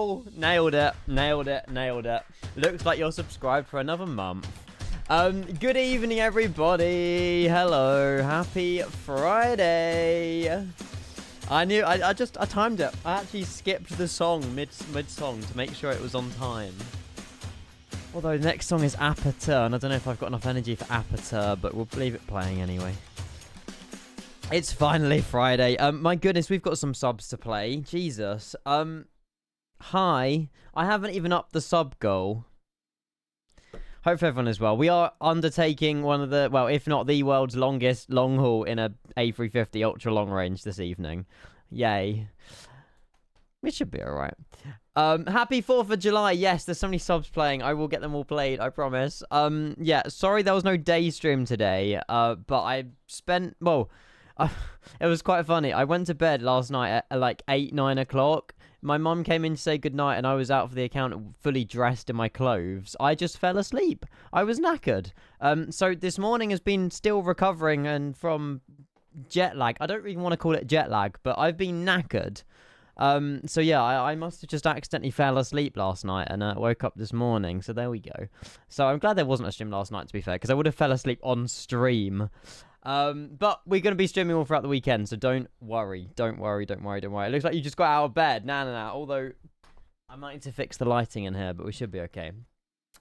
Oh, nailed it, nailed it, nailed it. Looks like you're subscribed for another month. Good evening, everybody. Hello, happy Friday. I timed it. I actually skipped the song mid-song to make sure it was on time. Although the next song is Aperture, and I don't know if I've got enough energy for Aperture, but we'll leave it playing anyway. It's finally Friday. My goodness, we've got some subs to play. Jesus. Hi. I haven't even upped the sub goal. Hope everyone is well. We are undertaking one of the, well, if not the world's longest long haul in a A350 ultra long range this evening. Yay. We should be alright. Happy 4th of July. Yes, there's so many subs playing. I will get them all played, I promise. Yeah, sorry there was no day stream today. But I spent, well, it was quite funny. I went to bed last night at like 8, 9 o'clock. My mum came in to say goodnight and I was out for the account fully dressed in my clothes. I just fell asleep. I was knackered. So this morning has been still recovering and from jet lag. I don't really want to call it jet lag, but I've been knackered. So yeah, I must have just accidentally fell asleep last night and woke up this morning. So there we go. So I'm glad there wasn't a stream last night, to be fair, because I would have fell asleep on stream. But we're going to be streaming all throughout the weekend, so don't worry. Don't worry, don't worry, don't worry. It looks like you just got out of bed. Nah. Although, I might need to fix the lighting in here, but we should be okay.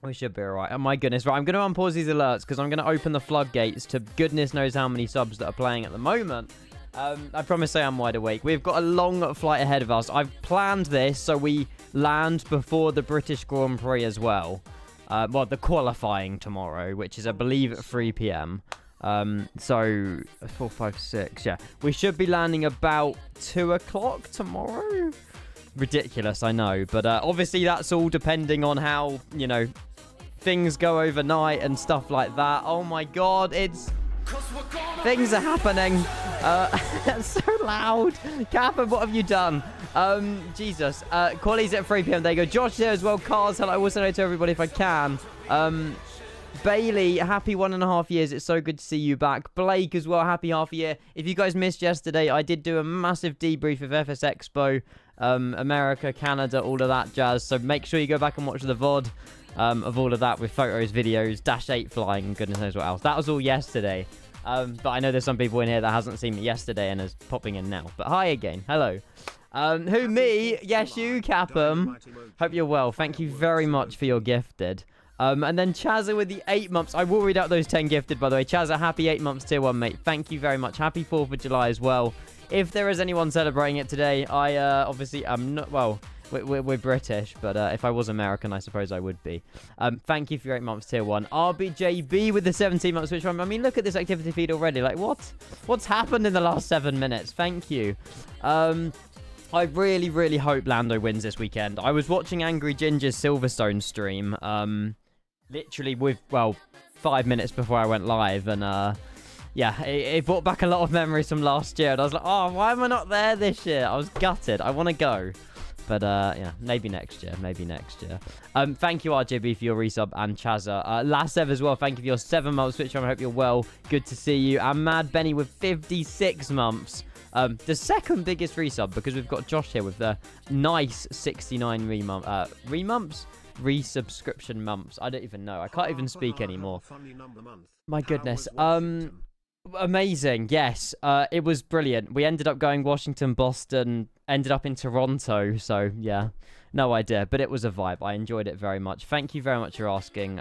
We should be alright. Oh my goodness. Right, I'm going to unpause these alerts, because I'm going to open the floodgates to goodness knows how many subs that are playing at the moment. I promise I am wide awake. We've got a long flight ahead of us. I've planned this so we land before the British Grand Prix as well. Well, the qualifying tomorrow, which is, I believe, at 3 p.m. So 4, 5, 6, yeah, we should be landing about 2 o'clock tomorrow. Ridiculous, I know, but obviously that's all depending on how, you know, things go overnight and stuff like that. Oh my god, things are happening. It's so loud. Captain, what have you done? Jesus. Quali's at 3 p.m. There you go. Josh there as well. Cars, hello. I also know to everybody if I can. Bailey, happy 1.5 years. It's so good to see you back. Blake as well, happy half a year. If you guys missed yesterday, I did do a massive debrief of FS Expo, America, Canada, all of that jazz. So make sure you go back and watch the VOD of all of that with photos, videos, Dash 8 flying, and goodness knows what else. That was all yesterday. But I know there's some people in here that hasn't seen me yesterday and is popping in now. But hi again. Hello. Who, me? Yes, you, Capum. Hope you're well. Thank you very much for your gifted. And then Chazza with the 8 months. I will read out those 10 gifted, by the way. Chazza, happy 8 months, tier 1, mate. Thank you very much. Happy 4th of July as well. If there is anyone celebrating it today, I obviously am not, well, we're British, but if I was American, I suppose I would be. Thank you for your 8 months, tier 1. RBJB with the 17 months, which one? I mean, look at this activity feed already. Like, what's happened in the last 7 minutes? Thank you. I really, really hope Lando wins this weekend. I was watching Angry Ginger's Silverstone stream, literally with, well, 5 minutes before I went live, and yeah, it brought back a lot of memories from last year, and I was like, oh, why am I not there this year? I was gutted. I want to go, but yeah, maybe next year, maybe next year. Thank you, RJB, for your resub, and Chazza. Lasev as well, thank you for your 7 months, which I hope you're well. Good to see you. And Mad Benny with 56 months. The second biggest resub, because we've got Josh here with the nice 69 resubscription months. I don't even know. I can't even speak anymore. My goodness. Amazing. Yes. It was brilliant. We ended up going Washington, Boston, ended up in Toronto. So yeah, no idea, but it was a vibe. I enjoyed it very much. Thank you very much for asking,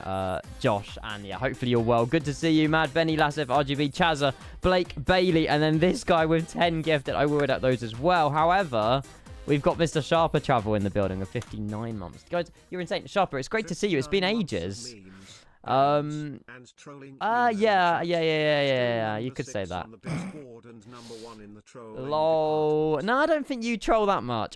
Josh. And yeah, hopefully you're well. Good to see you, Mad Benny, Lassif, RGB, Chazza, Blake, Bailey, and then this guy with 10 gifted. I will read out those as well. However, we've got Mr. Sharper Travel in the building with 59 months. Guys, you're insane. Sharper, it's great to see you. It's been ages. Yeah. You could say that. Lol. No, I don't think you troll that much.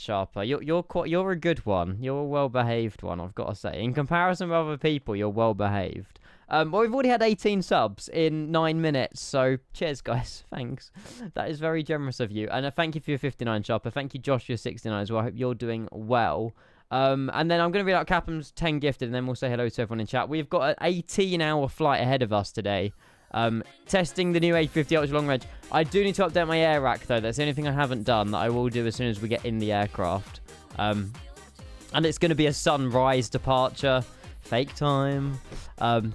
Sharper. You're a good one. You're a well-behaved one, I've got to say. In comparison with other people, you're well-behaved. Well, we've already had 18 subs in 9 minutes, so cheers, guys. Thanks. That is very generous of you. And thank you for your 59, Sharper. Thank you, Josh, for your 69 as well. I hope you're doing well. And then I'm going to read out Capham's 10 gifted, and then we'll say hello to everyone in chat. We've got an 18-hour flight ahead of us today. Testing the new A350 ultra long range. I do need to update my air rack, though. That's the only thing I haven't done that I will do as soon as we get in the aircraft. And it's going to be a sunrise departure. Fake time.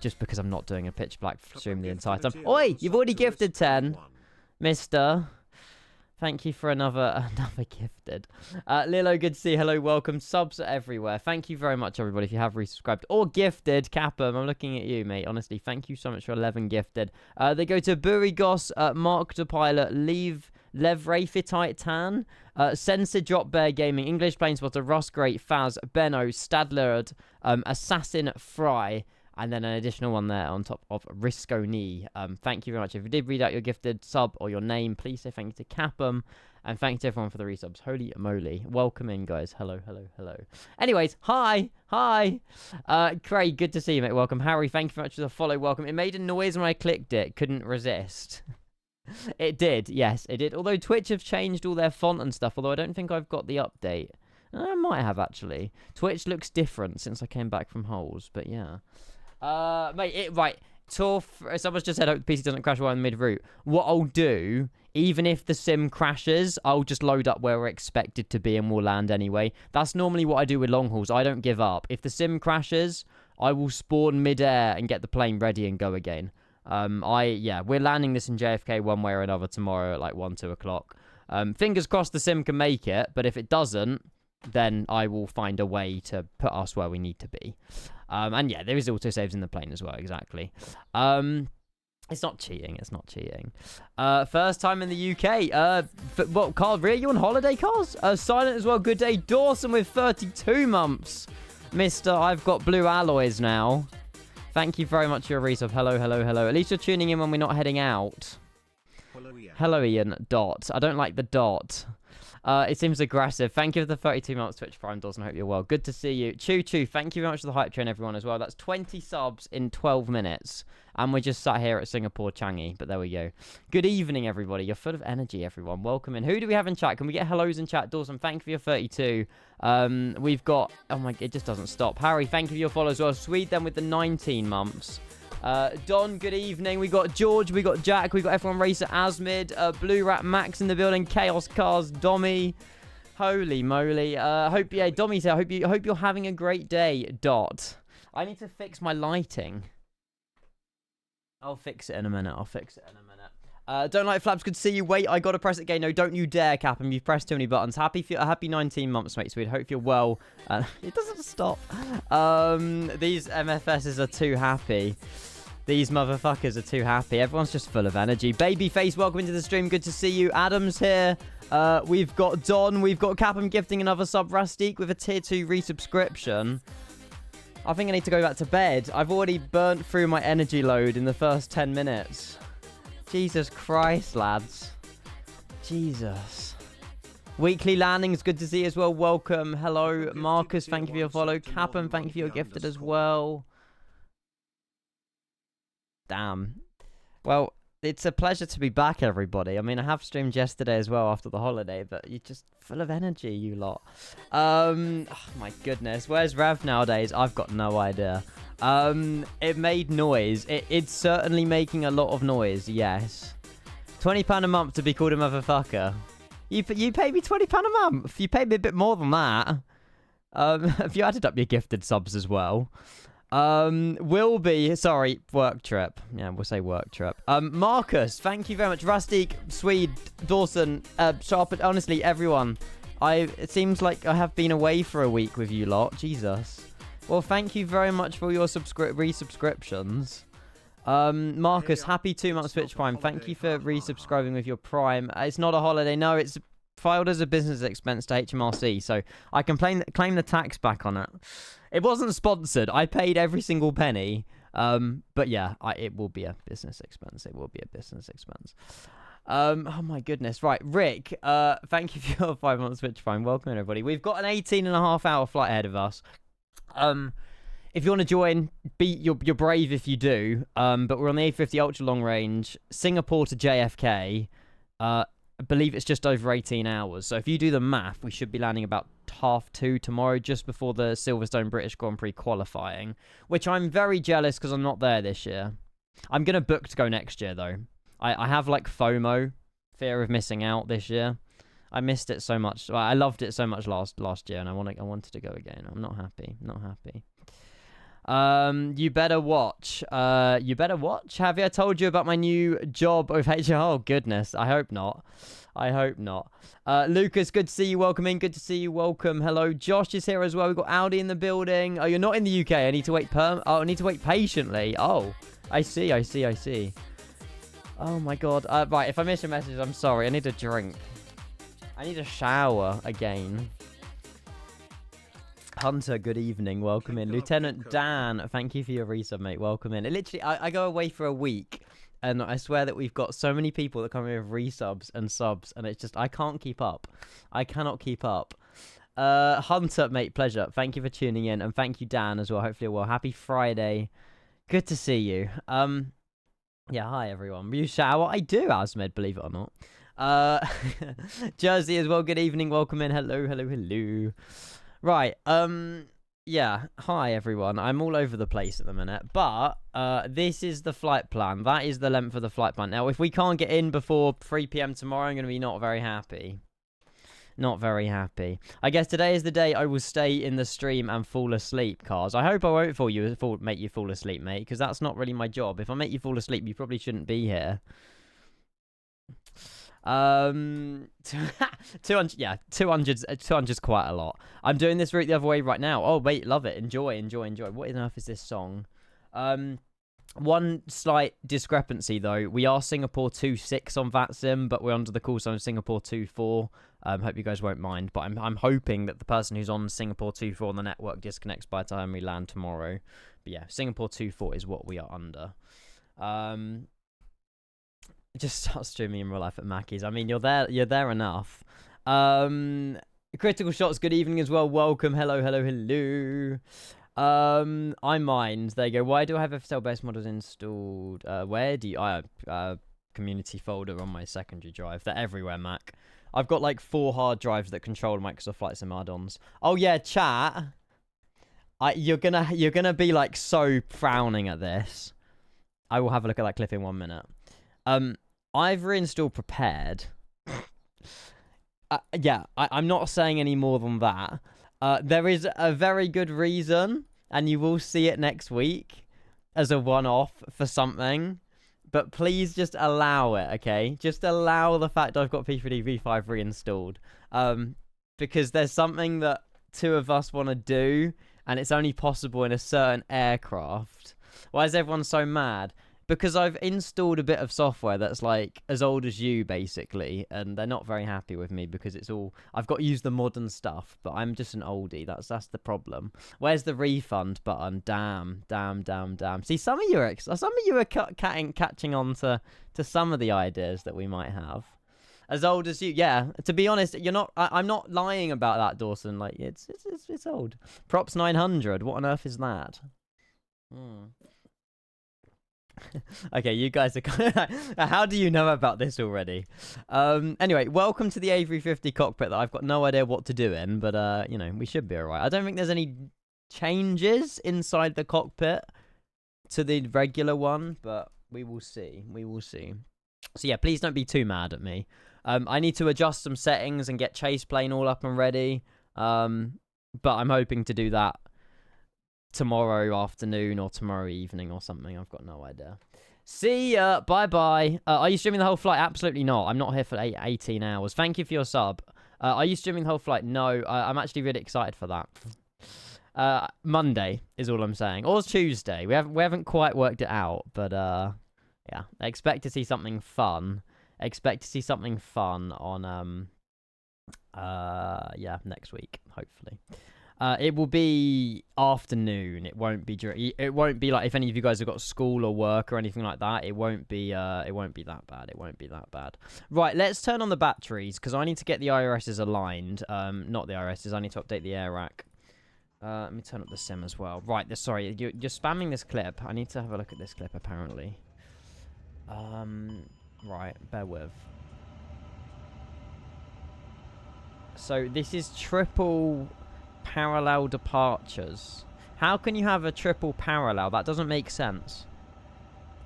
Just because I'm not doing a pitch black stream the entire time. Oi, you've already gifted 10, mister. Thank you for another gifted. Lilo, good to see you. Hello, welcome. Subs are everywhere. Thank you very much, everybody, if you have resubscribed or gifted. Capum, I'm looking at you, mate. Honestly, thank you so much for 11 gifted. They go to Burigos, Mark the Pilot, Lev Rafitite Tan, Sensor Drop Bear Gaming, English Planespotter, Ross Great, Faz, Benno, Stadlerd, Assassin Fry, and then an additional one there on top of Risconi. Thank you very much. If you did read out your gifted sub or your name, please say thank you to Capum. And thanks to everyone for the resubs. Holy moly. Welcome in, guys. Hello, hello, hello. Anyways, hi. Craig, good to see you, mate. Welcome. Harry, thank you very much for the follow. Welcome. It made a noise when I clicked it. Couldn't resist. It did. Yes, it did. Although Twitch have changed all their font and stuff. Although I don't think I've got the update. I might have, actually. Twitch looks different since I came back from holes. But yeah. Mate, right. Someone's just said, hope the PC doesn't crash while in mid-route. What I'll do, even if the sim crashes, I'll just load up where we're expected to be and we'll land anyway. That's normally what I do with long hauls. I don't give up. If the sim crashes, I will spawn mid-air and get the plane ready and go again. We're landing this in JFK one way or another tomorrow at like 1, 2 o'clock. Fingers crossed the sim can make it, but if it doesn't, then I will find a way to put us where we need to be. And yeah, there is autosaves in the plane as well, exactly. It's not cheating, first time in the UK. What, Carl, really? You on holiday, Carls? Silent as well, good day. Dawson with 32 months. Mister, I've got blue alloys now. Thank you very much for your resub. Hello, hello, hello. At least you're tuning in when we're not heading out. Hello, Ian. Dot. I don't like the dot. It seems aggressive. Thank you for the 32 months Twitch Prime, Dawson. I hope you're well. Good to see you. Choo Choo, thank you very much for the hype train, everyone, as well. That's 20 subs in 12 minutes. And we're just sat here at Singapore Changi. But there we go. Good evening, everybody. You're full of energy, everyone. Welcome in. Who do we have in chat? Can we get hellos in chat? Dawson, thank you for your 32. We've got... Oh, my... It just doesn't stop. Harry, thank you for your follow as well. Sweet, then with the 19 months. Don, good evening. We got George, we got Jack, we got F1 Racer, Asmid, Blue Rat Max in the building, Chaos Cars, Dommy. Holy moly. Dommy said, I hope you're having a great day. Dot. I need to fix my lighting. I'll fix it in a minute. Don't like flaps, good to see you. Wait, I gotta press it again. No, don't you dare, Captain. You've pressed too many buttons. Happy 19 months, mate. Sweet. Hope you're well. It doesn't stop. These MFSs are too happy. These motherfuckers are too happy. Everyone's just full of energy. Babyface, welcome into the stream. Good to see you. Adam's here. We've got Don. We've got Capum gifting another sub. Rustic with a tier 2 resubscription. I think I need to go back to bed. I've already burnt through my energy load in the first 10 minutes. Jesus Christ, lads. Jesus. Weekly landings, good to see you as well. Welcome. Hello, Marcus. Thank you for your follow. Capum, thank you for your gifted as well. Damn. Well, it's a pleasure to be back, everybody. I mean, I have streamed yesterday as well after the holiday, but you're just full of energy, you lot. Oh, my goodness. Where's Rev nowadays? I've got no idea. It made noise. It's certainly making a lot of noise, yes. £20 a month to be called a motherfucker. You pay me £20 a month. You pay me a bit more than that. Have you added up your gifted subs as well? Will be, sorry, work trip. Yeah, we'll say work trip. Marcus, thank you very much. Rustic, Swede, Dawson, Sharp, honestly, everyone. It seems like I have been away for a week with you lot. Jesus. Well, thank you very much for your resubscriptions. Marcus, happy 2 months Twitch Prime. Thank you for resubscribing with your Prime. It's not a holiday. No, it's filed as a business expense to HMRC, so I can claim the tax back on it. It wasn't sponsored. I paid every single penny. But yeah, it will be a business expense. Oh my goodness. Right, Rick, thank you for your 5 months Twitch Prime. Welcome, everybody. We've got an 18.5-hour flight ahead of us. If you want to join, you're brave if you do. But we're on the A350 ultra long range, Singapore to JFK. I believe it's just over 18 hours. So if you do the math, we should be landing about 2:30 tomorrow, just before the Silverstone British Grand Prix qualifying, which I'm very jealous because I'm not there this year. I'm going to book to go next year, though. I have, like, FOMO, fear of missing out this year. I missed it so much. Well, I loved it so much last year, and I wanted to go again. I'm not happy. Not happy. You better watch. You better watch. Have I told you about my new job with HR? Oh, goodness. I hope not. I hope not. Lucas, good to see you. Welcome in. Good to see you. Welcome. Hello. Josh is here as well. We've got Audi in the building. Oh, you're not in the UK. I need to wait I need to wait patiently. Oh, I see. I see. I see. Oh, my God. Right. If I miss your message, I'm sorry. I need a drink. I need a shower again. Hunter, good evening. Welcome in. Lieutenant Dan, thank you for your resub, mate. Welcome in. It literally, I go away for a week, and I swear that we've got so many people that come in with resubs and subs, and it's just, I can't keep up. I cannot keep up. Hunter, mate, pleasure. Thank you for tuning in, and thank you, Dan, as well. Hopefully you're well. Happy Friday. Good to see you. Yeah, hi, everyone. You shower? I do, Asmed, believe it or not. Jersey as well, good evening. Welcome in. Hello, hello, hello. Right, yeah, hi everyone. I'm all over the place at the minute, but this is the flight plan. That is the length of the flight plan. Now, if we can't get in before 3 p.m. tomorrow, I'm going to be not very happy. Not very happy. I guess today is the day I will stay in the stream and fall asleep, Cars. I hope I won't make you fall asleep, mate, because that's not really my job. If I make you fall asleep, you probably shouldn't be here. 200, yeah, 200's quite a lot. I'm doing this route the other way right now. Oh wait, love it. Enjoy. What on earth is this song? One slight discrepancy though. We are Singapore 2.6 on VATSIM, but we're under the call sign of Singapore 2.4. Hope you guys won't mind, but I'm hoping that the person who's on Singapore 2.4 on the network disconnects by the time we land tomorrow. But yeah, Singapore 2.4 is what we are under. Just start streaming in real life at Mackey's. I mean, you're there enough. Critical Shots, good evening as well. Welcome. Hello. I mind. There you go. Why do I have FSL base models installed? Where do you... I have community folder on my secondary drive. They're everywhere, Mac. I've got like 4 hard drives that control Microsoft Flight Sim add-ons. Oh yeah, chat. You're gonna be like so frowning at this. I will have a look at that clip in 1 minute. I've reinstalled Prepared. Yeah, I'm not saying any more than that. There is a very good reason, and you will see it next week as a one-off for something. But please just allow it, okay? Just allow the fact I've got P3D V5 reinstalled. Because there's something that 2 of us want to do, and it's only possible in a certain aircraft. Why is everyone so mad? Because I've installed a bit of software that's like as old as you, basically, and they're not very happy with me because it's all... I've got to use the modern stuff, but I'm just an oldie. That's the problem. Where's the refund button? Damn. See, some of you are catching on to some of the ideas that we might have. As old as you, yeah. To be honest, you're not. I'm not lying about that, Dawson. Like it's old. Props 900. What on earth is that? Okay, you guys are kind of... How do you know about this already? Anyway, welcome to the A350 cockpit that I've got no idea what to do in, but, you know, we should be alright. I don't think there's any changes inside the cockpit to the regular one, but we will see. So, yeah, please don't be too mad at me. I need to adjust some settings and get Chase Plane all up and ready, but I'm hoping to do that tomorrow afternoon or tomorrow evening or something. I've got no idea. See ya. Bye. Are you streaming the whole flight? Absolutely not. I'm not here for 18 hours. Thank you for your sub. Are you streaming the whole flight? No. I'm actually really excited for that. Monday is all I'm saying. Or Tuesday. We haven't quite worked it out, but yeah. I expect to see something fun. On yeah, next week, hopefully. It will be afternoon. It won't be like if any of you guys have got school or work or anything like that. It won't be that bad. Right, let's turn on the batteries because I need to get the IRSs aligned. Not the IRSs. I need to update the air rack. Let me turn up the sim as well. Right, sorry, you're spamming this clip. I need to have a look at this clip apparently. Right, bear with. So this is triple parallel departures. How can you have a triple parallel? That doesn't make sense.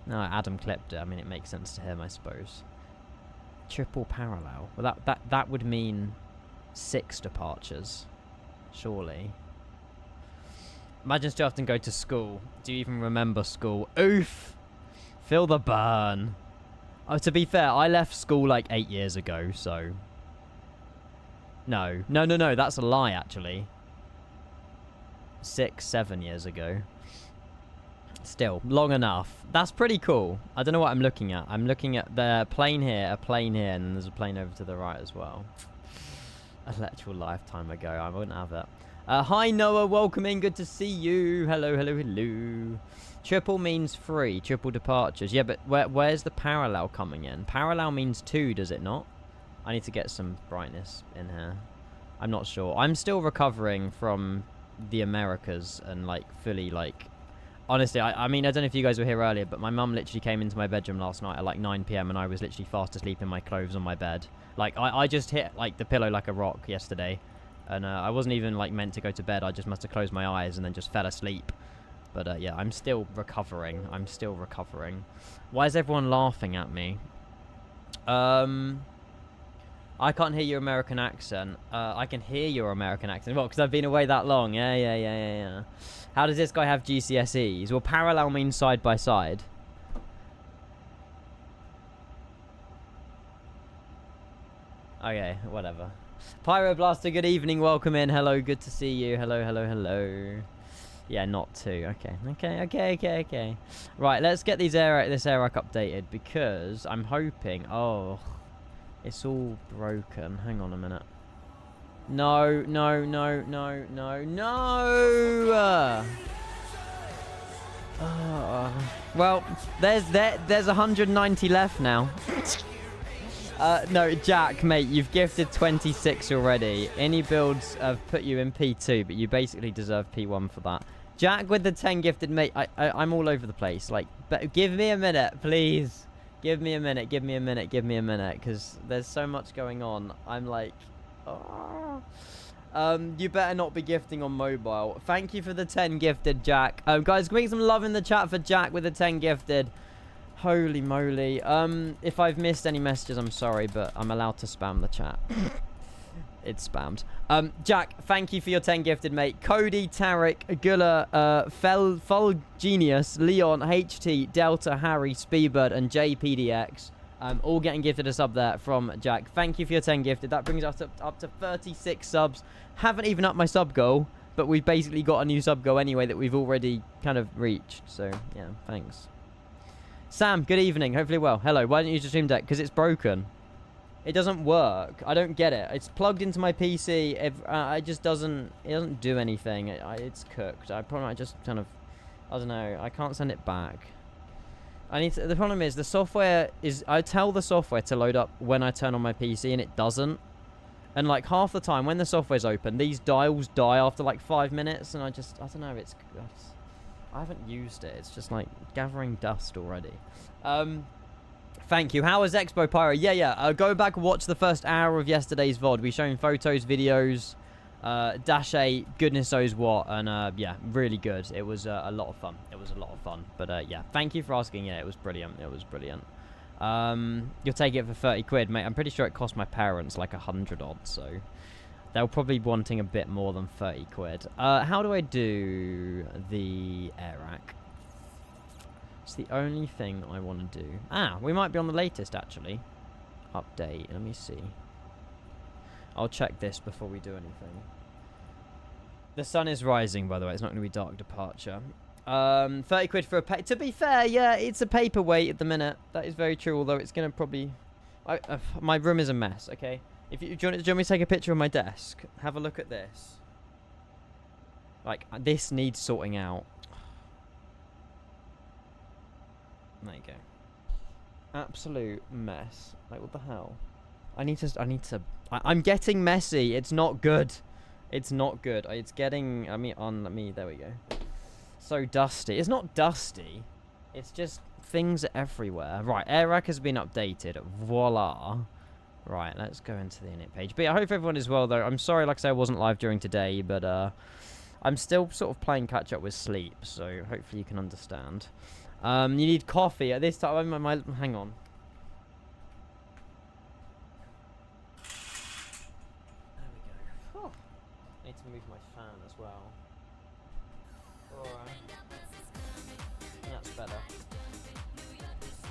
No, Adam clipped it. I mean, it makes sense to him, I suppose. Triple parallel. Well, that would mean 6 departures, surely. Imagine still having to go to school. Do you even remember school? Oof! Feel the burn. Oh, to be fair, I left school like 8 years ago, so... No, that's a lie, actually. 6, 7 years ago. Still, long enough. That's pretty cool. I don't know what I'm looking at. I'm looking at the plane here, a plane here, and then there's a plane over to the right as well. A literal lifetime ago. I wouldn't have it. Hi, Noah. Welcome in. Good to see you. Hello, hello, hello. Triple means 3. Triple departures. Yeah, but where's the parallel coming in? Parallel means 2, does it not? I need to get some brightness in here. I'm not sure. I'm still recovering from the Americas and, like, fully, like... Honestly, I mean, I don't know if you guys were here earlier, but my mum literally came into my bedroom last night at like 9 PM and I was literally fast asleep in my clothes on my bed. Like, I just hit like the pillow like a rock yesterday. And I wasn't even like meant to go to bed. I just must have closed my eyes and then just fell asleep. But yeah, I'm still recovering. I'm still recovering. Why is everyone laughing at me? I can't hear your American accent. I can hear your American accent. Well, because I've been away that long. Yeah. How does this guy have GCSEs? Well, parallel means side by side. Okay, whatever. Pyroblaster, good evening. Welcome in. Hello, good to see you. Hello, hello, hello. Yeah, not 2. Okay. Right, let's get this AirRack updated because I'm hoping... Oh, it's all broken. Hang on a minute. No. Well, there's 190 left now. No, Jack, mate, you've gifted 26 already. iniBuilds have put you in P2, but you basically deserve P1 for that. Jack with the 10 gifted, mate. I'm all over the place. Like, but give me a minute, please. Give me a minute, because there's so much going on. I'm like... Oh. You better not be gifting on mobile. Thank you for the 10 gifted, Jack. Guys, give me some love in the chat for Jack with the 10 gifted. Holy moly. If I've missed any messages, I'm sorry, but I'm allowed to spam the chat. It's spammed. Jack, thank you for your 10 gifted, mate. Cody, Tarek, Gula, Fulgenius, Leon, HT, Delta, Harry, Speedbird, and JPDX. All getting gifted a sub there from Jack. Thank you for your 10 gifted. That brings us up to 36 subs. Haven't even upped my sub goal, but we've basically got a new sub goal anyway that we've already kind of reached. So, yeah, thanks. Sam, good evening. Hopefully well. Hello, why don't you use the Stream Deck? Because it's broken. It doesn't work. I don't get it. It's plugged into my PC. It just doesn't... It doesn't do anything. It's cooked. I probably might just kind of... I don't know. I can't send it back. The problem is the software is... I tell the software to load up when I turn on my PC and it doesn't. And like half the time when the software's open, these dials die after like 5 minutes and I don't know, I haven't used it. It's just like gathering dust already. Thank you. How was Expo Pyro? Yeah. Go back and watch the first hour of yesterday's VOD. We shown photos, videos, Dash 8, goodness knows what, and yeah, really good. It was a lot of fun. But yeah, thank you for asking. Yeah, it was brilliant. You'll take it for 30 quid, mate. I'm pretty sure it cost my parents like 100 odd, so they'll probably be wanting a bit more than 30 quid. How do I do the air rack? It's the only thing I want to do. We might be on the latest, actually. Update. Let me see. I'll check this before we do anything. The sun is rising, by the way. It's not going to be dark departure. 30 quid for a to be fair, yeah, it's a paperweight at the minute. That is very true, although it's going to probably... my room is a mess, okay? Do you want me to take a picture of my desk? Have a look at this. Like, this needs sorting out. There you go. Absolute mess. Like, what the hell? I'm getting messy. It's not good. It's getting... there we go. So dusty. It's not dusty. It's just things are everywhere. Right, air rack has been updated. Voila. Right, let's go into the init page. But yeah, I hope everyone is well, though. I'm sorry, like I said, I wasn't live during today, but I'm still sort of playing catch up with sleep, so hopefully you can understand. You need coffee at this time. Hang on. There we go. Oh. Need to move my fan as well. Alright. That's better.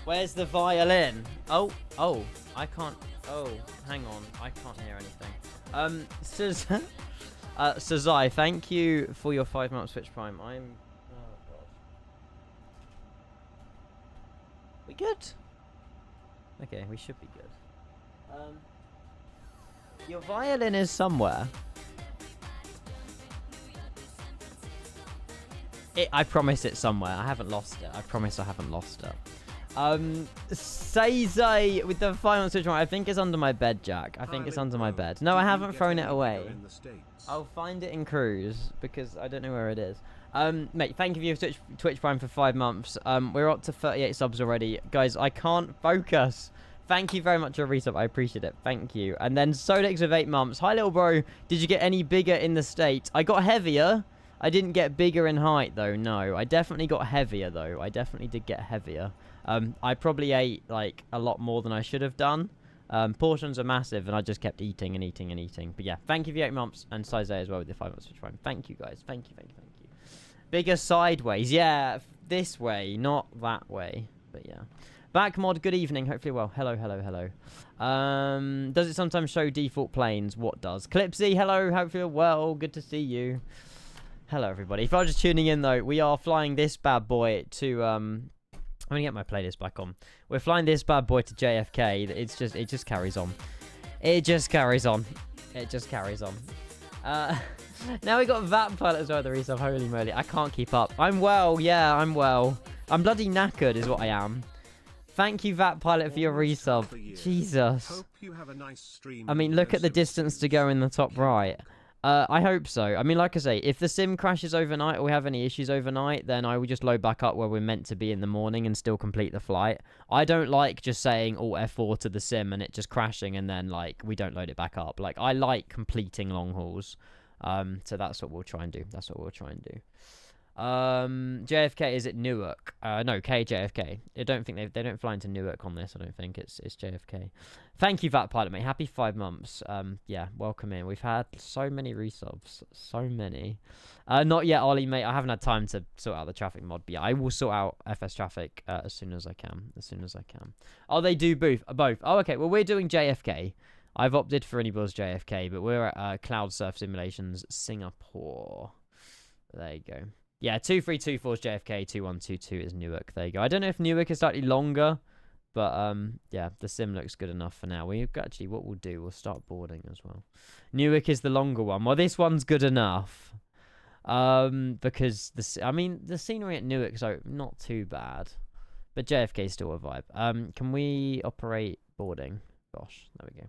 Where's the violin? Oh, I can't. Oh, hang on. I can't hear anything. Sazai, thank you for your 5 months Switch Prime. Oh, God. We good? Okay, we should be good. Your violin is somewhere. I promise it's somewhere. I haven't lost it. I promise I haven't lost it. Seize with the 5 months Switch Prime. I think it's under my bed, Jack. I think it's under my bed. No, I haven't thrown it away. I'll find it in cruise because I don't know where it is. Mate, thank you for your Twitch Prime for 5 months. We're up to 38 subs already. Guys, I can't focus. Thank you very much for a resub. I appreciate it. Thank you. And then Sodex with 8 months. Hi, little bro. Did you get any bigger in the States? I got heavier. I didn't get bigger in height, though. No, I definitely got heavier, though. I definitely did get heavier. I probably ate, like, a lot more than I should have done. Portions are massive, and I just kept eating and eating and eating. But yeah, thank you for 8 months, and Size A as well with the 5 months Switch Prime. Thank you, guys. Thank you, thank you, thank you. Bigger sideways. Yeah, this way, not that way. But yeah. Back mod, good evening. Hopefully well. Hello, hello, hello. Does it sometimes show default planes? What does? Clipsy, hello. Hopefully well. Good to see you. Hello, everybody. If I was just tuning in, though, we are flying this bad boy to... I'm going to get my playlist back on. We're flying this bad boy to JFK. It just carries on. It just carries on. It just carries on. Now we got VAT Pilot as well, the resub. Holy moly. I can't keep up. I'm well. Yeah, I'm well. I'm bloody knackered is what I am. Thank you, VAT Pilot, for your resub. Jesus. Hope you have a nice stream. I mean, look at the distance to go in the top right. I hope so. I mean, like I say, if the sim crashes overnight or we have any issues overnight, then I will just load back up where we're meant to be in the morning and still complete the flight. I don't like just saying Alt F4 to the sim and it just crashing and then, like, we don't load it back up. Like, I like completing long hauls. So that's what we'll try and do. That's what we'll try and do. JFK, is it Newark? No, KJFK. I don't think they don't fly into Newark on this. I don't think it's JFK. Thank you, VAT Pilot, mate. Happy 5 months. Yeah, welcome in. We've had so many resubs, so many. Not yet, Ollie, mate. I haven't had time to sort out the traffic mod, but yeah, I will sort out FS traffic as soon as I can. As soon as I can. Oh, they do both. Oh, okay. Well, we're doing JFK. I've opted for iniBuilds JFK, but we're at Cloud Surf Simulations Singapore. There you go. Yeah, 2324 is JFK, 2122 is Newark. There you go. I don't know if Newark is slightly longer, but yeah, the sim looks good enough for now. Actually, what we'll do, we'll start boarding as well. Newark is the longer one. Well, this one's good enough, because the scenery at Newark is not too bad, but JFK is still a vibe. Can we operate boarding? Gosh, there we go.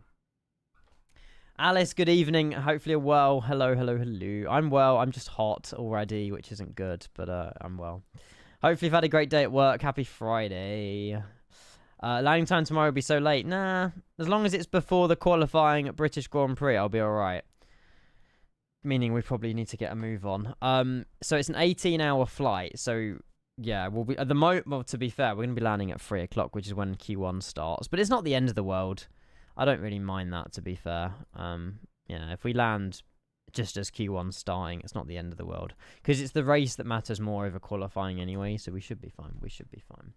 Alice, good evening. Hopefully you're well. Hello, hello, hello. I'm well. I'm just hot already, which isn't good, but I'm well. Hopefully you've had a great day at work. Happy Friday. Landing time tomorrow will be so late. Nah, as long as it's before the qualifying British Grand Prix, I'll be all right. Meaning we probably need to get a move on. So it's an 18-hour flight. So yeah, we'll be at the moment. Well, to be fair, we're gonna be landing at 3 o'clock, which is when Q1 starts. But it's not the end of the world. I don't really mind that, to be fair. Yeah, if we land just as Q1's starting, it's not the end of the world. Because it's the race that matters more over qualifying anyway, so we should be fine. We should be fine.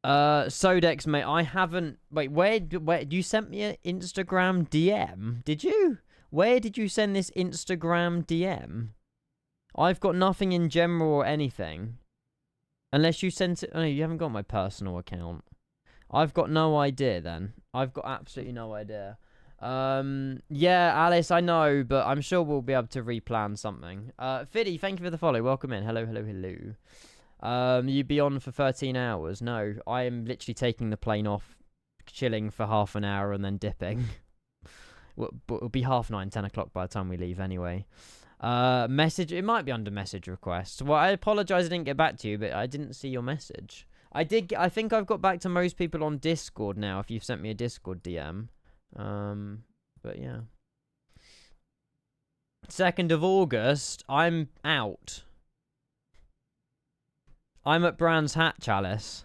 Sodex, mate, I haven't... Wait, where you sent me an Instagram DM? Did you? Where did you send this Instagram DM? I've got nothing in general or anything. Unless you sent it... Oh, you haven't got my personal account. I've got no idea, then. I've got absolutely no idea. Yeah, Alice, I know, but I'm sure we'll be able to replan something. Fiddy, thank you for the follow. Welcome in. Hello, hello, hello. You be on for 13 hours? No, I am literally taking the plane off, chilling for half an hour, and then dipping. But it'll be 9:30, 10 o'clock by the time we leave anyway. Message, it might be under message request. Well, I apologize I didn't get back to you, but I didn't see your message. I think I've got back to most people on Discord now, if you've sent me a Discord DM. But yeah. 2nd of August, I'm out. I'm at Brands Hatch, Alice.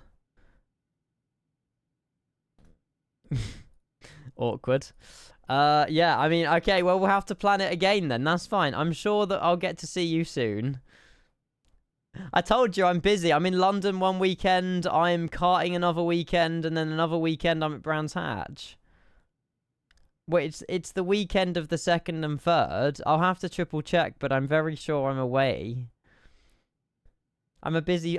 Awkward. Yeah, I mean, okay, well, we'll have to plan it again then. That's fine. I'm sure that I'll get to see you soon. I told you I'm busy. I'm in London one weekend, I'm karting another weekend, and then another weekend I'm at Brands Hatch. Wait, it's the weekend of the 2nd and 3rd. I'll have to triple check, but I'm very sure I'm away. I'm a busy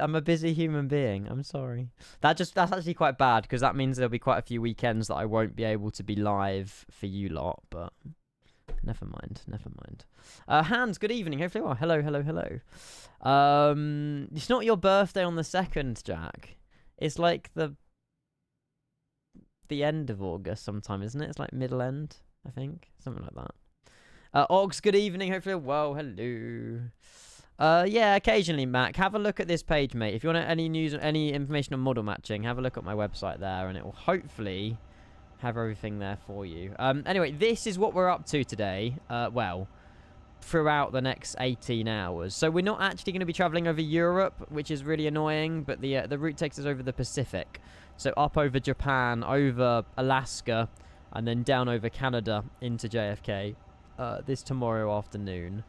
human being. I'm sorry. That's actually quite bad, because that means there'll be quite a few weekends that I won't be able to be live for you lot, but never mind. Hans, good evening. Hopefully well. Hello. It's not your birthday on the 2nd, Jack. It's like the end of August sometime, isn't it? It's like middle end, I think. Something like that. Ox, good evening. Hopefully well. Hello. Yeah, occasionally, Mac. Have a look at this page, mate. If you want any news, any information on model matching, have a look at my website there, and it will hopefully have everything there for you. Anyway, this is what we're up to today. Well, throughout the next 18 hours. So we're not actually going to be traveling over Europe, which is really annoying, but the route takes us over the Pacific. So up over Japan, over Alaska, and then down over Canada into JFK this tomorrow afternoon.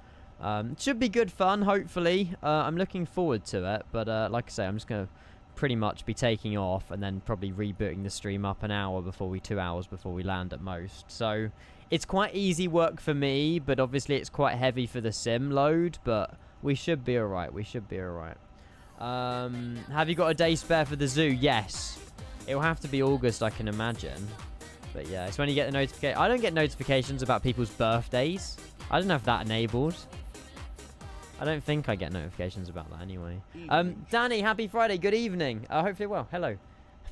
Should be good fun, hopefully. I'm looking forward to it, but like I say, I'm just going to pretty much be taking off and then probably rebooting the stream up an hour before 2 hours before we land at most. So it's quite easy work for me, but obviously it's quite heavy for the sim load, but we should be alright. Have you got a day spare for the zoo? Yes. It'll have to be August, I can imagine. But yeah, it's when you get the notification. I don't get notifications about people's birthdays. I don't know if that enabled. I don't think I get notifications about that anyway. Danny, happy Friday. Good evening. Hopefully well. Hello.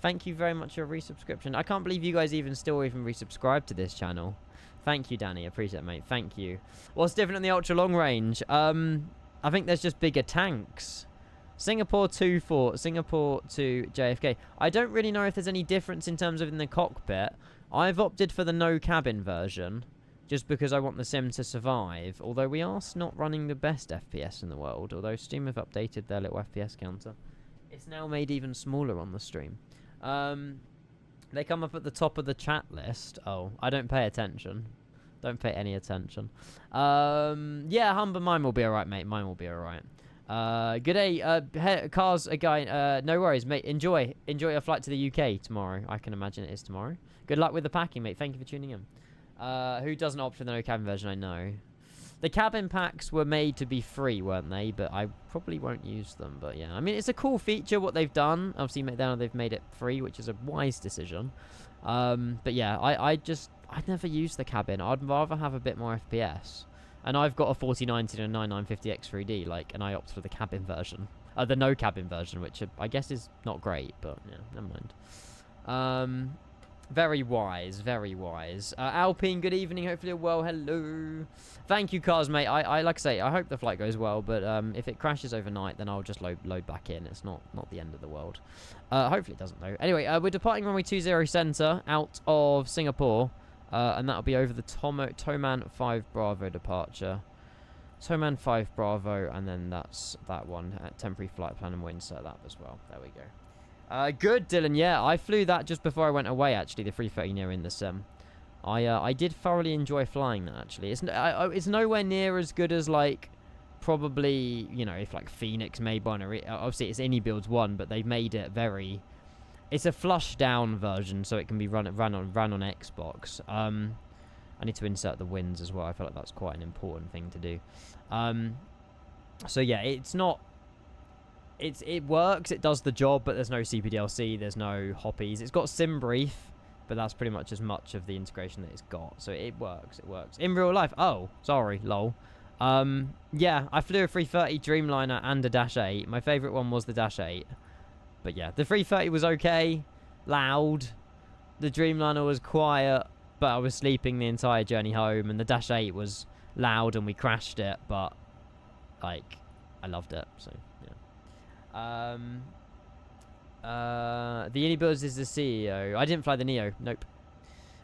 Thank you very much for your resubscription. I can't believe you guys still resubscribe to this channel. Thank you, Danny. Appreciate it, mate. Thank you. What's different in the ultra long range? I think there's just bigger tanks. Singapore to JFK. I don't really know if there's any difference in terms of in the cockpit. I've opted for the no cabin version, just because I want the sim to survive, although we are not running the best FPS in the world, although Steam have updated their little FPS counter. It's now made even smaller on the stream. They come up at the top of the chat list. Oh, I don't pay attention. Don't pay any attention. Yeah, Humber, mine will be alright, mate. Mine will be alright. Good day, cars, a guy. No worries, mate. Enjoy your flight to the UK tomorrow. I can imagine it is tomorrow. Good luck with the packing, mate. Thank you for tuning in. Who doesn't opt for the no cabin version? I know. The cabin packs were made to be free, weren't they? But I probably won't use them. But yeah, I mean, it's a cool feature what they've done. Obviously, now they've made it free, which is a wise decision. But yeah, I'd never use the cabin. I'd rather have a bit more FPS. And I've got a 4090 and a 9950 X3D, like, and I opt for the cabin version. The no cabin version, which I guess is not great, but yeah, never mind. Very wise, very wise. Alpine, good evening. Hopefully, well, hello. Thank you, cars, mate. I like I say, I hope the flight goes well, but if it crashes overnight, then I'll just load back in. It's not the end of the world. Hopefully, it doesn't though. Anyway, we're departing runway 20 center out of Singapore, and that'll be over the Toman 5 Bravo departure. Toman 5 Bravo, and then that's that one. Temporary flight plan, and we'll insert that as well. There we go. Good, Dylan. Yeah, I flew that just before I went away, actually, the 330 Neo in the sim. I did thoroughly enjoy flying that, actually. It's nowhere near as good as, like, probably, you know, if, like, Phoenix made one, or obviously it's iniBuilds 1, but they've made it very... It's a flush-down version, so it can be run on Xbox. I need to insert the wins as well. I feel like that's quite an important thing to do. So, yeah, it's not... It works, it does the job, but there's no CPDLC, there's no hoppies. It's got sim brief, but that's pretty much as much of the integration that it's got. So it works. In real life, oh, sorry, lol. Yeah, I flew a 330 Dreamliner and a Dash 8. My favourite one was the Dash 8. But yeah, the 330 was okay, loud. The Dreamliner was quiet, but I was sleeping the entire journey home. And the Dash 8 was loud and we crashed it, but, like, I loved it, so... The iniBuilds is the CEO. I didn't fly the Neo. Nope.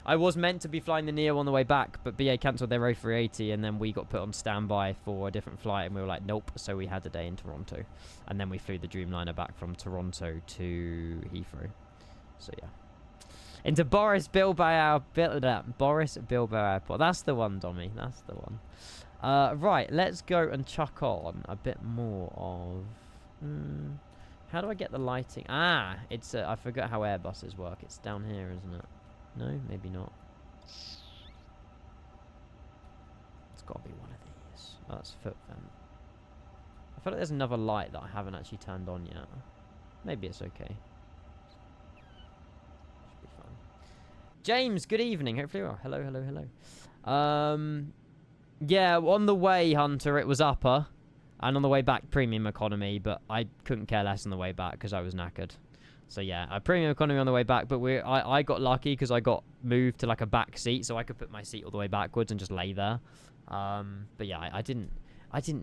I was meant to be flying the Neo on the way back, but BA cancelled their A380, and then we got put on standby for a different flight, and we were like, nope. So we had a day in Toronto, and then we flew the Dreamliner back from Toronto to Heathrow. So yeah, into Boris Bilbao Airport. That's the one, Dommy. That's the one. Right, let's go and chuck on a bit more of. How do I get the lighting? Ah, it's I forgot how Airbuses work. It's down here, isn't it? No, maybe not. It's got to be one of these. Oh, that's foot vent. I feel like there's another light that I haven't actually turned on yet. Maybe it's okay. Should be fun. James, good evening. Hopefully you're well. Hello, hello, hello. Yeah, on the way, Hunter, it was upper. And on the way back, premium economy. But I couldn't care less on the way back because I was knackered. So yeah, premium economy on the way back, but I got lucky because I got moved to like a back seat, so I could put my seat all the way backwards and just lay there. But yeah, I didn't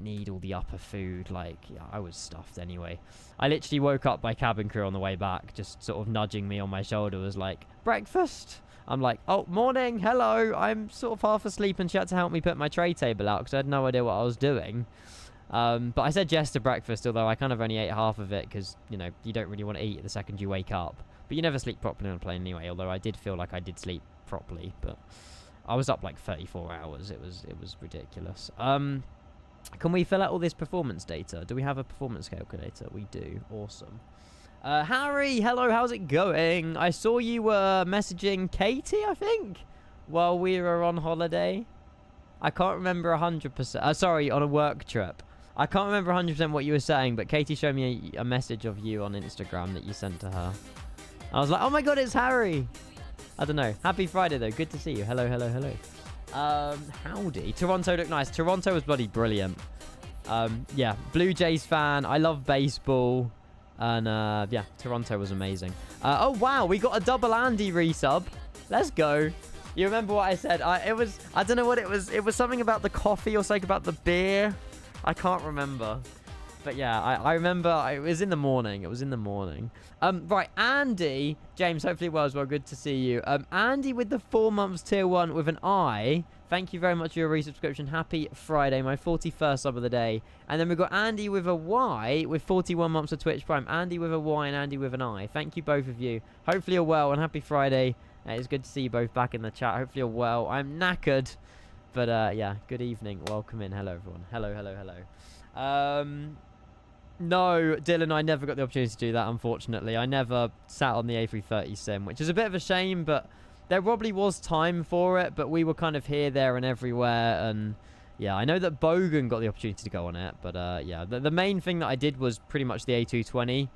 need all the upper food. Like, yeah, I was stuffed anyway. I literally woke up by cabin crew on the way back, just sort of nudging me on my shoulder, was like, breakfast. I'm like, oh, morning, hello. I'm sort of half asleep, and she had to help me put my tray table out because I had no idea what I was doing. But I said yes to breakfast, although I kind of only ate half of it because, you know, you don't really want to eat the second you wake up. But you never sleep properly on a plane anyway, although I did feel like I did sleep properly. But I was up like 34 hours. It was ridiculous. Can we fill out all this performance data? Do we have a performance calculator? We do. Awesome. Harry, hello, how's it going? I saw you were messaging Katie, I think, while we were on holiday. I can't remember 100%. Sorry, on a work trip. I can't remember 100% what you were saying, but Katie showed me a message of you on Instagram that you sent to her. I was like, oh my god, it's Harry. I don't know. Happy Friday, though. Good to see you. Hello, hello, hello. Howdy. Toronto looked nice. Toronto was bloody brilliant. Yeah, Blue Jays fan. I love baseball. And, yeah, Toronto was amazing. Oh, wow. We got a double Andy resub. Let's go. You remember what I said? I don't know what it was. It was something about the coffee or something about the beer. I can't remember. But yeah, I remember it was in the morning. It was in the morning. Right, Andy. James, hopefully well as well. Good to see you. Andy with the 4 months tier 1 with an I. Thank you very much for your resubscription. Happy Friday, my 41st sub of the day. And then we've got Andy with a Y with 41 months of Twitch Prime. Andy with a Y and Andy with an I. Thank you both of you. Hopefully you're well and happy Friday. It's good to see you both back in the chat. Hopefully you're well. I'm knackered. But yeah, good evening. Welcome in. Hello, everyone. Hello, hello, hello. No, Dylan, I never got the opportunity to do that, unfortunately. I never sat on the A330 sim, which is a bit of a shame, but there probably was time for it, but we were kind of here, there, and everywhere, and yeah, I know that Bogan got the opportunity to go on it, but yeah, the main thing that I did was pretty much the A220,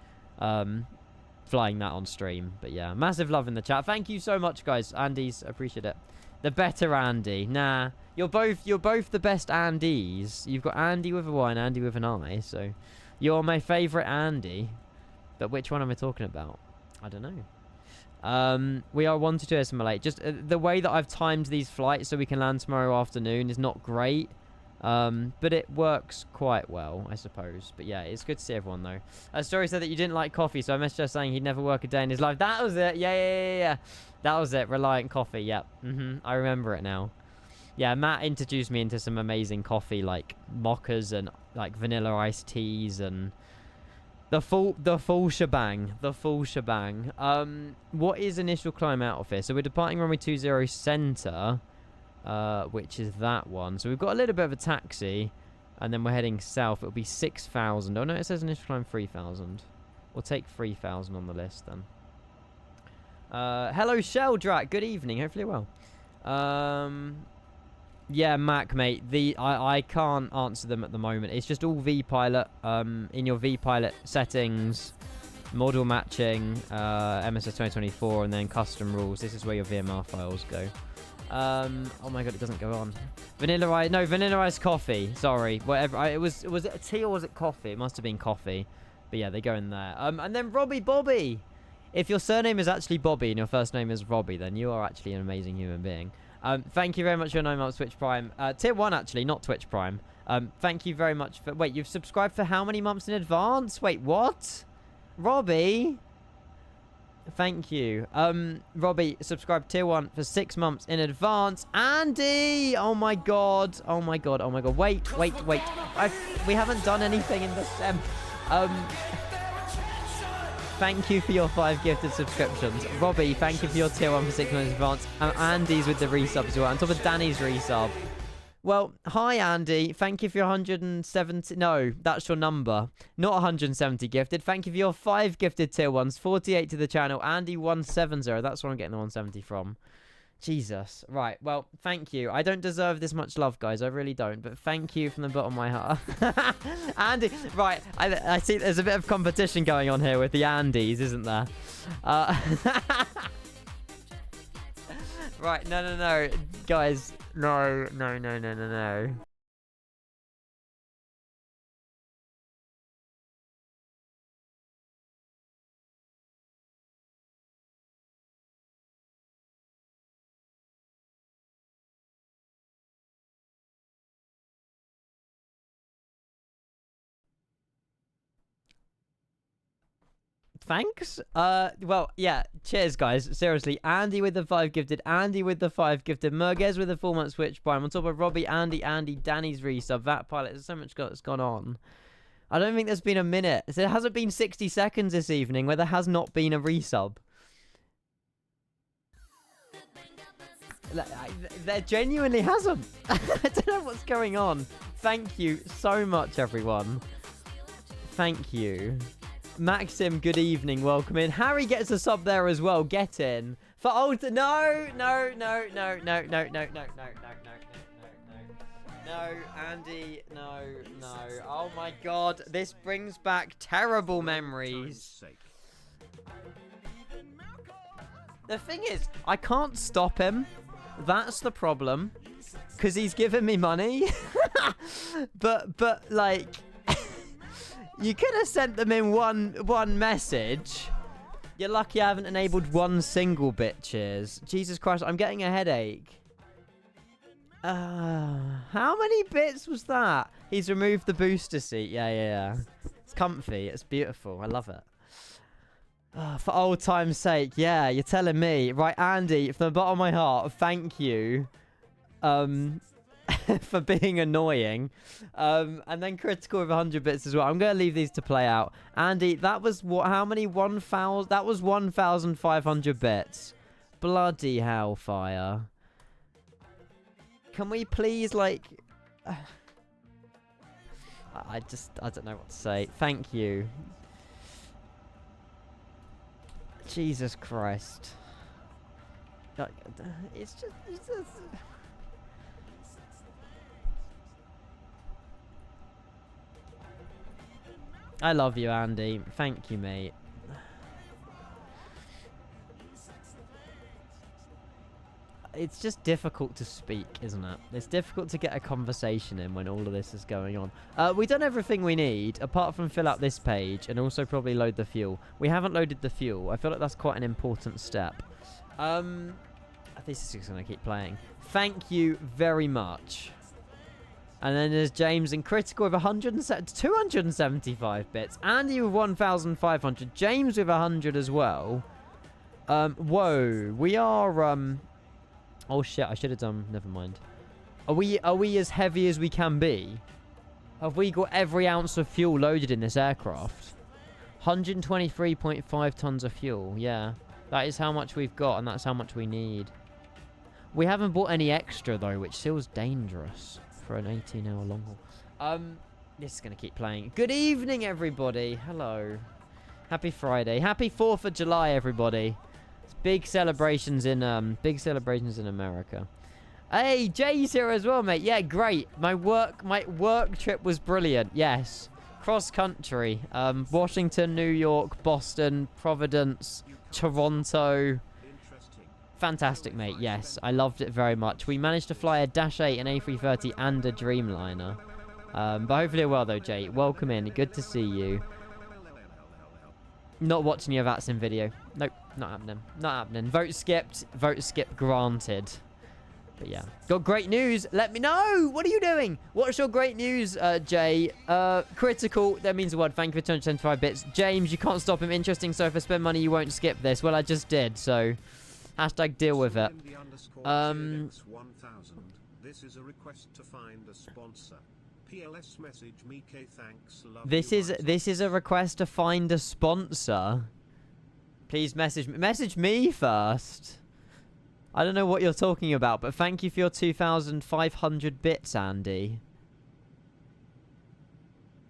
flying that on stream, but yeah, massive love in the chat. Thank you so much, guys. Andy's, appreciate it. The better Andy. Nah, you're both the best Andys. You've got Andy with a Y and Andy with an I, so you're my favorite Andy. But which one am I talking about? I don't know. We are 1 to 2 assimilate. Just the way that I've timed these flights so we can land tomorrow afternoon is not great. But it works quite well, I suppose. But yeah, it's good to see everyone, though. Story said that you didn't like coffee, so I messaged her saying he'd never work a day in his life. That was it. Yeah. That was it. Reliant coffee. Yep. I remember it now. Yeah, Matt introduced me into some amazing coffee, like mochas and like vanilla iced teas and the full shebang. The full shebang. What is initial climb out of here? So we're departing runway 20 center. Which is that one. So we've got a little bit of a taxi, and then we're heading south. It'll be 6,000. Oh no, it says initial climb 3,000. We'll take 3,000 on the list then. Hello Sheldrak, good evening. Hopefully well. Yeah, Mac mate. I can't answer them at the moment. It's just all vPilot. In your vPilot settings, model matching, MSS 2024, and then custom rules. This is where your VMR files go. Oh my god, it doesn't go on. Vanilla iced coffee. Sorry, whatever. Was it a tea or was it coffee? It must have been coffee. But yeah, they go in there. And then Robbie Bobby. If your surname is actually Bobby and your first name is Robbie, then you are actually an amazing human being. Thank you very much for your 9 months Twitch Prime. Tier 1 actually, not Twitch Prime. Thank you very much for. Wait, you've subscribed for how many months in advance? Wait, what? Robbie? Thank you. Robbie, subscribe tier 1 for 6 months in advance. Andy! Oh my god. Oh my god. Oh my god. Wait. We haven't done anything in the SEM. Thank you for your 5 gifted subscriptions. Robbie, thank you for your tier 1 for 6 months in advance. And Andy's with the resub as well. On top of Danny's resub. Well, hi Andy. Thank you for your 170... No, that's your number. Not 170 gifted. Thank you for your 5 gifted tier 1s. 48 to the channel. Andy 170. That's where I'm getting the 170 from. Jesus. Right. Well, thank you. I don't deserve this much love, guys. I really don't. But thank you from the bottom of my heart. Andy. Right. I see there's a bit of competition going on here with the Andys, isn't there? Right. No. Guys. No. Thanks. Well, yeah. Cheers, guys. Seriously, Andy with the 5 gifted. Andy with the 5 gifted. Merguez with the 4-month Switch Prime. On top of Robbie, Andy, Danny's resub. That pilot. There's so much that's gone on. I don't think there's been a minute. There hasn't been 60 seconds this evening where there has not been a resub. There genuinely hasn't. I don't know what's going on. Thank you so much, everyone. Thank you. Maxim, good evening. Welcome in. Harry gets a sub there as well. Get in. For old... No, Andy. No. Oh my god. This brings back terrible memories. The thing is, I can't stop him. That's the problem. Because he's giving me money. but like... You could have sent them in one message. You're lucky I haven't enabled one single bitches. Jesus Christ, I'm getting a headache. How many bits was that? He's removed the booster seat. Yeah. It's comfy. It's beautiful. I love it. For old time's sake. Yeah, you're telling me. Right, Andy, from the bottom of my heart, thank you. For being annoying. And then critical with 100 bits as well. I'm going to leave these to play out. Andy, that was what? How many? 1,000? That was 1,500 bits. Bloody hellfire. Can we please, like... I don't know what to say. Thank you. Jesus Christ. It's just... I love you, Andy. Thank you, mate. It's just difficult to speak, isn't it? It's difficult to get a conversation in when all of this is going on. We've done everything we need, apart from fill out this page and also probably load the fuel. We haven't loaded the fuel. I feel like that's quite an important step. This is just going to keep playing. Thank you very much. And then there's James in critical with 275 bits. Andy with 1,500. James with 100 as well. Whoa. We are, oh shit, I should have done... Never mind. Are we as heavy as we can be? Have we got every ounce of fuel loaded in this aircraft? 123.5 tons of fuel. Yeah. That is how much we've got, and that's how much we need. We haven't bought any extra, though, which feels dangerous for an 18-hour long haul. This is going to keep playing. Good evening, everybody. Hello. Happy Friday. Happy 4th of July, everybody. It's big celebrations in America. Hey, Jay's here as well, mate. Yeah, great. My work trip was brilliant. Yes. Cross country. Washington, New York, Boston, Providence, Toronto. Fantastic, mate. Yes, I loved it very much. We managed to fly a Dash 8, an A350, and a Dreamliner. But hopefully well, though, Jay. Welcome in. Good to see you. Not watching your Vatsim video. Nope, not happening. Not happening. Vote skipped. Vote skip granted. But yeah. Got great news. Let me know. What are you doing? What's your great news, Jay? Critical. That means the word. Thank you for 275 bits. James, you can't stop him. Interesting. So if I spend money, you won't skip this. Well, I just did. So hashtag deal with it. This is a request to find a sponsor. PLS message me K thanks. Love This is a request to find a sponsor. Please message me first. I don't know what you're talking about, but thank you for your 2,500 bits, Andy.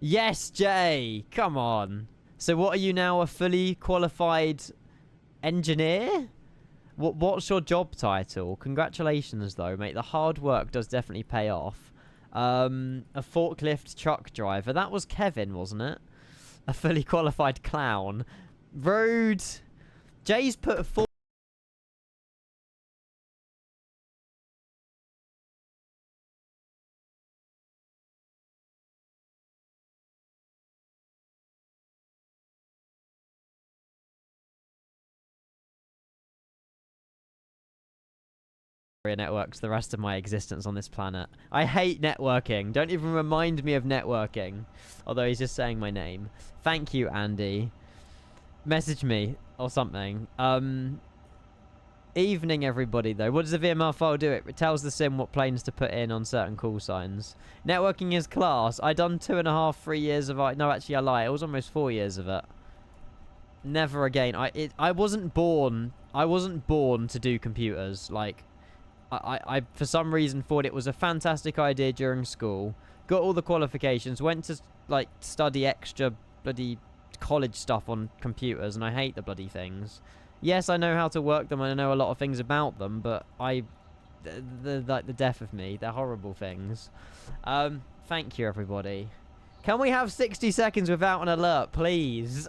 Yes, Jay! Come on. So what are you now, a fully qualified engineer? What's your job title? Congratulations, though, mate. The hard work does definitely pay off. A forklift truck driver. That was Kevin, wasn't it? A fully qualified clown. Rude. Jay's put a networks the rest of my existence on this planet. I hate networking. Don't even remind me of networking. Although he's just saying my name. Thank you, Andy. Message me or something. Evening, everybody, though. What does the VMR file do? It tells the sim what planes to put in on certain call signs. Networking is class. I done 2.5, 3 years of it. No, actually, I lie. It was almost 4 years of it. Never again. I wasn't born. I wasn't born to do computers. Like, I for some reason thought it was a fantastic idea during school. Got all the qualifications. Went to like study extra bloody college stuff on computers, and I hate the bloody things. Yes, I know how to work them, and I know a lot of things about them, but like the death of me, they're horrible things. Thank you, everybody. Can we have 60 seconds without an alert, please?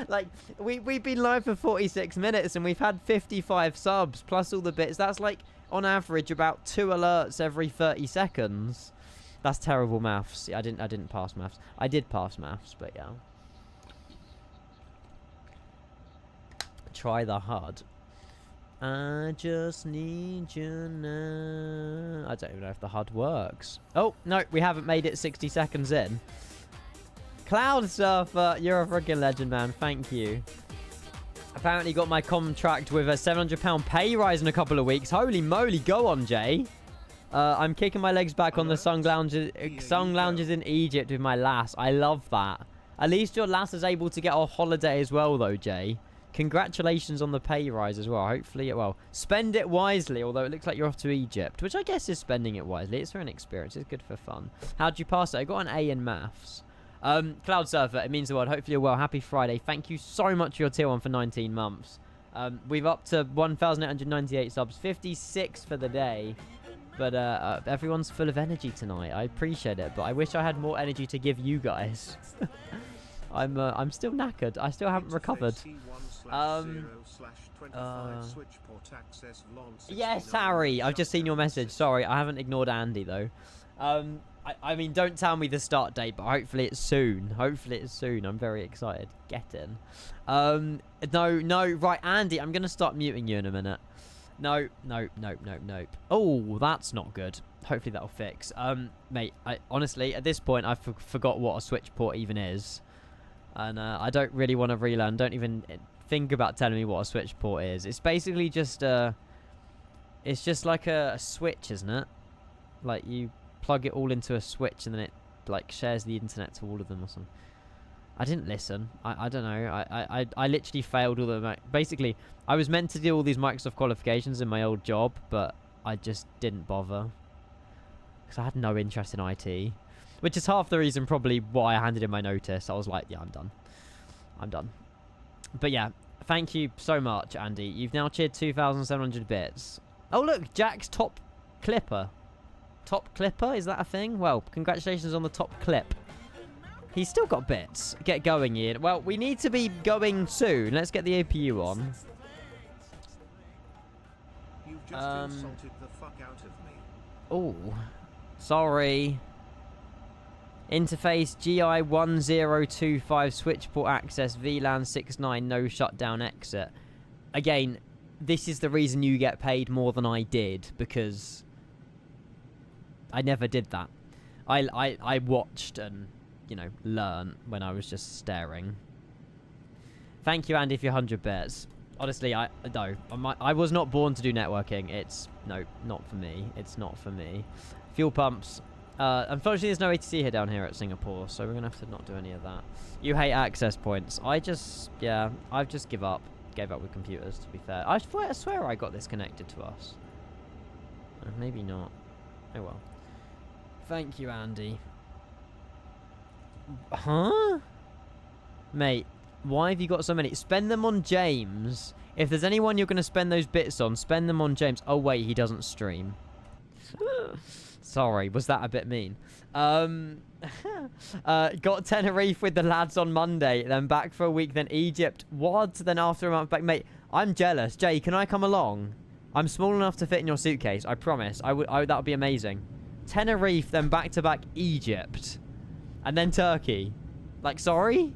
Like, we've been live for 46 minutes, and we've had 55 subs, plus all the bits. That's like, on average, about 2 alerts every 30 seconds. That's terrible maths. I didn't pass maths. I did pass maths, but yeah. Try the HUD. I just need you now. I don't even know if the HUD works. Oh, no, we haven't made it 60 seconds in. Cloud Surfer, you're a freaking legend, man. Thank you. Apparently got my contract with a £700 pay rise in a couple of weeks. Holy moly, go on, Jay. I'm kicking my legs back on the sun lounges in Egypt with my lass. I love that. At least your lass is able to get a holiday as well, though, Jay. Congratulations on the pay rise as well. Hopefully, well, spend it wisely, although it looks like you're off to Egypt, which I guess is spending it wisely. It's for an experience. It's good for fun. How'd you pass it? I got an A in maths. Cloud Surfer, it means the world. Hopefully you're well. Happy Friday. Thank you so much for your tier 1 for 19 months. We've up to 1,898 subs. 56 for the day. But everyone's full of energy tonight. I appreciate it, but I wish I had more energy to give you guys. I'm still knackered. I still haven't recovered. Yes, Harry. I've just seen your message. Sorry, I haven't ignored Andy, though. I mean, don't tell me the start date, but hopefully it's soon. Hopefully it's soon. I'm very excited. Get in. No. Right, Andy, I'm going to start muting you in a minute. No. Oh, that's not good. Hopefully that'll fix. Mate, honestly, at this point, I forgot what a switch port even is. And I don't really want to relearn. Don't even think about telling me what a switch port is. It's basically just it's just like a switch, isn't it? Like you plug it all into a switch and then it like shares the internet to all of them or something. I didn't listen. I don't know. I literally failed all the... Basically, I was meant to do all these Microsoft qualifications in my old job, but I just didn't bother. Because I had no interest in IT. Which is half the reason probably why I handed in my notice. I was like, yeah, I'm done. I'm done. But yeah, thank you so much, Andy. You've now cheered 2,700 bits. Oh, look, Jack's top clipper. Top clipper? Is that a thing? Well, congratulations on the top clip. He's still got bits. Get going, Ian. Well, we need to be going soon. Let's get the APU on. You've just insulted the fuck out of me. Oh, sorry. Interface GI1025 switch port access VLAN 69 no shutdown exit. Again, this is the reason you get paid more than I did, because I never did that. I watched and, you know, learned when I was just staring. Thank you, Andy, for your 100 bits. Honestly, I was not born to do networking. It's, no, not for me. It's not for me. Fuel pumps. Unfortunately, there's no ATC here down here at Singapore, so we're going to have to not do any of that. You hate access points. I've just gave up with computers, to be fair. I swear I got this connected to us. Maybe not. Oh well. Thank you, Andy. Huh? Mate, why have you got so many? Spend them on James. If there's anyone you're going to spend those bits on, spend them on James. Oh, wait, he doesn't stream. Sorry, was that a bit mean? Got Tenerife with the lads on Monday, then back for a week, then Egypt. What? Then after a month back. Mate, I'm jealous. Jay, can I come along? I'm small enough to fit in your suitcase. I promise. That would be amazing. Tenerife, then back-to-back Egypt. And then Turkey. Like, sorry?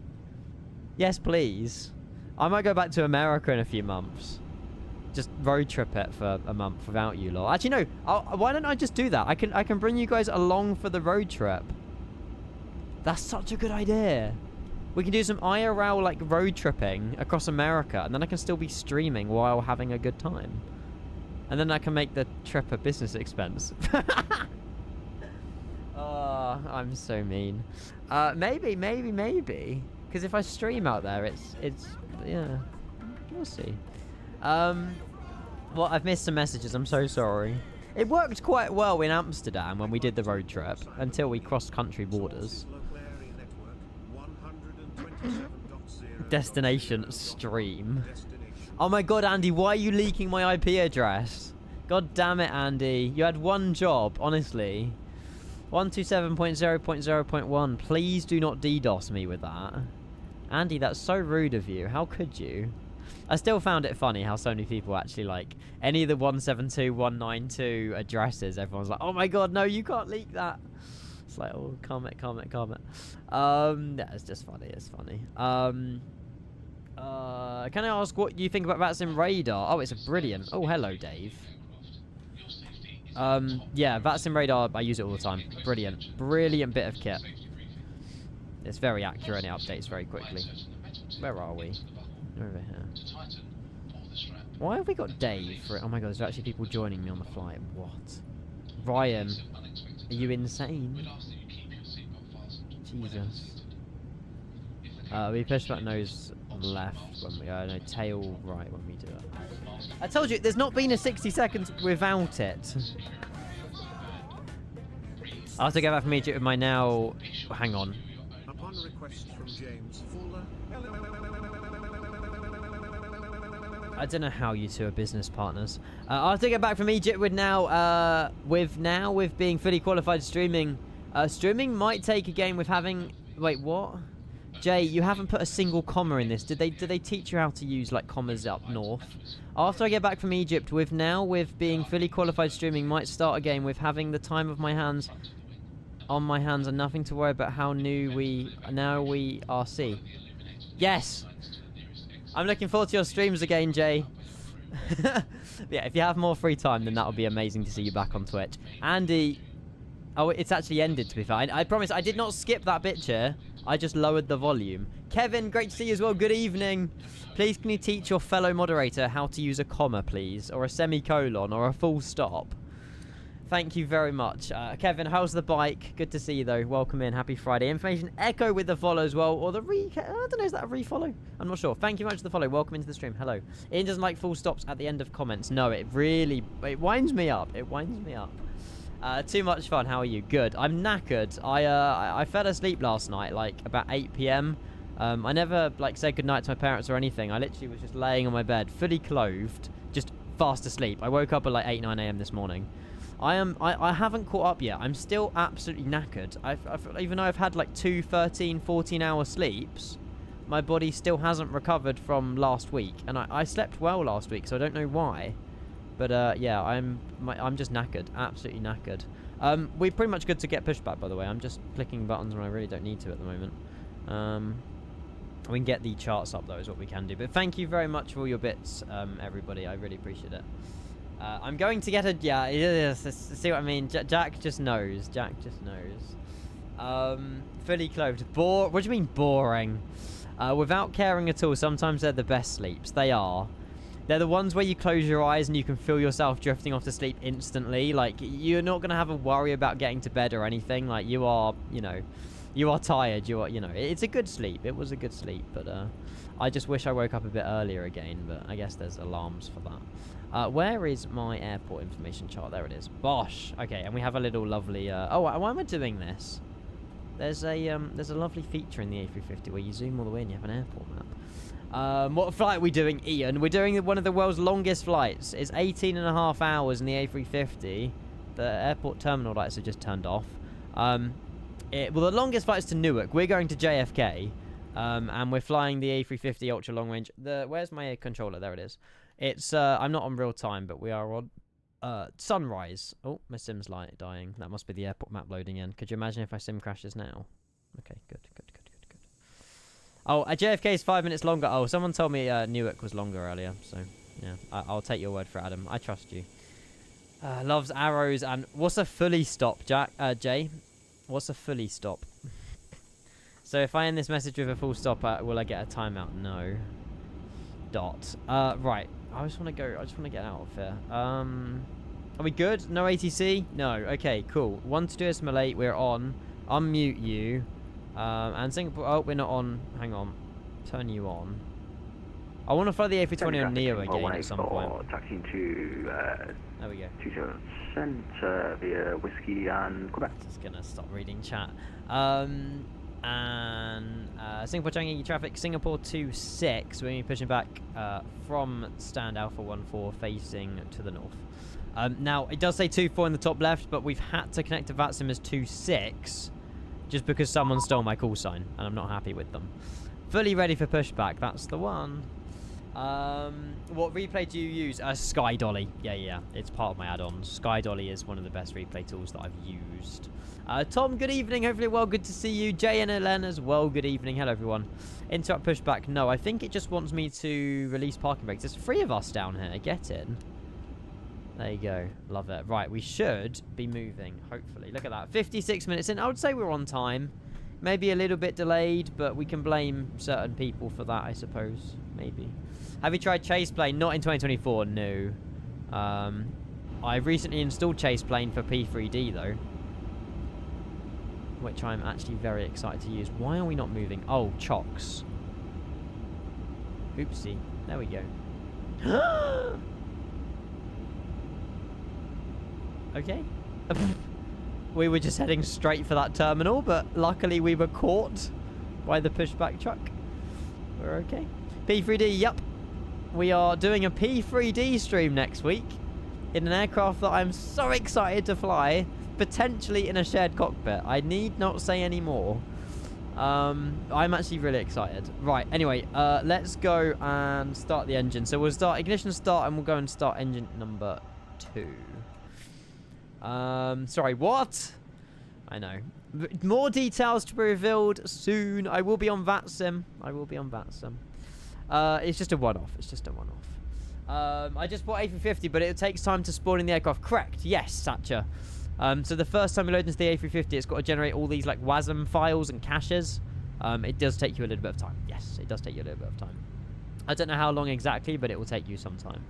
Yes, please. I might go back to America in a few months. Just road trip it for a month without you lot. Actually, no. Why don't I just do that? I can bring you guys along for the road trip. That's such a good idea. We can do some IRL, like, road tripping across America. And then I can still be streaming while having a good time. And then I can make the trip a business expense. Oh, I'm so mean. Maybe. Because if I stream out there, it's yeah. We'll see. Well, I've missed some messages. I'm so sorry. It worked quite well in Amsterdam when we did the road trip until we crossed country borders. Destination stream. Oh my god, Andy, why are you leaking my IP address? God damn it, Andy. You had one job, honestly. 127.0.0.1. Please do not DDoS me with that. Andy, that's so rude of you. How could you? I still found it funny how so many people actually, like, any of the 172.192 addresses, everyone's like, oh my god, no, you can't leak that. It's like, oh, calm it. Yeah, it's just funny. It's funny. Can I ask what you think about VATSIM radar? Oh, it's a brilliant. Oh, hello, Dave. Yeah, VATSIM radar, I use it all the time. Brilliant bit of kit. It's very accurate and it updates very quickly. Where are we? Over here. Why have we got Dave for it? Oh my god, there's actually people joining me on the flight. What? Ryan, are you insane? Jesus. We push button nose left when we no, tail right when we do it. I told you, there's not been a 60 seconds without it. I have to go back from Egypt with my now. Hang on. Upon request from James Fuller. I don't know how you two are business partners. I have to get back from Egypt with now. With being fully qualified streaming. Streaming might take a game with having. Wait, what? Jay, you haven't put a single comma in this. Did they teach you how to use like commas up north? After I get back from Egypt, with being fully qualified streaming, might start a game with having the time of my hands on my hands and nothing to worry about how new we RC. Yes. I'm looking forward to your streams again, Jay. Yeah, if you have more free time, then that would be amazing to see you back on Twitch. Andy, oh, it's actually ended, to be fair. I promise, I did not skip that bit here. I just lowered the volume. Kevin, great to see you as well. Good evening. Please, can you teach your fellow moderator how to use a comma, please? Or a semicolon, or a full stop? Thank you very much. Kevin, how's the bike? Good to see you, though. Welcome in. Happy Friday. Information Echo with the follow as well. Or the I don't know, is that a refollow? I'm not sure. Thank you much for the follow. Welcome into the stream. Hello. Ian doesn't like full stops at the end of comments. No, it winds me up. It winds me up. Too much fun. How are you? Good. I'm knackered. I fell asleep last night, like, about 8 PM. I never, like, said goodnight to my parents or anything. I literally was just laying on my bed, fully clothed, just fast asleep. I woke up at, like, 8, 9 AM this morning. I haven't caught up yet. I'm still absolutely knackered. Even though I've had like 2 13, 14-hour sleeps, my body still hasn't recovered from last week. And I slept well last week, so I don't know why. But yeah, I'm just knackered, absolutely knackered. We're pretty much good to get pushback, by the way. I'm just clicking buttons when I really don't need to at the moment. We can get the charts up, though, is what we can do. But thank you very much for all your bits, everybody. I really appreciate it. I'm going to get a... Yeah, see what I mean? Jack just knows. Jack just knows. Fully clothed. What do you mean, boring? Without caring at all, sometimes they're the best sleeps. They are. They're the ones where you close your eyes and you can feel yourself drifting off to sleep instantly. Like, you're not going to have a worry about getting to bed or anything. Like, you are, you know, you are tired. You are, you know, it's a good sleep. It was a good sleep. But I just wish I woke up a bit earlier again. But I guess there's alarms for that. Where is my airport information chart? There it is. Bosh. Okay, and we have a little lovely... oh, why am I doing this? There's a lovely feature in the A350 where you zoom all the way and you have an airport map. What flight are we doing, Ian? We're doing one of the world's longest flights. It's 18.5 hours in the A350. The airport terminal lights have just turned off. Well, the longest flight is to Newark. We're going to JFK, and we're flying the A350 ultra long range. Where's my controller? There it is. It's I'm not on real time, but we are on sunrise. Oh, my sim's light dying. That must be the airport map loading in. Could you imagine if my sim crashes now? Okay, good. Oh, JFK is 5 minutes longer. Oh, someone told me Newark was longer earlier. So, yeah, I'll take your word for it, Adam. I trust you. Loves arrows and... What's a fully stop, Jay? What's a fully stop? So, if I end this message with a full stop, will I get a timeout? No. Dot. Right. I just want to get out of here. Are we good? No ATC? No. Okay, cool. 1-2 Malate, we're on. Unmute you. And Singapore... Oh, we're not on. Hang on. Turn you on. I want to fly the A320 on Neo again at some point. Taxiing to... there we go. 20% via Whiskey and Quebec. Just going to stop reading chat. And Singapore Changi traffic, Singapore 26. We're going to be pushing back from stand Alpha 14 facing to the north. Now, it does say 24 in the top left, but we've had to connect to VATSIM as 26 just because someone stole my call sign, and I'm not happy with them. Fully ready for pushback. That's the one. What replay do you use? Sky Dolly. Yeah. It's part of my add-ons. Sky Dolly is one of the best replay tools that I've used. Tom, good evening. Hopefully well, good to see you. Jay and Ellen as well, good evening. Hello, everyone. Interrupt pushback. No, I think it just wants me to release parking brakes. There's 3 of us down here. Get in. There you go. Love it. Right, we should be moving, hopefully. Look at that. 56 minutes in. I would say we're on time. Maybe a little bit delayed, but we can blame certain people for that, I suppose. Maybe. Have you tried Chase Plane? Not in 2024, no. I recently installed Chase Plane for P3D, though. Which I'm actually very excited to use. Why are we not moving? Oh, chocks. Oopsie. There we go. Okay. We were just heading straight for that terminal, but luckily we were caught by the pushback truck. We're okay. P3D, yep. We are doing a P3D stream next week in an aircraft that I'm so excited to fly, potentially in a shared cockpit. I need not say any more. I'm actually really excited. Right, anyway, let's go and start the engine. So we'll start ignition start and we'll go and start engine number 2. Sorry, what? I know. More details to be revealed soon. I will be on VATSIM. It's just a one-off. I just bought A350, but it takes time to spawn in the aircraft. Correct. Yes, Satcher. So the first time you load into the A350, it's got to generate all these like WASM files and caches. It does take you a little bit of time. Yes, it does take you a little bit of time. I don't know how long exactly, but it will take you some time.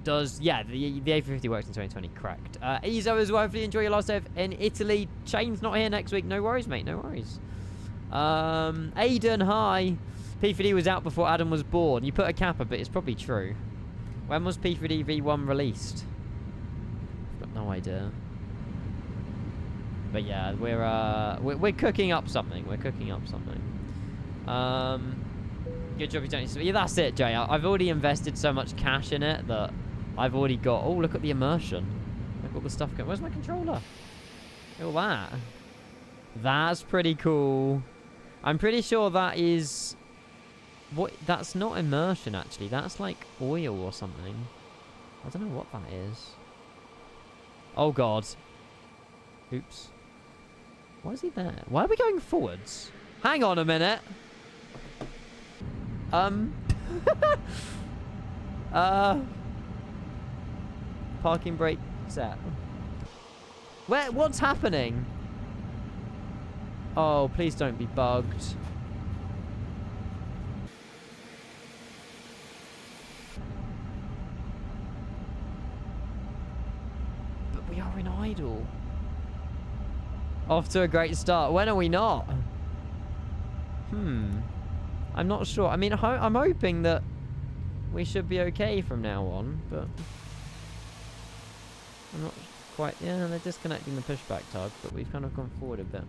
The A350 works in 2020, correct. Ezo as well, hopefully enjoy your last day in Italy. Shane's not here next week, no worries, mate, no worries. Aiden, hi. P3D was out before Adam was born. You put a kappa, but it's probably true. When was P3D V1 released? I've got no idea. But yeah, we're cooking up something. Good job you don't... Yeah, that's it, Jay. I've already invested so much cash in it that I've already got... Oh, look at the immersion. Look at all the stuff going... Where's my controller? Look at that. That's pretty cool. I'm pretty sure that is... What? That's not immersion, actually. That's like oil or something. I don't know what that is. Oh, God. Oops. Why is he there? Why are we going forwards? Hang on a minute. Parking brake set. What's happening? Oh, please don't be bugged. But we are in idle. Off to a great start. When are we not? I'm not sure. I mean, I'm hoping that we should be okay from now on, but I'm not quite... Yeah, they're disconnecting the pushback tug, but we've kind of gone forward a bit.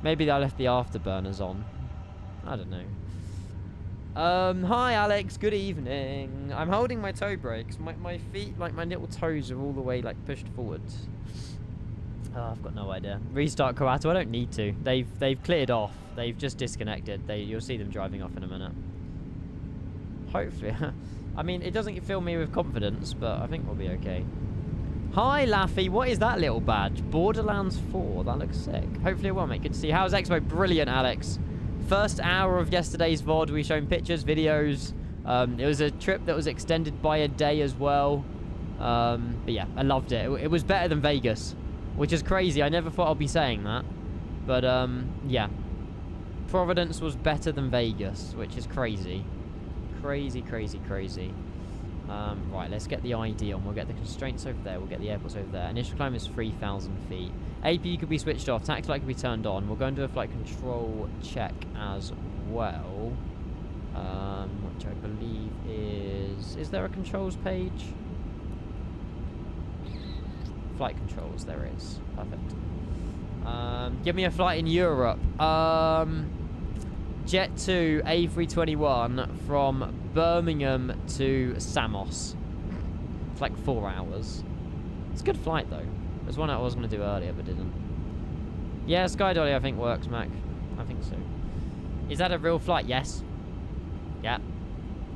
Maybe I left the afterburners on. I don't know. Hi, Alex. Good evening. I'm holding my toe brakes. My feet, like my little toes, are all the way, like, pushed forwards. Oh, I've got no idea. Restart Karato. I don't need to. They've cleared off. They've just disconnected. You'll see them driving off in a minute. Hopefully. I mean, it doesn't fill me with confidence, but I think we'll be okay. Hi, Laffy. What is that little badge? Borderlands 4. That looks sick. Hopefully it will, mate. Good to see you. How's Expo? Brilliant, Alex. First hour of yesterday's VOD. We shown pictures, videos. It was a trip that was extended by a day as well. But yeah, I loved it. It was better than Vegas, which is crazy. I never thought I'd be saying that. But, yeah. Providence was better than Vegas, which is crazy. Crazy, crazy, crazy. Right, let's get the ID on. We'll get the constraints over there. We'll get the airports over there. Initial climb is 3,000 feet. APU could be switched off. Tactic light could be turned on. We'll go and do a flight control check as well. Which I believe is... Is there a controls page? Flight controls, there is. Perfect. Give me a flight in Europe. Jet 2 A321 from Birmingham to Samos. It's like 4 hours. It's a good flight though. There's one I was going to do earlier but didn't. Yeah, Sky Dolly I think works, Mac. I think so. Is that a real flight? Yes. Yeah.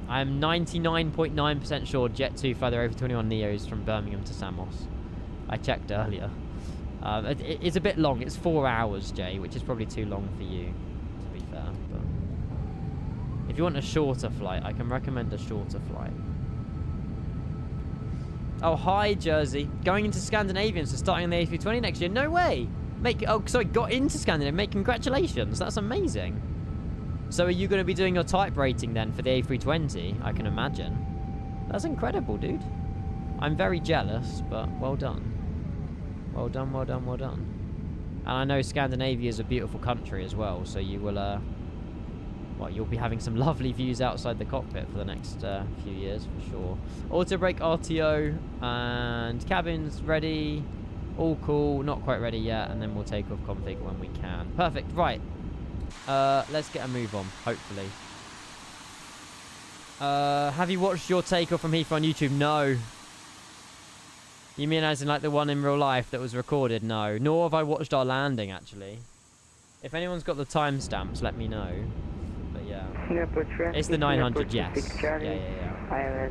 I'm 99.9% sure Jet 2 fly their A321 Neos from Birmingham to Samos. I checked earlier. It's a bit long. It's 4 hours, Jay, which is probably too long for you, to be fair. But if you want a shorter flight, I can recommend a shorter flight. Oh, hi, Jersey. Going into Scandinavian, so starting on the A320 next year. No way. Got into Scandinavian. Mate, congratulations. That's amazing. So are you going to be doing your type rating then for the A320? I can imagine. That's incredible, dude. I'm very jealous, but well done. Well done, well done, well done. And I know Scandinavia is a beautiful country as well, so you will, well, you'll be having some lovely views outside the cockpit for the next few years, for sure. Auto brake RTO, and cabin's ready. All cool, not quite ready yet, and then we'll take off config when we can. Perfect, right. Let's get a move on, hopefully. Have you watched your takeoff from Heathrow on YouTube? No. You mean as in like the one in real life that was recorded? No. Nor have I watched our landing, actually. If anyone's got the timestamps, let me know. But yeah. It's the 900, yes. Yeah.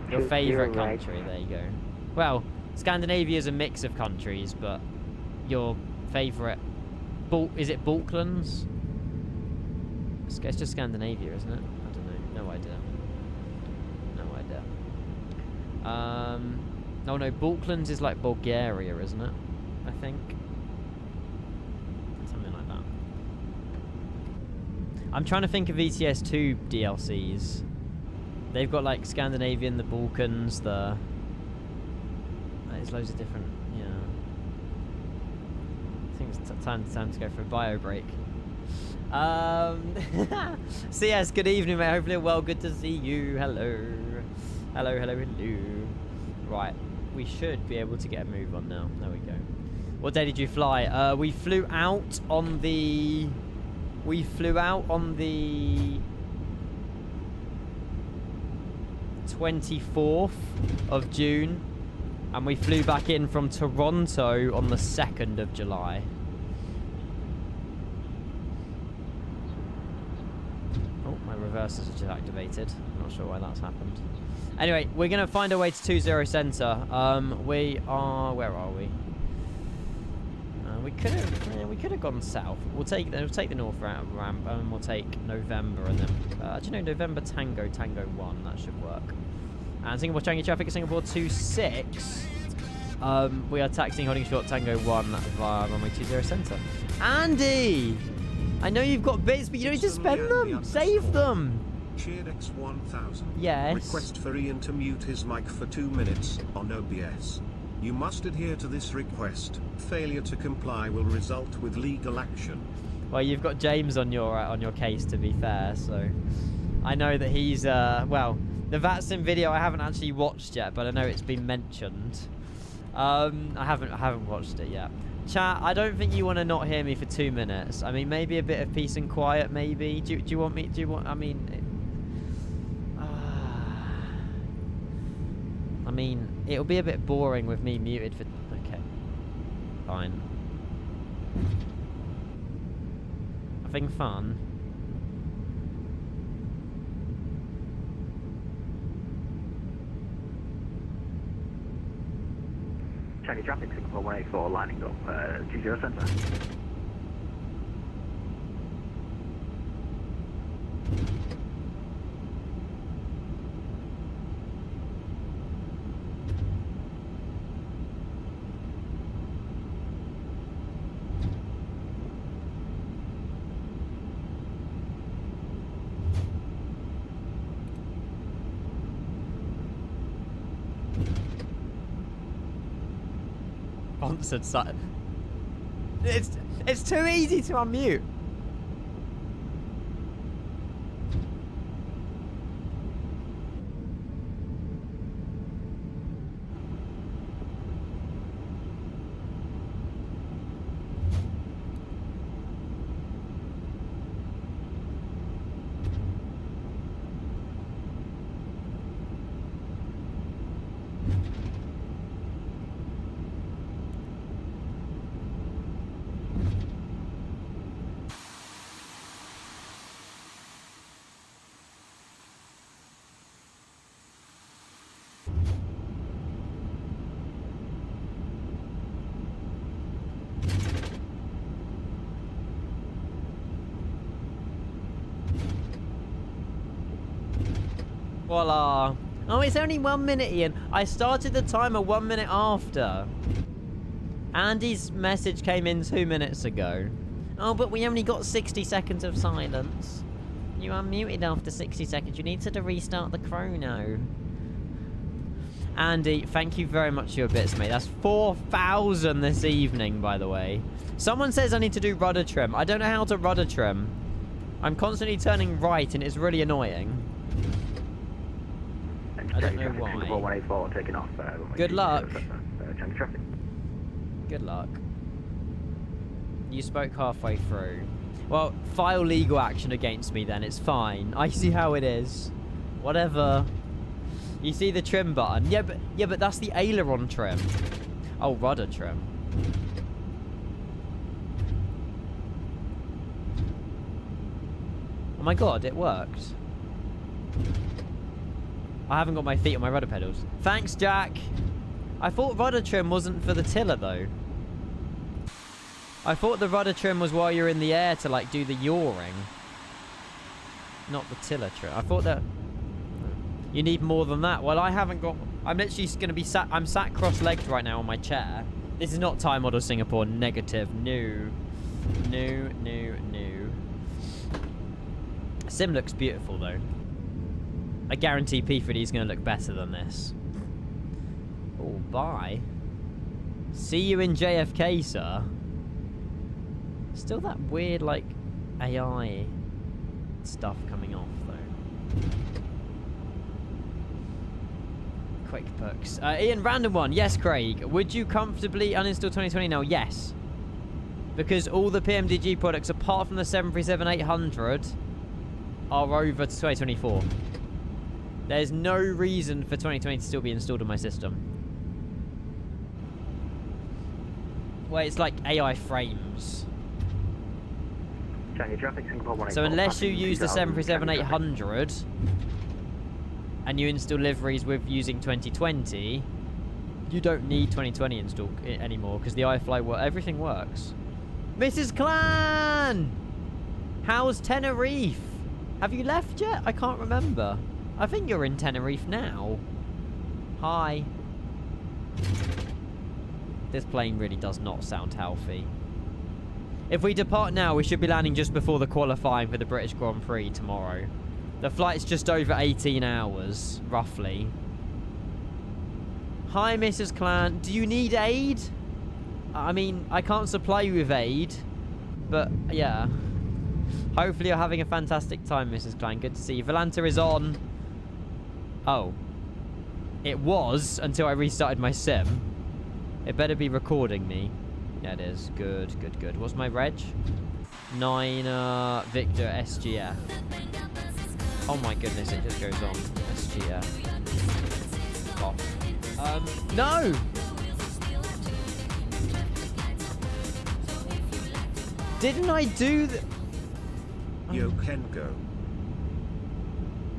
Your favourite country, there you go. Well, Scandinavia is a mix of countries, but your favourite... Is it Balklands? It's just Scandinavia, isn't it? I don't know. No idea. No idea. Oh no, Balklands is like Bulgaria, isn't it? I think. Something like that. I'm trying to think of ETS2 DLCs. They've got like Scandinavian, the Balkans, the... There's loads of different... Yeah. I think it's time to go for a bio break. CS, good evening, mate. Hopefully well, good to see you. Hello. Hello. Right. We should be able to get a move on now. There we go. What day did you fly? We flew out on the 24th of June, and we flew back in from Toronto on the 2nd of July. Oh, my reversers are just activated. Not sure why that's happened. Anyway, we're going to find our way to 20 center. We are... Where are we? We could have gone south. We'll take the north ramp, and we'll take November, and then do you know November Tango 1? That should work. And Singapore Changi traffic at Singapore 26. We are taxiing holding short Tango 1 via runway 20 centre. Andy, I know you've got bits, but you don't need to spend them. Save them. Cheered X1000. Yes. Request for Ian to mute his mic for 2 minutes on OBS. You must adhere to this request. Failure to comply will result with legal action. Well, you've got James on your case, to be fair, so I know that he's well, the Vatsim video I haven't actually watched yet, but I know it's been mentioned. I haven't watched it yet. Chat, I don't think you want to not hear me for 2 minutes. I mean, maybe a bit of peace and quiet, maybe. Do you want me? I mean, it'll be a bit boring with me muted for... Okay. Fine. Having fun. Changi traffic, Singapore 184, lining up, 20 centre. Sponsored site. It's too easy to unmute. Voila. Oh, it's only 1 minute, Ian. I started the timer 1 minute after. Andy's message came in 2 minutes ago. Oh, but we only got 60 seconds of silence. You unmuted after 60 seconds. You need to restart the chrono. Andy, thank you very much for your bits, mate. That's 4,000 this evening, by the way. Someone says I need to do rudder trim. I don't know how to rudder trim. I'm constantly turning right, and it's really annoying. I don't know why. Singapore 184, taking off. Good luck. Changi traffic. Good luck. You spoke halfway through. Well, file legal action against me then. It's fine. I see how it is. Whatever. You see the trim button? Yeah, but that's the aileron trim. Oh, rudder trim. Oh my god, it worked. I haven't got my feet on my rudder pedals. Thanks, Jack. I thought rudder trim wasn't for the tiller, though. I thought the rudder trim was while you're in the air to, like, do the yawing. Not the tiller trim. I thought that... You need more than that. Well, I haven't got... I'm literally going to be sat... I'm sat cross-legged right now on my chair. This is not Thai Model Singapore. Negative. No. No, no, no. Sim looks beautiful, though. I guarantee P3D is going to look better than this. Oh, bye. See you in JFK, sir. Still that weird, like, AI stuff coming off, though. Quick perks. Ian, random one. Yes, Craig. Would you comfortably uninstall 2020 now? Yes. Because all the PMDG products, apart from the 737-800, are over to 2024. There's no reason for 2020 to still be installed on my system. Well, it's like AI frames. Changi traffic, Singapore 184. So unless you use the 737-800 and you install liveries with using 2020, You don't need 2020 installed anymore because the iFly everything works. Mrs. Clan! How's Tenerife? Have you left yet? I can't remember. I think you're in Tenerife now. Hi. This plane really does not sound healthy. If we depart now, we should be landing just before the qualifying for the British Grand Prix tomorrow. The flight's just over 18 hours, roughly. Hi, Mrs. Clan. Do you need aid? I mean, I can't supply you with aid. But, yeah. Hopefully you're having a fantastic time, Mrs. Clan. Good to see you. Volanta is on. Oh. It was until I restarted my sim. It better be recording me. Yeah, it is. Good, good, good. What's my reg? 9 Victor SGF. Oh my goodness, it just goes on. SGF. Off. No! Didn't I do the... Yo can go.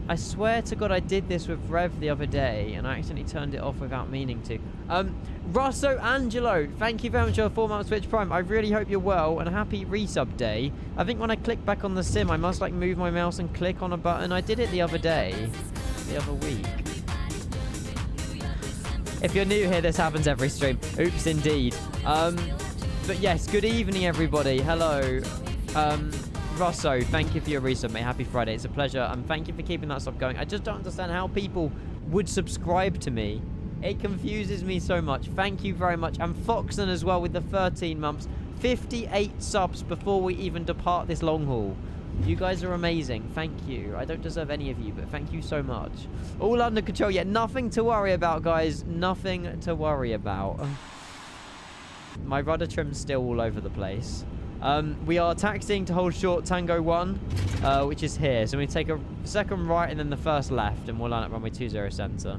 I swear to God I did this with Rev the other day and I accidentally turned it off without meaning to. Rosso Angelo, thank you very much for your 4 months Twitch Prime. I really hope you're well and happy resub day. I think when I click back on the sim I must like move my mouse and click on a button. I did it the other day, the other week. If you're new here, this happens every stream. Oops, indeed. But yes, good evening everybody. Hello. Rosso, thank you for your resub, mate. Happy Friday. It's a pleasure. Thank you for keeping that stuff going. I just don't understand how people would subscribe to me. It confuses me so much. Thank you very much. And Foxon as well with the 13 months. 58 subs before we even depart this long haul. You guys are amazing. Thank you. I don't deserve any of you, but thank you so much. All under control. Yeah, nothing to worry about, guys. Nothing to worry about. My rudder trim's still all over the place. We are taxiing to hold short Tango 1, which is here. So we take a second right and then the first left, and we'll land at runway 20 center.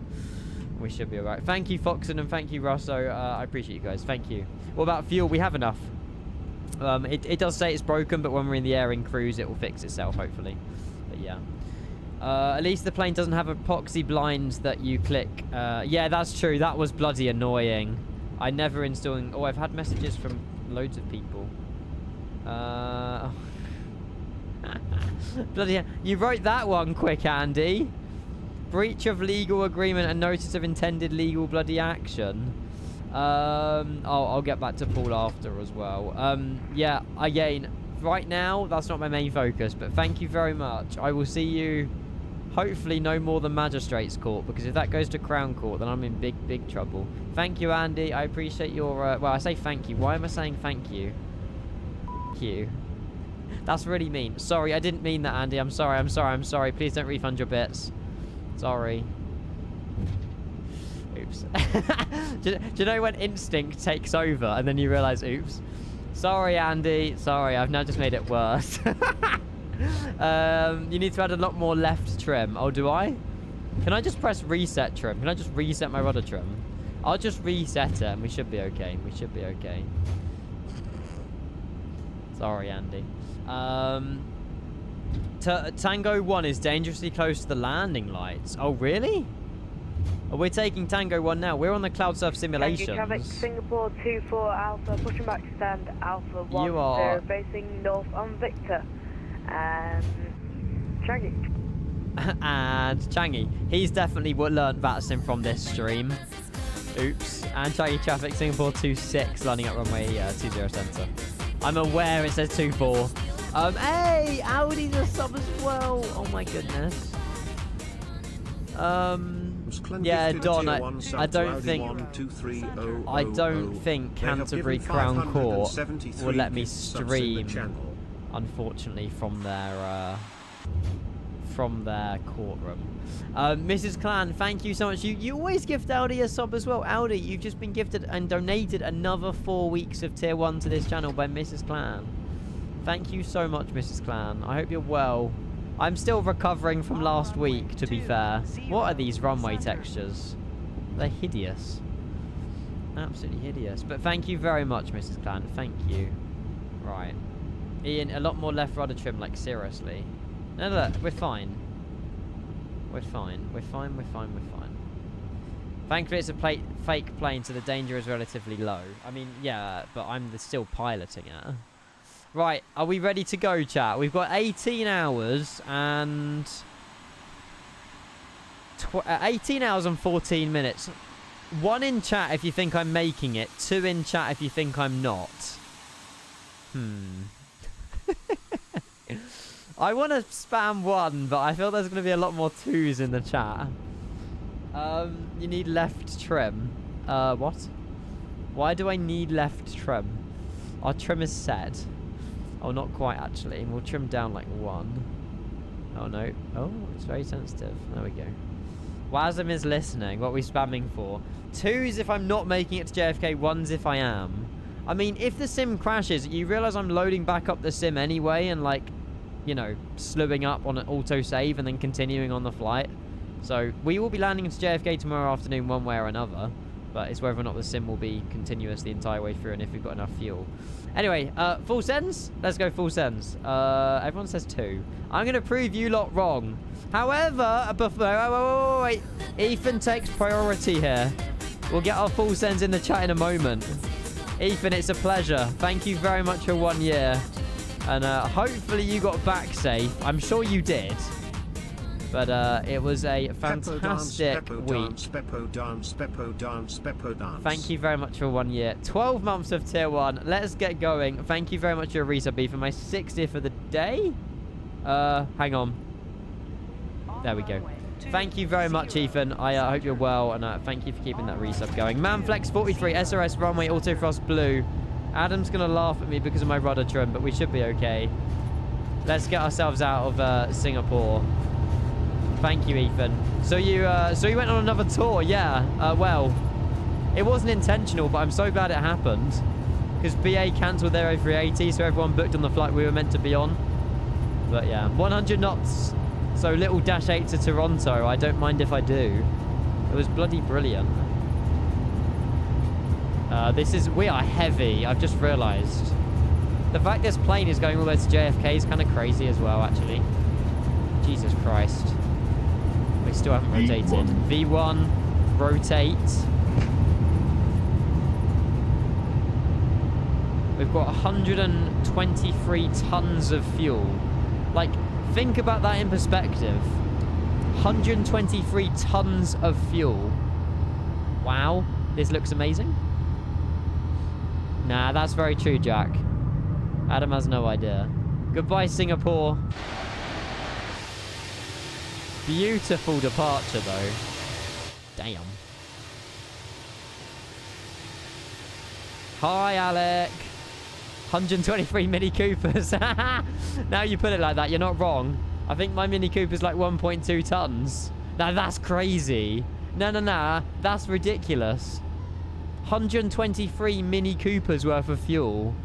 We should be alright. Thank you, Foxon, and thank you, Rosso. I appreciate you guys. Thank you. What about fuel? We have enough. It does say it's broken, but when we're in the air in cruise, it will fix itself, hopefully. But yeah. At least the plane doesn't have epoxy blinds that you click. Yeah, that's true. That was bloody annoying. I never installing... Oh, I've had messages from loads of people. Bloody hell. You wrote that one quick, Andy. Breach of legal agreement and notice of intended legal bloody action. I'll get back to Paul after as well. Yeah, again, right now, that's not my main focus, but thank you very much. I will see you, hopefully, no more than Magistrates Court, because if that goes to Crown Court, then I'm in big, big trouble. Thank you, Andy. I appreciate your, well, I say thank you. Why am I saying thank you? Thank you. That's really mean. Sorry, I didn't mean that, Andy. I'm sorry, I'm sorry, I'm sorry. Please don't refund your bits. Sorry. Oops. do you know when instinct takes over and then you realise, oops? Sorry, Andy. Sorry, I've now just made it worse. You need to add a lot more left trim. Oh, do I? Can I just press reset trim? Can I just reset my rudder trim? I'll just reset it and we should be okay. We should be okay. Sorry, Andy. Tango 1 is dangerously close to the landing lights. Oh, really? Oh, we're taking Tango 1 now. We're on the cloud surf simulations. Traffic Singapore 24 Alpha, pushing back to stand Alpha 1 You are... facing north on Victor. And Changi. And Changi. He's definitely learnt VATSIM from this stream. Oops. And Changi traffic Singapore 26 landing at runway 20 center. I'm aware it says 24. Hey, Audi's a sub as well. Oh my goodness. Yeah, Don, I don't think Canterbury Crown Court will let me stream, unfortunately, from their courtroom. Mrs. Clan, thank you so much. You always gift Audi a sub as well. Audi, you've just been gifted and donated another 4 weeks of tier 1 to this channel by Mrs. Clan. Thank you so much, Mrs. Clan. I hope you're well. I'm still recovering from last week, to be fair. What are these runway textures? They're hideous. Absolutely hideous. But thank you very much, Mrs. Clan. Thank you. Right. Ian, a lot more left rudder trim, like, seriously. No, no, we're fine. We're fine. We're fine, we're fine, we're fine. Thankfully, it's a fake plane, so the danger is relatively low. I mean, yeah, but I'm still piloting it. Right, are we ready to go, chat? We've got 18 hours and... 18 hours and 14 minutes. 1 in chat if you think I'm making it. 2 in chat if you think I'm not. I want to spam 1, but I feel there's going to be a lot more 2s in the chat. You need left trim. What? Why do I need left trim? Our trim is set. Oh, not quite, actually. We'll trim down like 1. Oh, no. Oh, it's very sensitive. There we go. Wasm is listening. What are we spamming for? 2s if I'm not making it to JFK. 1s if I am. I mean, if the sim crashes, you realise I'm loading back up the sim anyway and, like, you know, slewing up on an autosave and then continuing on the flight. So, we will be landing into JFK tomorrow afternoon one way or another. But it's whether or not the sim will be continuous the entire way through and if we've got enough fuel. Anyway, full sends? Let's go full sends. Everyone says 2. I'm going to prove you lot wrong. However, wait. Ethan takes priority here. We'll get our full sends in the chat in a moment. Ethan, it's a pleasure. Thank you very much for 1 year. And hopefully you got back safe. I'm sure you did. But it was a fantastic week. Thank you very much for 1 year. 12 months of tier 1. Let's get going. Thank you very much for your resub, for my 60th of the day. Hang on. There we go. Thank you very much, Ethan. I hope you're well, and thank you for keeping that resub going. Manflex43, SRS, runway, autofrost, blue. Adam's going to laugh at me because of my rudder trim, but we should be okay. Let's get ourselves out of Singapore. Thank you, Ethan. So you went on another tour, yeah. Well, it wasn't intentional, but I'm so glad it happened. Because BA cancelled their A380, so everyone booked on the flight we were meant to be on. But yeah, 100 knots. So little dash 8 to Toronto. I don't mind if I do. It was bloody brilliant. We are heavy. I've just realised. The fact this plane is going all the way to JFK is kind of crazy as well, actually. Jesus Christ. We still haven't rotated. V1, rotate. We've got 123 tons of fuel. Like, think about that in perspective. 123 tons of fuel. Wow. This looks amazing. Nah, that's very true, Jack. Adam has no idea. Goodbye, Singapore. Beautiful departure, though. Damn. Hi, Alec. 123 Mini Coopers. Now you put it like that, you're not wrong. I think my Mini Cooper's like 1.2 tons. Now, that's crazy. No. That's ridiculous. 123 Mini Coopers worth of fuel.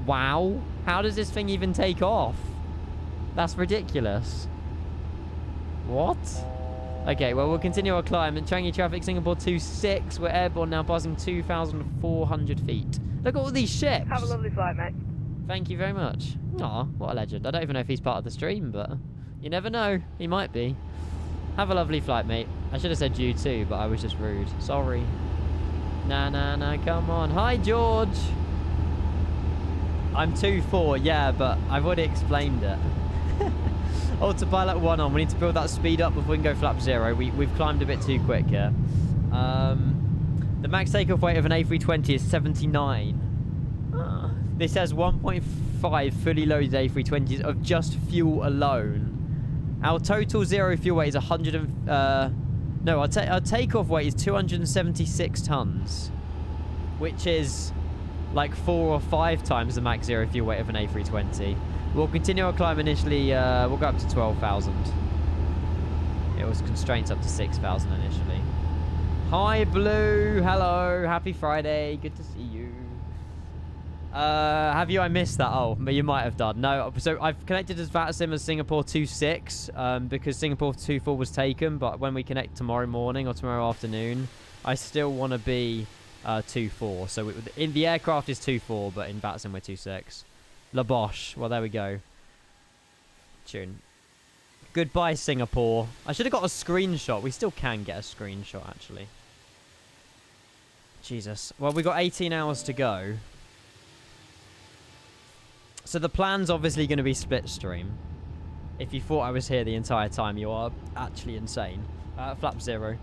Wow. How does this thing even take off? That's ridiculous. What? Okay, well, we'll continue our climb. And Changi traffic, Singapore 26. We're airborne now, passing 2,400 feet. Look at all these ships. Have a lovely flight, mate. Thank you very much. Aw, what a legend. I don't even know if he's part of the stream, but you never know. He might be. Have a lovely flight, mate. I should have said you too, but I was just rude. Sorry. Nah, come on. Hi, George. I'm 2-4, yeah, but I've already explained it. Autopilot 1 on. We need to build that speed up before we can go flap 0. We've climbed a bit too quick here. The max takeoff weight of an A320 is 79. This has 1.5 fully loaded A320s of just fuel alone. Our total zero fuel weight is 100 and... no, our takeoff weight is 276 tons. Which is like 4 or 5 times the max zero fuel weight of an A320. We'll continue our climb initially. We'll go up to 12,000. It was constraints up to 6,000 initially. Hi, Blue. Hello. Happy Friday. Good to see you. Have you? I missed that. Oh, but you might have done. No. So I've connected as VATSIM as Singapore 26 because Singapore 24 was taken. But when we connect tomorrow morning or tomorrow afternoon, I still want to be 24. So in the aircraft is 24, but in VATSIM we're 26. La Boche. Well, there we go. Tune. Goodbye, Singapore. I should have got a screenshot. We still can get a screenshot, actually. Jesus. Well, we got 18 hours to go. So the plan's obviously going to be split stream. If you thought I was here the entire time, you are actually insane. Flap 0.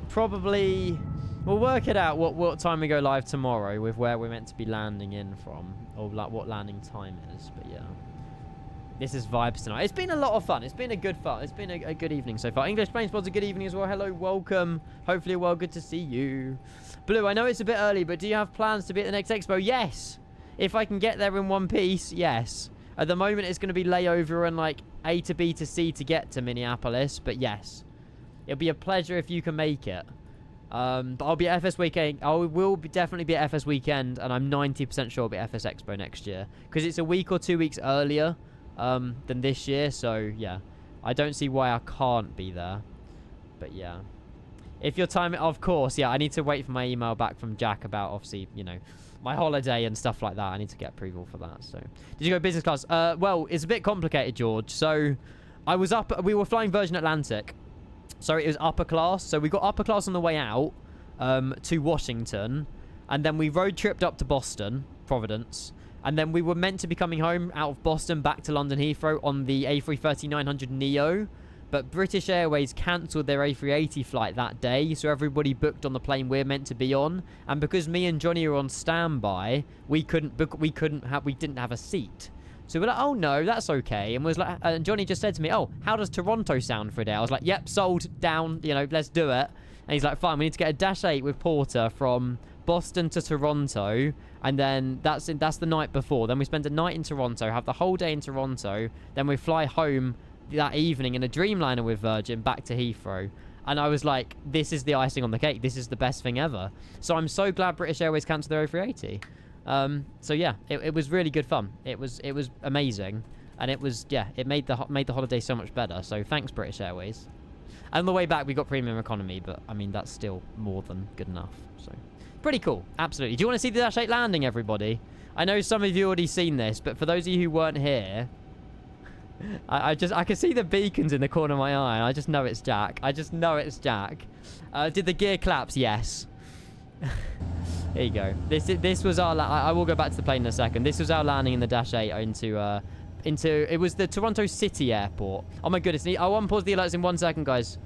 Probably... We'll work it out what time we go live tomorrow with where we're meant to be landing in from. Or like what landing time is. But yeah. This is vibes tonight. It's been a lot of fun. It's been a good fun. It's been a good evening so far. English Planes Pods, a good evening as well. Hello, welcome. Hopefully well, good to see you. Blue, I know it's a bit early, but do you have plans to be at the next expo? Yes. If I can get there in one piece, yes. At the moment, it's going to be layover and like A to B to C to get to Minneapolis, but yes. It'll be a pleasure if you can make it. But I'll be at FS Weekend. I will definitely be at FS Weekend, and I'm 90% sure I'll be at FS Expo next year. Because it's a week or 2 weeks earlier than this year, so yeah. I don't see why I can't be there. But yeah. If your time... Of course, yeah, I need to wait for my email back from Jack about, obviously, you know, my holiday and stuff like that. I need to get approval for that, so... Did you go business class? Well, it's a bit complicated, George. So, I was up... We were flying Virgin Atlantic. So, it was upper class. So, we got upper class on the way out to Washington. And then we road tripped up to Boston, Providence. And then we were meant to be coming home out of Boston back to London Heathrow on the A350-900 Neo. But British Airways cancelled their A380 flight that day, so everybody booked on the plane we're meant to be on. And because me and Johnny were on standby, we didn't have a seat. So we're like, oh no, that's okay. And Johnny just said to me, oh, how does Toronto sound for a day? I was like, yep, sold, down, you know, let's do it. And he's like, fine, we need to get a Dash 8 with Porter from Boston to Toronto, and then that's the night before. Then we spend a night in Toronto, have the whole day in Toronto, then we fly home that evening in a Dreamliner with Virgin back to Heathrow. And I was like, this is the icing on the cake. This is the best thing ever. So I'm so glad British Airways cancelled their A380. So yeah, it was really good fun. It was amazing, and it was, yeah, it made the holiday so much better. So thanks, British Airways. And on the way back, we got premium economy, but I mean that's still more than good enough. So pretty cool, absolutely. Do you want to see the Dash 8 landing, everybody? I know some of you already seen this, but for those of you who weren't here, I can see the beacons in the corner of my eye. I just know it's Jack. Did the gear collapse? Yes. Here you go. This was our... I will go back to the plane in a second. This was our landing in the Dash 8 into... It was the Toronto City Airport. Oh my goodness. I want to pause the alerts in 1 second, guys.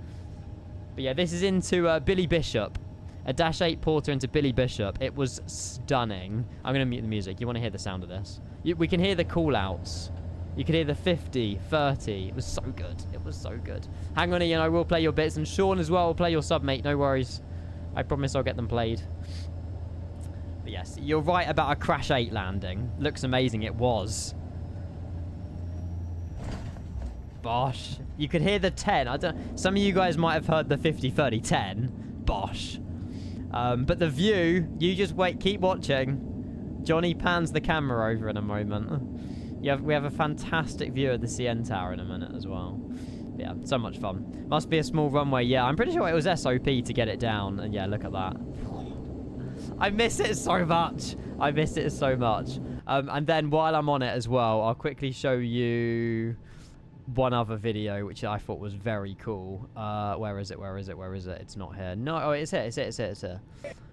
But yeah, this is into Billy Bishop. A Dash 8 Porter into Billy Bishop. It was stunning. I'm going to mute the music. You want to hear the sound of this? We can hear the call-outs. You can hear the 50, 30. It was so good. It was so good. Hang on, Ian. I will play your bits. And Sean as well will play your sub, mate. No worries. I promise I'll get them played. But yes, you're right about a Crash 8 landing. Looks amazing. It was. Bosh. You could hear the 10. Some of you guys might have heard the 50, 30, 10. Bosh. But the view, you just wait. Keep watching. Johnny pans the camera over in a moment. We have a fantastic view of the CN Tower in a minute as well. Yeah, so much fun. Must be a small runway. Yeah, I'm pretty sure it was SOP to get it down. And yeah, look at that. I miss it so much. And then while I'm on it as well, I'll quickly show you one other video, which I thought was very cool. Where is it? It's not here. No, oh, it's here. It's here.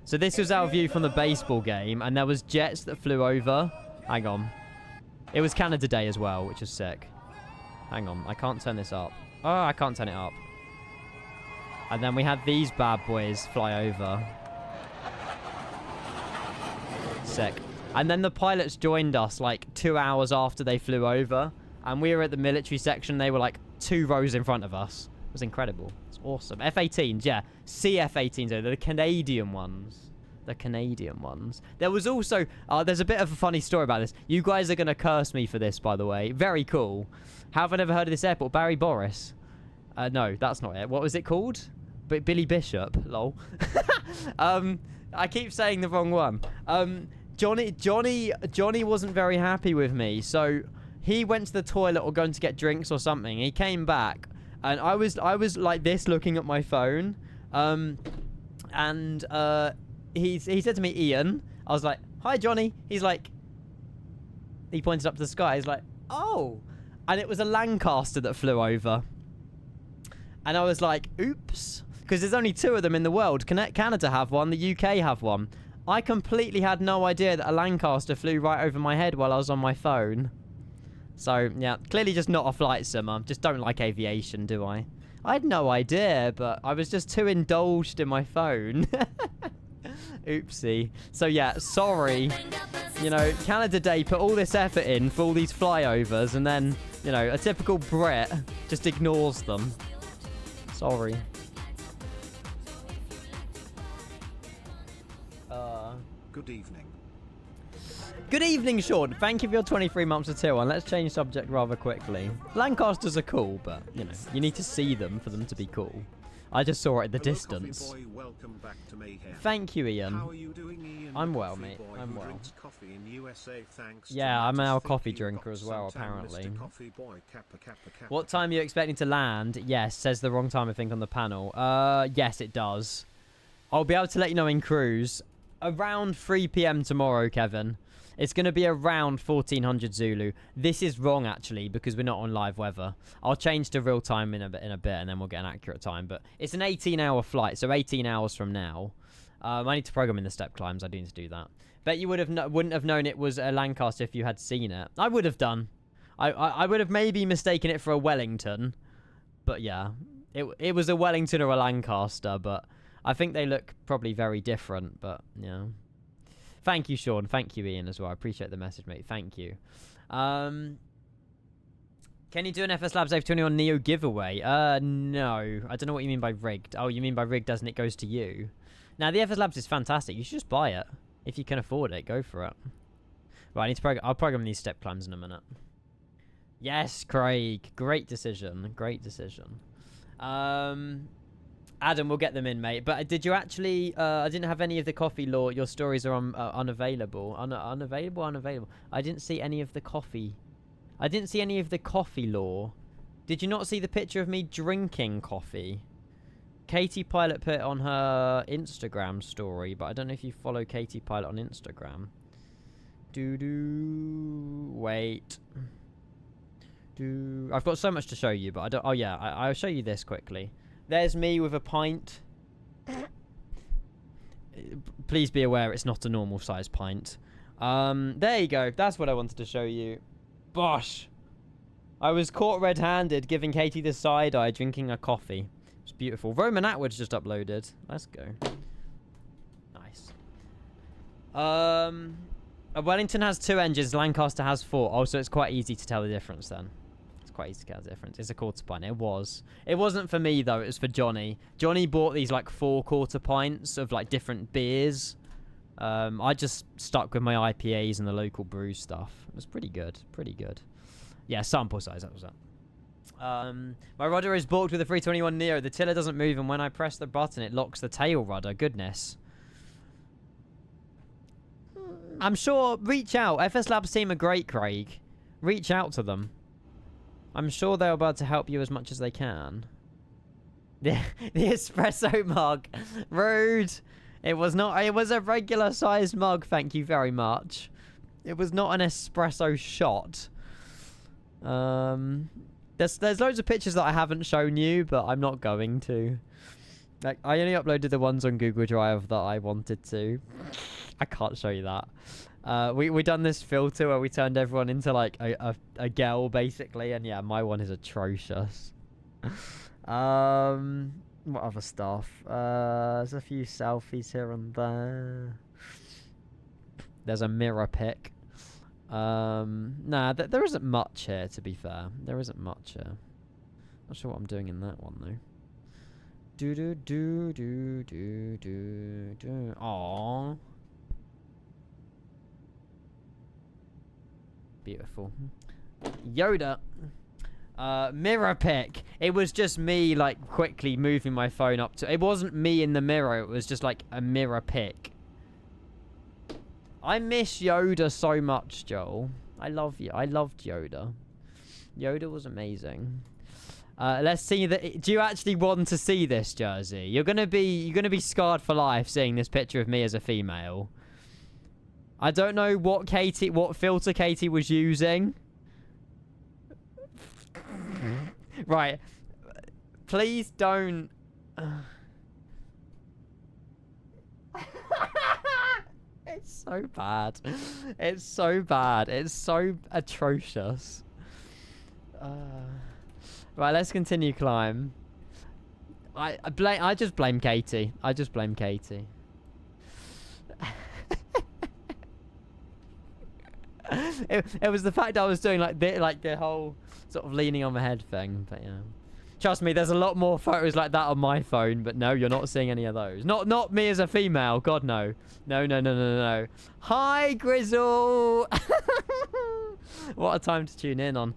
So this was our view from the baseball game, and there was jets that flew over. Hang on. It was Canada Day as well, which is sick. Hang on, I can't turn this up. Oh, I can't turn it up. And then we had these bad boys fly over. Sick. And then the pilots joined us like 2 hours after they flew over. And we were at the military section. They were like 2 rows in front of us. It was incredible. It's awesome. F-18s, yeah. CF-18s, they're the Canadian ones. There was also... there's a bit of a funny story about this. You guys are going to curse me for this, by the way. Very cool. How have I never heard of this airport? Barry Boris. No, that's not it. What was it called? Billy Bishop. Lol. I keep saying the wrong one. Johnny wasn't very happy with me. So he went to the toilet or going to get drinks or something. He came back. And I was like this looking at my phone. He said to me, Ian. I was like, hi, Johnny. He's like, he pointed up to the sky. He's like, oh. And it was a Lancaster that flew over. And I was like, oops. because there's only 2 of them in the world. Canada have one, the UK have one. I completely had no idea that a Lancaster flew right over my head while I was on my phone. So, yeah, clearly just not a flight simmer. Just don't like aviation, do I? I had no idea, but I was just too indulged in my phone. Oopsie. So, yeah, sorry. You know, Canada Day put all this effort in for all these flyovers, and then, you know, a typical Brit just ignores them. Sorry. Good evening. Good evening, Sean. Thank you for your 23 months of tier 1. Let's change subject rather quickly. Lancasters are cool, but, you know, you need to see them for them to be cool. I just saw it at the Hello, distance. Coffee boy, welcome back to Mayhem. Thank you, Ian. How are you doing, Ian? I'm well, Coffee mate. boy I'm who well. drinks coffee in USA, thanks Yeah, to I'm Matt. an Think coffee you drinker got as well, some time, apparently. Mr. Coffee boy, kappa, kappa, kappa, What time are you expecting to land? Yes, says the wrong time, I think, on the panel. Yes, it does. I'll be able to let you know in cruise. Around 3 p.m. tomorrow, Kevin. It's going to be around 1400 Zulu. This is wrong, actually, because we're not on live weather. I'll change to real time in a bit, and then we'll get an accurate time. But it's an 18-hour flight, so 18 hours from now. I need to program in the step climbs. I do need to do that. Bet you wouldn't have known it was a Lancaster if you had seen it. I would have done. I would have maybe mistaken it for a Wellington. But yeah, it was a Wellington or a Lancaster, but I think they look probably very different, but yeah. Thank you, Sean. Thank you, Ian, as well. I appreciate the message, mate. Thank you. Can you do an FS Labs A21 Neo giveaway? No. I don't know what you mean by rigged. Oh, you mean by rigged as in it goes to you. Now, the FS Labs is fantastic. You should just buy it. If you can afford it, go for it. Right, I need to I'll program these step climbs in a minute. Yes, Craig. Great decision. Great decision. Adam, we'll get them in, mate. But did you actually... I didn't have any of the coffee lore. Your stories are unavailable. Unavailable? I didn't see any of the coffee. I didn't see any of the coffee lore. Did you not see the picture of me drinking coffee? Katie Pilot put it on her Instagram story, but I don't know if you follow Katie Pilot on Instagram. Wait. I've got so much to show you, but I don't... Oh, yeah. I'll show you this quickly. There's me with a pint. Please be aware it's not a normal size pint. There you go. That's what I wanted to show you. Bosh. I was caught red-handed giving Katie the side eye drinking a coffee. It's beautiful. Roman Atwood's just uploaded. Let's go. Nice. Wellington has 2 engines. Lancaster has 4. Oh, so it's quite easy to tell the difference then. Quite easy to get the difference. It's a quarter pint. It was. It wasn't for me though. It was for Johnny. Johnny bought these like 4 quarter pints of like different beers. I just stuck with my IPAs and the local brew stuff. It was pretty good. Pretty good. Yeah, sample size. That was that. My rudder is balked with the 321 Neo. The tiller doesn't move, and when I press the button, it locks the tail rudder. Goodness. I'm sure. Reach out. FS Labs team are great, Craig. Reach out to them. I'm sure they're about to help you as much as they can. The espresso mug. Rude. It was not. It was a regular sized mug. Thank you very much. It was not an espresso shot. There's loads of pictures that I haven't shown you, but I'm not going to. Like, I only uploaded the ones on Google Drive that I wanted to. I can't show you that. We done this filter where we turned everyone into like a girl basically, and yeah, my one is atrocious. What other stuff? There's a few selfies here and there. There's a mirror pic. Nah, there isn't much here, to be fair. There isn't much here. Not sure what I'm doing in that one though. Aww. Beautiful. Yoda. Mirror pic. It was just me like quickly moving my phone up to... It wasn't me in the mirror. It was just like a mirror pic. I miss Yoda so much, Joel. I love you. I loved Yoda. Yoda was amazing. Let's see that. Do you actually want to see this, Jersey? You're gonna be scarred for life seeing this picture of me as a female. I don't know what filter Katie was using. Right. Please don't. so bad. It's so bad. It's so atrocious. Right, let's continue climb. I just blame Katie. I just blame Katie. It was the fact I was doing like the whole sort of leaning on my head thing, but yeah. Trust me, there's a lot more photos like that on my phone, but no, you're not seeing any of those. Not me as a female. God, no. No. Hi, Grizzle! What a time to tune in on.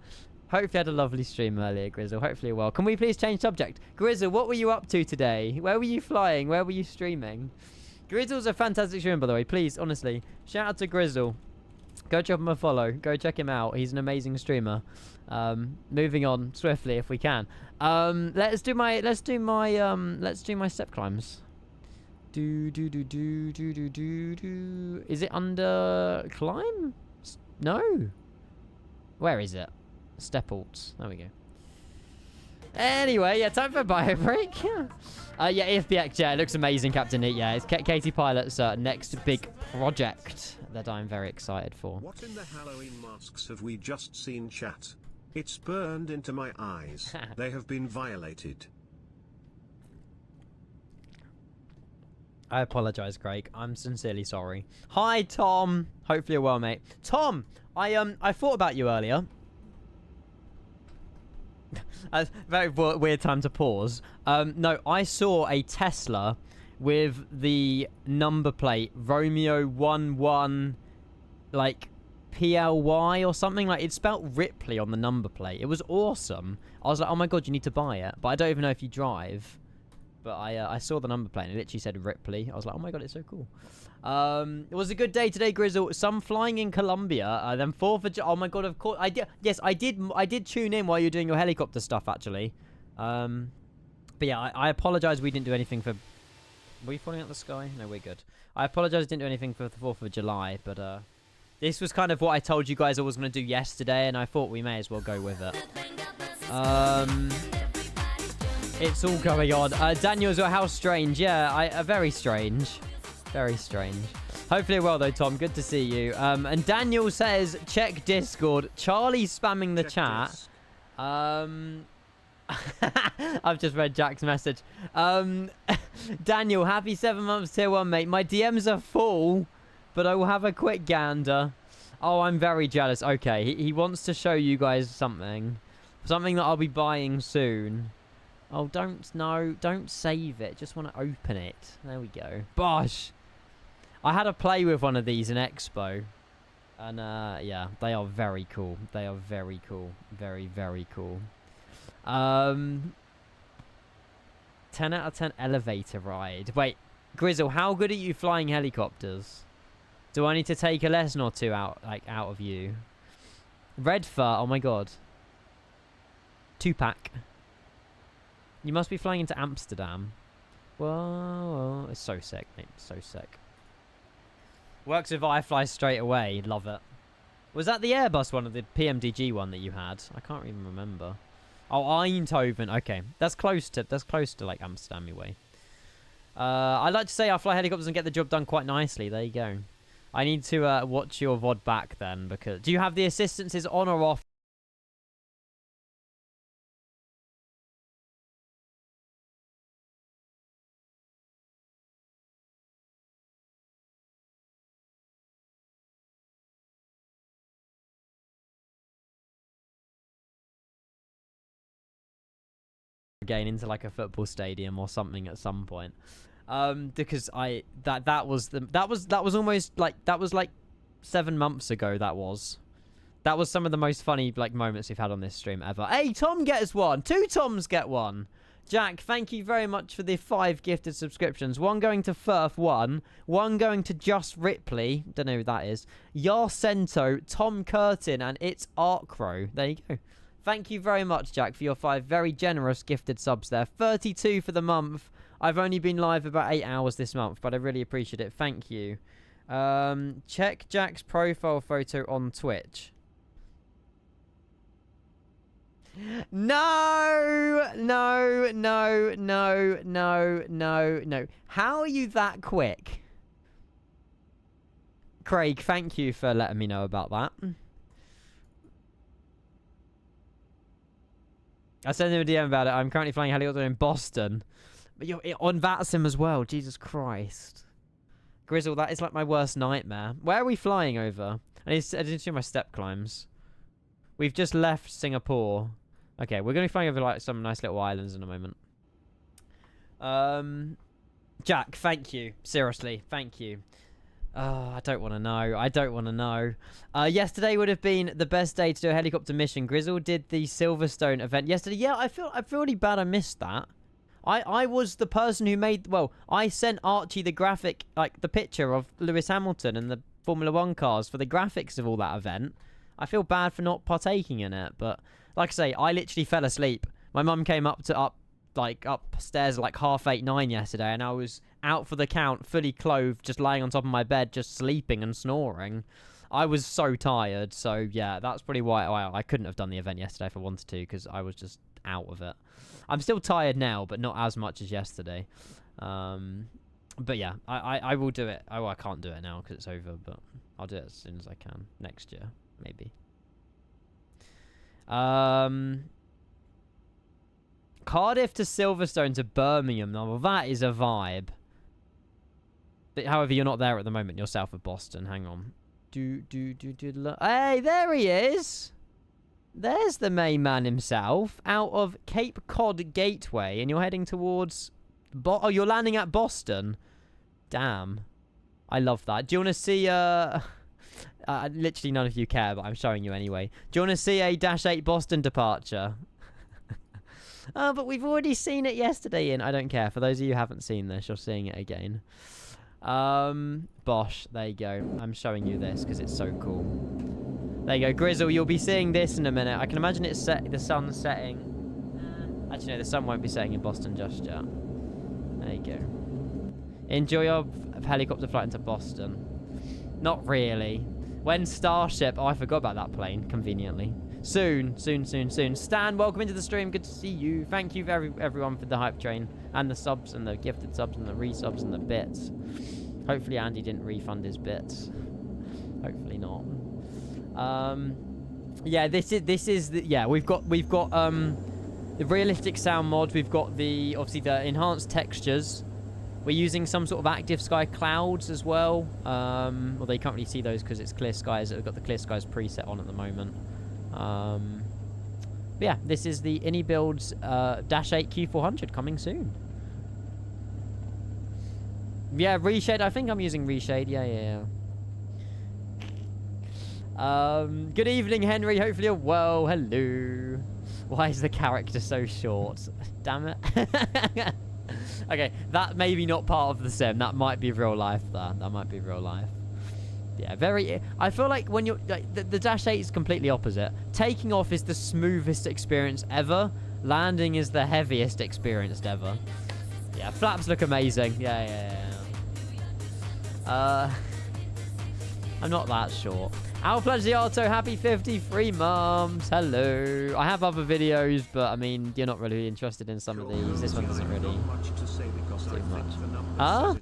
Hopefully you had a lovely stream earlier, Grizzle. Hopefully you're well. Can we please change subject? Grizzle, what were you up to today? Where were you flying? Where were you streaming? Grizzle's a fantastic streamer, by the way. Please, honestly, shout out to Grizzle. Go drop him a follow. Go check him out. He's an amazing streamer. Moving on swiftly if we can. Let's do my step climbs. Do. Is it under climb? No. Where is it? Step alts. There we go. Anyway, yeah, time for a bio break. Yeah, EFBX, yeah, it looks amazing, Captain Neat. Yeah, it's Katie Pilot's next big project that I'm very excited for. What in the Halloween masks have we just seen, chat? It's burned into my eyes. They have been violated. I apologize, Craig. I'm sincerely sorry. Hi, Tom. Hopefully you're well, mate. Tom, I thought about you earlier. Very weird time to pause. No, I saw a Tesla with the number plate Romeo 11 like PLY or something. Like, it's spelled Ripley on the number plate. It was awesome. I was like, oh my god, you need to buy it. But I don't even know if you drive. But I saw the number plate and it literally said Ripley. I was like, oh my god, it's so cool. It was a good day today, Grizzle. Some flying in Colombia. Then 4th of July. Oh my god, of course. Yes, I did tune in while you were doing your helicopter stuff, actually. But yeah, I apologize we didn't do anything for... Were you falling out the sky? No, we're good. I apologize we didn't do anything for the 4th of July, but this was kind of what I told you guys I was going to do yesterday, and I thought we may as well go with it. It's all going on. Daniel's got how strange. Yeah, very strange. Very strange. Hopefully well though, Tom. Good to see you. And Daniel says, check Discord. Charlie's spamming the chat. I've just read Jack's message. Daniel, happy 7 months tier 1, mate. My DMs are full, but I will have a quick gander. Oh, I'm very jealous. Okay, he wants to show you guys something. Something that I'll be buying soon. Oh, don't save it. Just want to open it. There we go. Bosh! I had a play with one of these in Expo. And, yeah, they are very cool. They are very cool. Very, very cool. 10 out of 10 elevator ride. Wait, Grizzle, how good are you flying helicopters? Do I need to take a lesson or two out of you? Red fur, oh my god. 2-pack. You must be flying into Amsterdam. Whoa, it's so sick, mate. So sick. Works with iFly straight away. Love it. Was that the Airbus one or the PMDG one that you had? I can't even remember. Oh, Eindhoven. Okay, that's close to like Amsterdam way. I like to say I fly helicopters and get the job done quite nicely. There you go. I need to watch your VOD back then, because do you have the assistances on or off? Again into like a football stadium or something at some point, because that was like 7 months ago. That was some of the most funny like moments we've had on this stream ever. Hey, Tom gets one. 2 Toms get one. Jack, thank you very much for the 5 gifted subscriptions. 1 going to Firth, 1 going to Just Ripley, don't know who that is, Yarcento, Tom Curtin, and It's Arcrow. There you go. Thank you very much, Jack, for your 5 very generous gifted subs there. 32 for the month. I've only been live about 8 hours this month, but I really appreciate it. Thank you. Check Jack's profile photo on Twitch. No! How are you that quick? Craig, thank you for letting me know about that. I sent him a DM about it. I'm currently flying a helicopter in Boston. But you're on VATSIM as well. Jesus Christ. Grizzle, that is like my worst nightmare. Where are we flying over? I didn't do my step climbs. We've just left Singapore. Okay, we're going to be flying over like some nice little islands in a moment. Jack, thank you. Seriously, thank you. Oh, I don't want to know. I don't want to know. Yesterday would have been the best day to do a helicopter mission. Grizzle did the Silverstone event yesterday. Yeah, I feel really bad I missed that. I was the person who made... Well, I sent Archie the graphic, like the picture of Lewis Hamilton and the Formula 1 cars for the graphics of all that event. I feel bad for not partaking in it, but like I say, I literally fell asleep. My mum came upstairs at like 8:30, 9 yesterday, and I was out for the count, fully clothed, just lying on top of my bed, just sleeping and snoring. I was so tired, so yeah, that's probably why I couldn't have done the event yesterday if I wanted to, because I was just out of it. I'm still tired now, but not as much as yesterday. But yeah, I will do it. Oh, I can't do it now because it's over, but I'll do it as soon as I can. Next year, maybe. Cardiff to Silverstone to Birmingham. Now, well, that is a vibe. But, however, you're not there at the moment. You're south of Boston. Hang on. Hey, there he is. There's the main man himself out of Cape Cod Gateway, and you're heading towards... oh, you're landing at Boston. Damn. I love that. Do you want to see... literally none of you care, but I'm showing you anyway. Do you want to see a -8 Boston departure? Oh, but we've already seen it yesterday, Ian. I don't care. For those of you who haven't seen this, you're seeing it again. Bosh. There you go. I'm showing you this because it's so cool. There you go. Grizzle, you'll be seeing this in a minute. I can imagine it's the sun's setting. Actually, no, the sun won't be setting in Boston just yet. There you go. Enjoy your helicopter flight into Boston. Not really. When Starship... Oh, I forgot about that plane, conveniently. Soon. Stan, welcome into the stream. Good to see you. Thank you for everyone for the hype train. And the subs, and the gifted subs, and the resubs, and the bits. Hopefully Andy didn't refund his bits. Hopefully not. Yeah, this is the... Yeah, we've got the realistic sound mod. We've got the... Obviously, the enhanced textures. We're using some sort of active sky clouds as well. Although you can't really see those because it's clear skies. We've got the clear skies preset on at the moment. But yeah, this is the iniBuilds -8 Q400 coming soon. Yeah, reshade. I think I'm using reshade. Yeah. Good evening, Henry. Hopefully you're well. Hello. Why is the character so short? Damn it. Okay, that may be not part of the sim. That might be real life, though. That might be real life. Yeah, very... I feel like when you're... Like, the -8 is completely opposite. Taking off is the smoothest experience ever. Landing is the heaviest experience ever. Yeah, flaps look amazing. Yeah. I'm not that short. Al Plagiato, happy 53 months. Hello. I have other videos, but I mean, you're not really interested in some of these. This one doesn't really do much. Huh?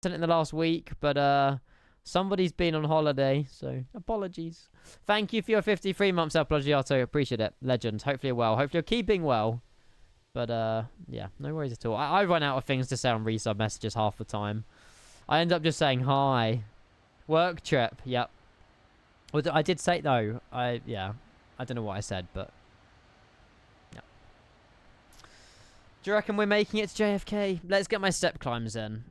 In the last week, but somebody's been on holiday, so apologies. Thank you for your 53 months, El Plagiato. Appreciate it. Legend. Hopefully you're well. Hopefully you're keeping well. But yeah, no worries at all. I run out of things to say on resub messages half the time. I end up just saying hi. Work trip. Yep. Well, I did say though. Yeah. I don't know what I said, but yeah. Do you reckon we're making it to JFK? Let's get my step climbs in.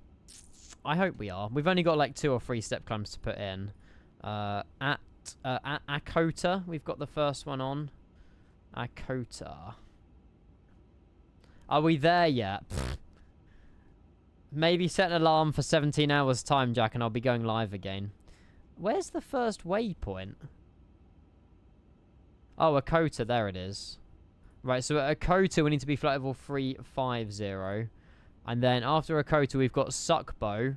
I hope we are. We've only got like 2 or 3 step climbs to put in. At Akota, we've got the first one on. Akota. Are we there yet? Pfft. Maybe set an alarm for 17 hours time, Jack, and I'll be going live again. Where's the first waypoint? Oh, Akota, there it is. Right, so at Akota, we need to be flight level 350. And then after Akota, we've got Suckbow.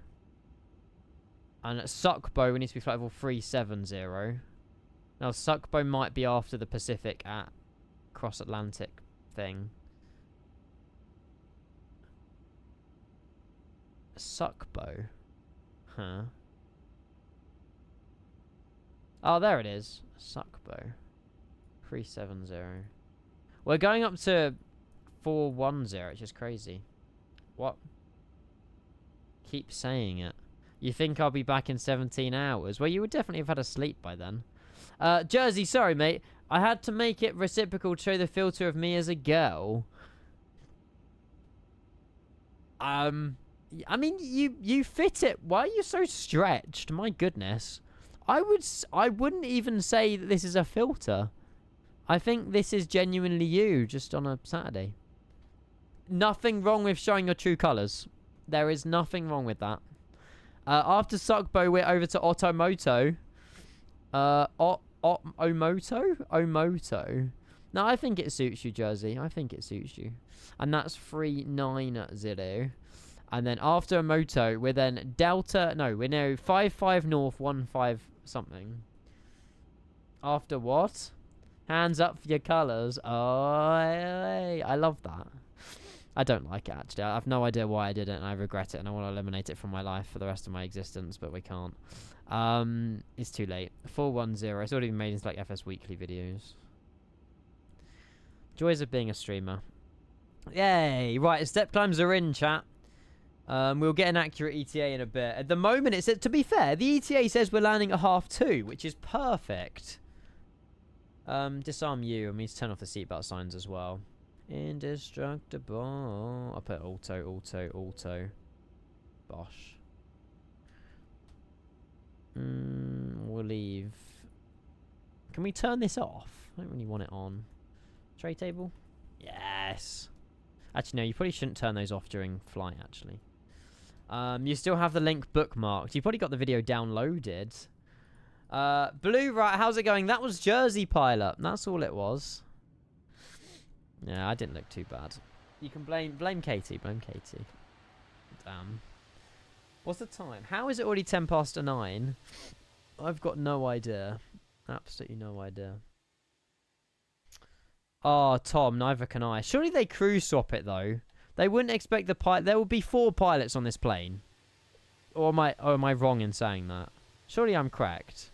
And at Suckbow, we need to be flight level 370. Now, Suckbow might be after the Pacific at Cross Atlantic thing. Suckbow. Huh. Oh, there it is. Suckbow. 370. We're going up to 410, which is crazy. What? Keep saying it. You think I'll be back in 17 hours? Well, you would definitely have had a sleep by then. Jersey, sorry, mate. I had to make it reciprocal to show the filter of me as a girl. I mean, you fit it. Why are you so stretched? My goodness. I wouldn't even say that this is a filter. I think this is genuinely you, just on a Saturday. Nothing wrong with showing your true colours. There is nothing wrong with that. After Suckbow, we're over to Otomoto. Omoto? No, I think it suits you, Jersey. I think it suits you. And that's 390. And then after Omoto, we're then Delta. No, we're now 55 North, 15 something. After what? Hands up for your colours. Oh, I love that. I don't like it, actually. I have no idea why I did it, and I regret it, and I want to eliminate it from my life for the rest of my existence, but we can't. It's too late. 410. It's already been made into, like, FS Weekly videos. Joys of being a streamer. Yay! Right, step climbs are in, chat. We'll get an accurate ETA in a bit. At the moment, it says, to be fair, the ETA says we're landing at 2:30, which is perfect. Disarm you, and we need to turn off the seatbelt signs as well. Indestructible. I'll put auto. Bosh. We'll leave. Can we turn this off? I don't really want it on. Tray table? Yes. Actually, no, you probably shouldn't turn those off during flight, actually. You still have the link bookmarked. You've probably got the video downloaded. Blue, right, how's it going? That was Jersey Pilot. That's all it was. Yeah, I didn't look too bad. You can blame Katie. Blame Katie. Damn. What's the time? How is it already 9:10? I've got no idea. Absolutely no idea. Oh, Tom, neither can I. Surely they crew swap it, though. They wouldn't expect the pilot. There will be 4 pilots on this plane. Or am I wrong in saying that? Surely I'm correct.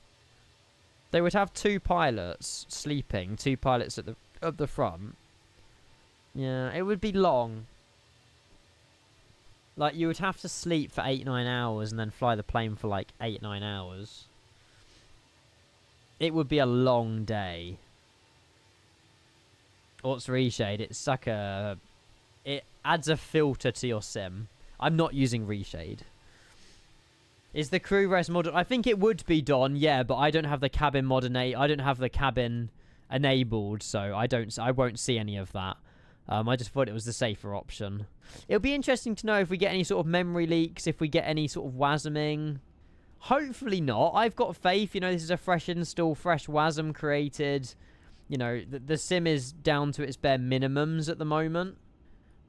They would have 2 pilots sleeping, 2 pilots at the front. Yeah, it would be long. Like, you would have to sleep for 8-9 hours and then fly the plane for like 8-9 hours. It would be a long day. What's reshade? It's like a... It adds a filter to your sim. I'm not using reshade. Is the crew rest mod... I think it would be, Don, yeah, but I don't have the cabin mod I don't have the cabin enabled, so I won't see any of that. I just thought it was the safer option. It'll be interesting to know if we get any sort of memory leaks, if we get any sort of WASMing. Hopefully not. I've got faith. You know, this is a fresh install, fresh WASM created. You know, the sim is down to its bare minimums at the moment.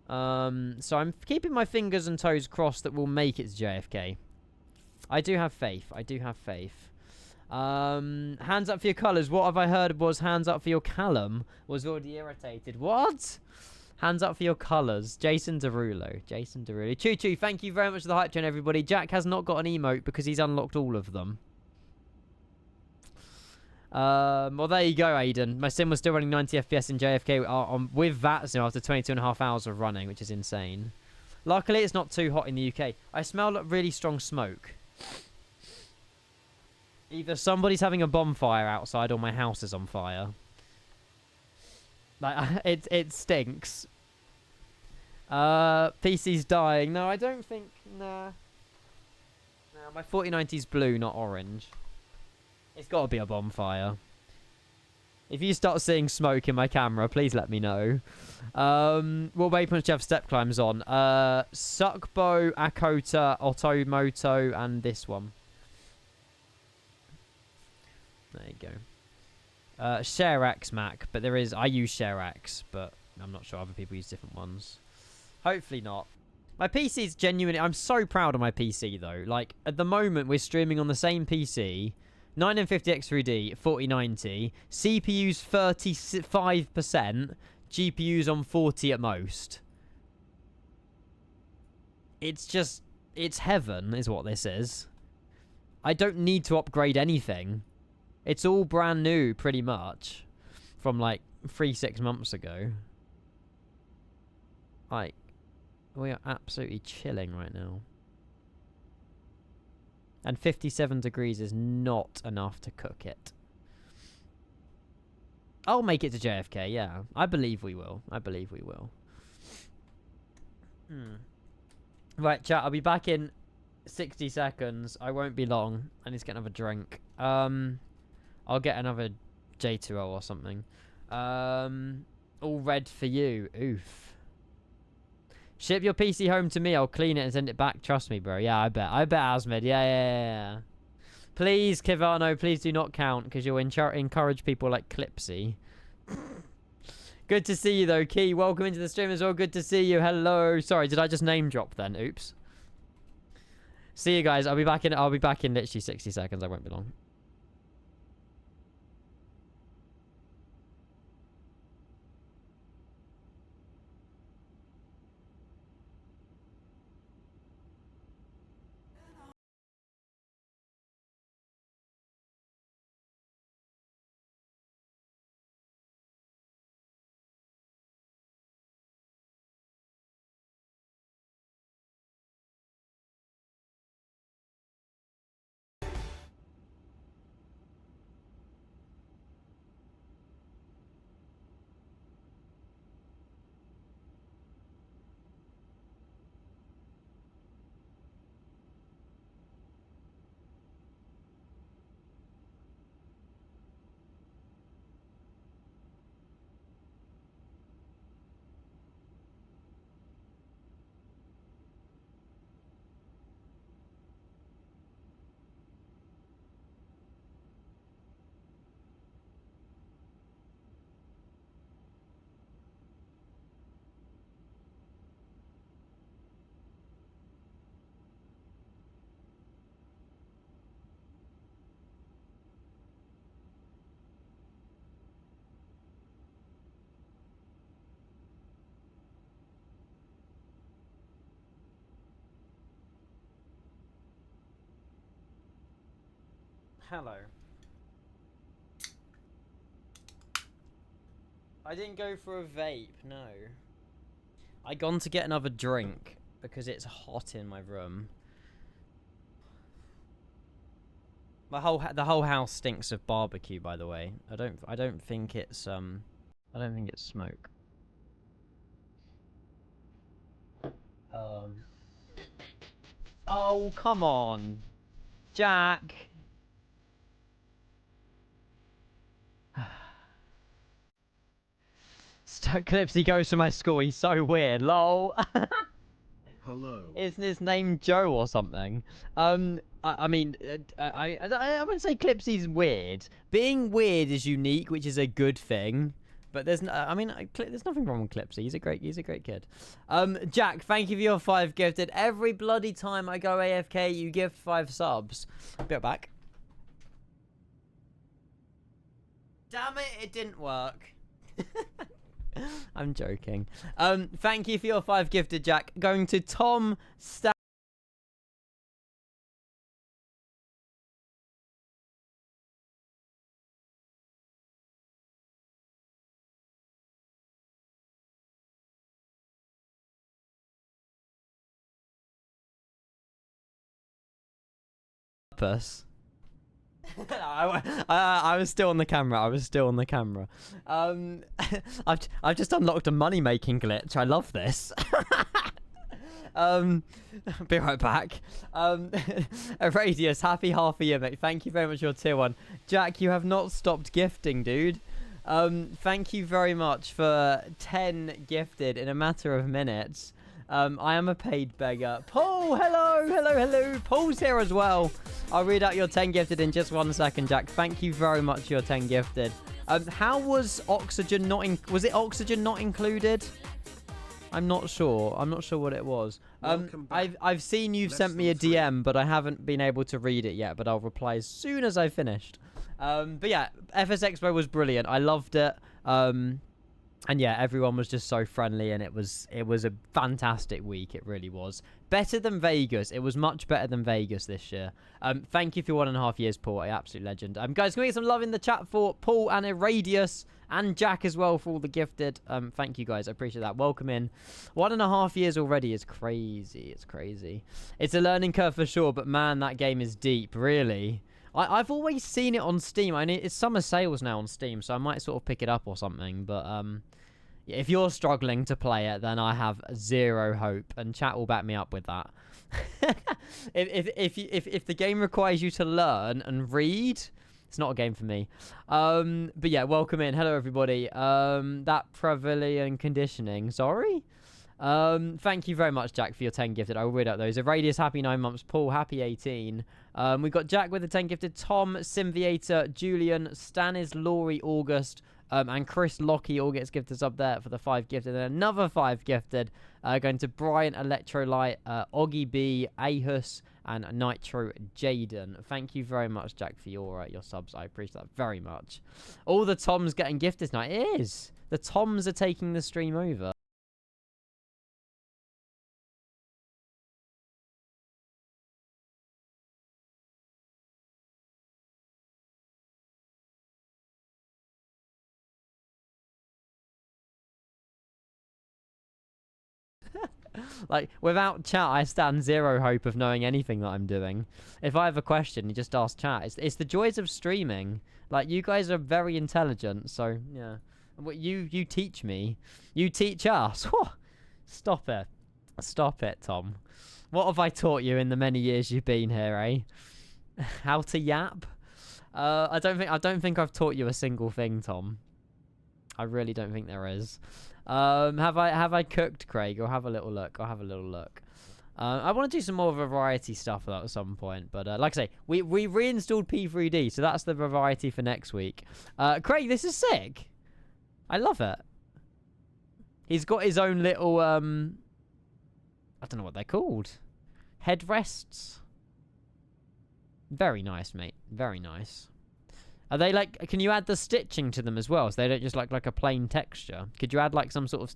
So I'm keeping my fingers and toes crossed that we'll make it to JFK. I do have faith. I do have faith. Hands up for your colours. What have I heard was hands up for your Callum was already irritated. What? Hands up for your colours. Jason Derulo. Jason Derulo. Choo choo. Thank you very much for the hype train, everybody. Jack has not got an emote because he's unlocked all of them. Well, there you go, Aiden. My sim was still running 90 FPS in JFK with VATS now after 22.5 hours of running, which is insane. Luckily, it's not too hot in the UK. I smell really strong smoke. Either somebody's having a bonfire outside or my house is on fire. Like, it stinks. PC's dying. No, I don't think... Nah. No, my 4090's blue, not orange. It's got to be a bonfire. If you start seeing smoke in my camera, please let me know. What waypoints do you have step climbs on? Suckbow, Akota, Otomoto, and this one. There you go. ShareX Mac, but I use ShareX, but I'm not sure other people use different ones. Hopefully not. My PC's genuinely... I'm so proud of my PC, though. Like, at the moment, we're streaming on the same PC. 950X3D, 4090. CPU's 35%. GPU's on 40 at most. It's just... It's heaven, is what this is. I don't need to upgrade anything. It's all brand new, pretty much. From, like, 3-6 months ago. Like... We are absolutely chilling right now. And 57 degrees is not enough to cook it. I'll make it to JFK, yeah. I believe we will. I believe we will. Right, chat, I'll be back in 60 seconds. I won't be long. I need to get another drink. I'll get another J2O or something. All red for you. Oof. Ship your PC home to me. I'll clean it and send it back. Trust me, bro. Yeah, I bet. I bet, Asmid. Yeah. Please, Kivano, please do not count, because you'll encourage people like Clipsy. Good to see you, though, Key. Welcome into the stream as well. Good to see you. Hello. Sorry, did I just name drop then? Oops. See you guys. I'll be back in literally 60 seconds. I won't be long. Hello. I didn't go for a vape, no. I gone to get another drink because it's hot in my room. The whole house stinks of barbecue, by the way. I don't think it's smoke. Oh, come on. Jack. Clipsy goes to my school. He's so weird. Lol. Hello. Isn't his name Joe or something? I mean, I wouldn't say Clipsy's weird. Being weird is unique, which is a good thing. But there's, there's nothing wrong with Clipsy. He's a great kid. Jack, thank you for your 5 gifted. Every bloody time I go AFK, you gift 5 subs. Be right back. Damn it, it didn't work. I'm joking. Thank you for your 5 gifted, Jack. Going to Tom Stappus. I was still on the camera. I've just unlocked a money-making glitch. I love this. Be right back. Radius, happy half a year, mate. Thank you very much for your tier 1. Jack, you have not stopped gifting, dude. Thank you very much for 10 gifted in a matter of minutes. I am a paid beggar. Paul, hello. Paul's here as well. I'll read out your 10 gifted in just 1 second, Jack. Thank you very much for your 10 gifted. How was oxygen not was it oxygen not included? I'm not sure. I'm not sure what it was. Welcome back. I've seen you've Less sent me a than three. DM, but I haven't been able to read it yet. But I'll reply as soon as I finished. But yeah, FS Expo was brilliant. I loved it. And yeah, everyone was just so friendly, and it was a fantastic week. It really was. Better than Vegas. It was much better than Vegas this year. Thank you for 1.5 years, Paul. Absolute legend. Guys, can we get some love in the chat for Paul and Iradius and Jack as well for all the gifted. Thank you guys. I appreciate that. Welcome in. 1.5 years already is crazy. It's crazy. It's a learning curve for sure, but man, that game is deep. Really. I've always seen it on Steam. I mean, it's summer sales now on Steam, so I might sort of pick it up or something. But if you're struggling to play it, then I have zero hope, and chat will back me up with that. if the game requires you to learn and read, it's not a game for me. But yeah, welcome in. Hello everybody. That Pavilion conditioning. Sorry. Thank you very much, Jack, for your 10 gifted. I will read out those. Radius, happy 9 months. Paul, happy 18. We got Jack with the 10 gifted. Tom, Simviator, Julian, Stanis, Laurie, August, and Chris Lockie all gets gifted up there for the 5 gifted. And another 5 gifted going to Brian, Electrolyte, Oggy B, Ahus, and Nitro Jaden. Thank you very much, Jack, for your subs. I appreciate that very much. All the Toms getting gifted tonight. It is. The Toms are taking the stream over. Like, without chat, I stand zero hope of knowing anything that I'm doing. If I have a question, you just ask chat. It's the joys of streaming. Like, you guys are very intelligent, so, yeah. You teach me. You teach us. Stop it. Stop it, Tom. What have I taught you in the many years you've been here, eh? How to yap? I don't think I've taught you a single thing, Tom. I really don't think there is. Have I cooked, Craig? I'll have a little look. I want to do some more variety stuff at some point, but like I say, we reinstalled P3D, so that's the variety for next week. Craig, this is sick. I love it. He's got his own little I don't know what they're called. Headrests. Very nice, mate. Very nice. Are they like? Can you add the stitching to them as well, so they don't just like a plain texture? Could you add like some sort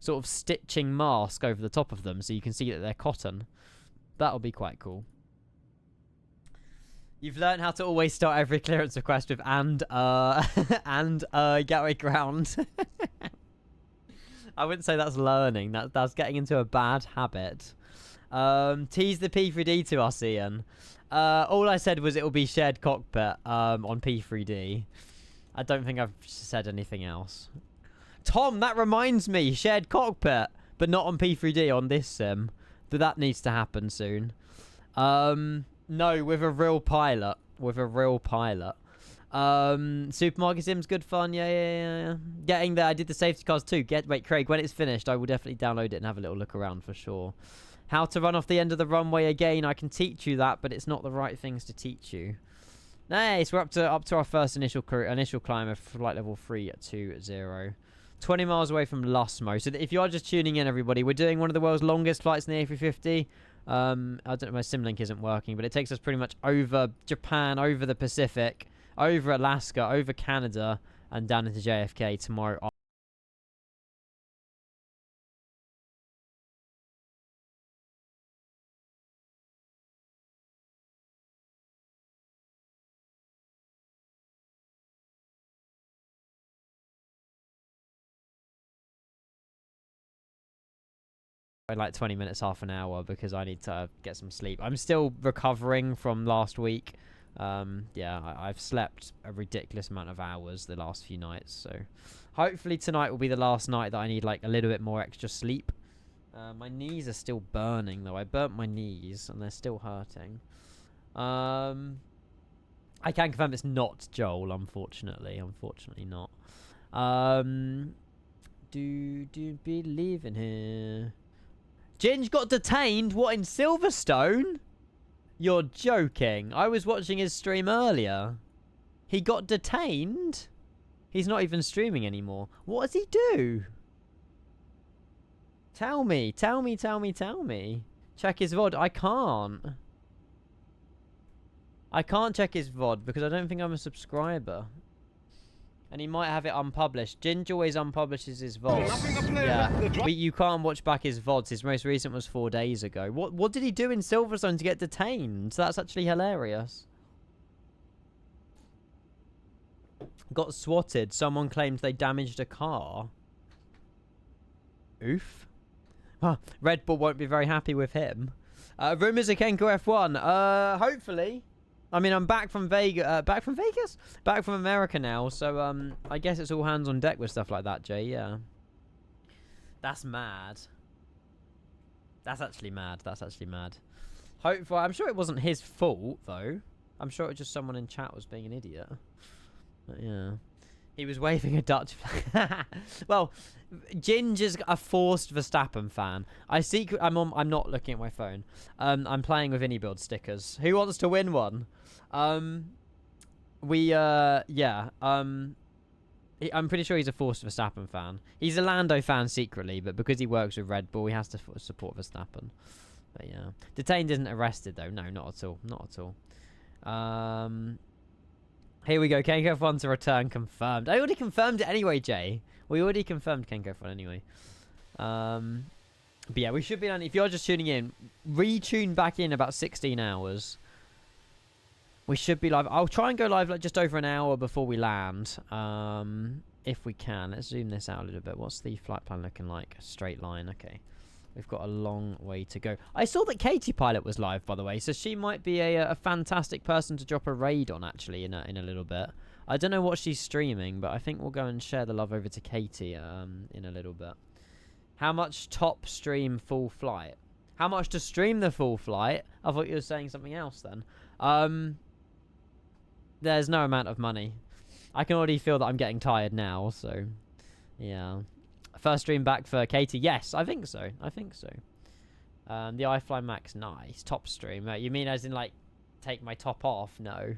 of stitching mask over the top of them so you can see that they're cotton? That'll be quite cool. You've learned how to always start every clearance request with and gateway ground. I wouldn't say that's learning. That's getting into a bad habit. Tease the P3D to us, Ian. All I said was it will be shared cockpit on P3D. I don't think I've said anything else. Tom, that reminds me, shared cockpit, but not on P3D on this sim. But that needs to happen soon. No, with a real pilot. Supermarket sim's good fun. Yeah. Getting there. I did the safety cars too. Wait, Craig, when it's finished, I will definitely download it and have a little look around for sure. How to run off the end of the runway again. I can teach you that, but it's not the right things to teach you. Nice. We're up to our first initial climb of flight level 320. 20 miles away from Lusmo. So if you are just tuning in, everybody, we're doing one of the world's longest flights in the A350. I don't know, my Simlink isn't working, but it takes us pretty much over Japan, over the Pacific, over Alaska, over Canada, and down into JFK tomorrow. Like 20 minutes, half an hour, because I need to get some sleep. I'm still recovering from last week. Yeah, I've slept a ridiculous amount of hours the last few nights, so hopefully tonight will be the last night that I need like a little bit more extra sleep. My knees are still burning though. I burnt my knees and they're still hurting. I can confirm it's not Joel, unfortunately not. Do believe in here? Ginge got detained? What, in Silverstone? You're joking. I was watching his stream earlier. He got detained? He's not even streaming anymore. What does he do? Tell me. Check his VOD. I can't. I can't check his VOD because I don't think I'm a subscriber. And he might have it unpublished. Ginge always unpublishes his VODs. Yeah. You can't watch back his VODs. His most recent was 4 days ago. What did he do in Silverstone to get detained? So that's actually hilarious. Got swatted. Someone claimed they damaged a car. Oof. Huh. Red Bull won't be very happy with him. Rumors of Kenko F1. Hopefully. I mean, I'm back from Vegas. Back from America now. So, I guess it's all hands on deck with stuff like that, Jay. Yeah. That's mad. That's actually mad. Hopefully, I'm sure it wasn't his fault, though. I'm sure it was just someone in chat was being an idiot. But, yeah. He was waving a Dutch flag. Well, Ginger's a forced Verstappen fan. I'm not looking at my phone. I'm playing with iniBuilds stickers. Who wants to win one? I'm pretty sure he's a forced Verstappen fan. He's a Lando fan secretly, but because he works with Red Bull, he has to support Verstappen. But yeah, detained isn't arrested though. No, not at all. Not at all. Here we go. Kenko F1 to return confirmed. I already confirmed it anyway, Jay. We already confirmed Kenko F1 anyway. But yeah, we should be on. If you're just tuning in, retune back in about 16 hours. We should be live. I'll try and go live like just over an hour before we land. If we can. Let's zoom this out a little bit. What's the flight plan looking like? A straight line. Okay. We've got a long way to go. I saw that Katie Pilot was live, by the way, so she might be a fantastic person to drop a raid on, actually, in a little bit. I don't know what she's streaming, but I think we'll go and share the love over to Katie in a little bit. How much top stream full flight? How much to stream the full flight? I thought you were saying something else then. There's no amount of money. I can already feel that I'm getting tired now, so yeah. First stream back for Katie. Yes, I think so. The iFly Max, nice. Top stream. You mean as in, like, take my top off? No.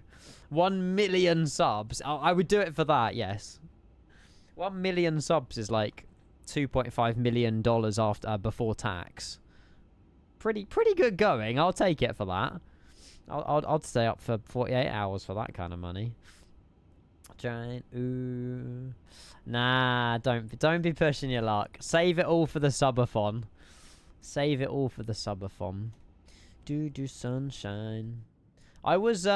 1 million subs. I would do it for that, yes. 1 million subs is, like, $2.5 million after before tax. Pretty good going. I'll take it for that. I'd stay up for 48 hours for that kind of money. Giant, ooh. Nah, don't be pushing your luck. Save it all for the subathon. Do sunshine. I was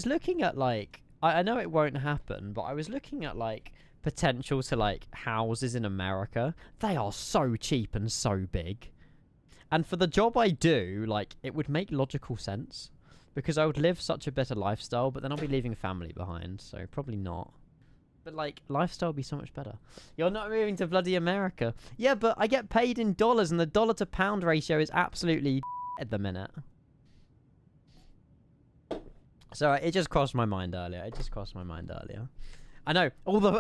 looking at, like, I know it won't happen, but I was looking at, like, potential to, like, houses in America. They are so cheap and so big. And for the job I do, like, it would make logical sense. Because I would live such a better lifestyle, but then I'll be leaving family behind, so probably not. But, like, lifestyle would be so much better. You're not moving to bloody America. Yeah, but I get paid in dollars, and the dollar to pound ratio is absolutely at the minute. So it just crossed my mind earlier. I know.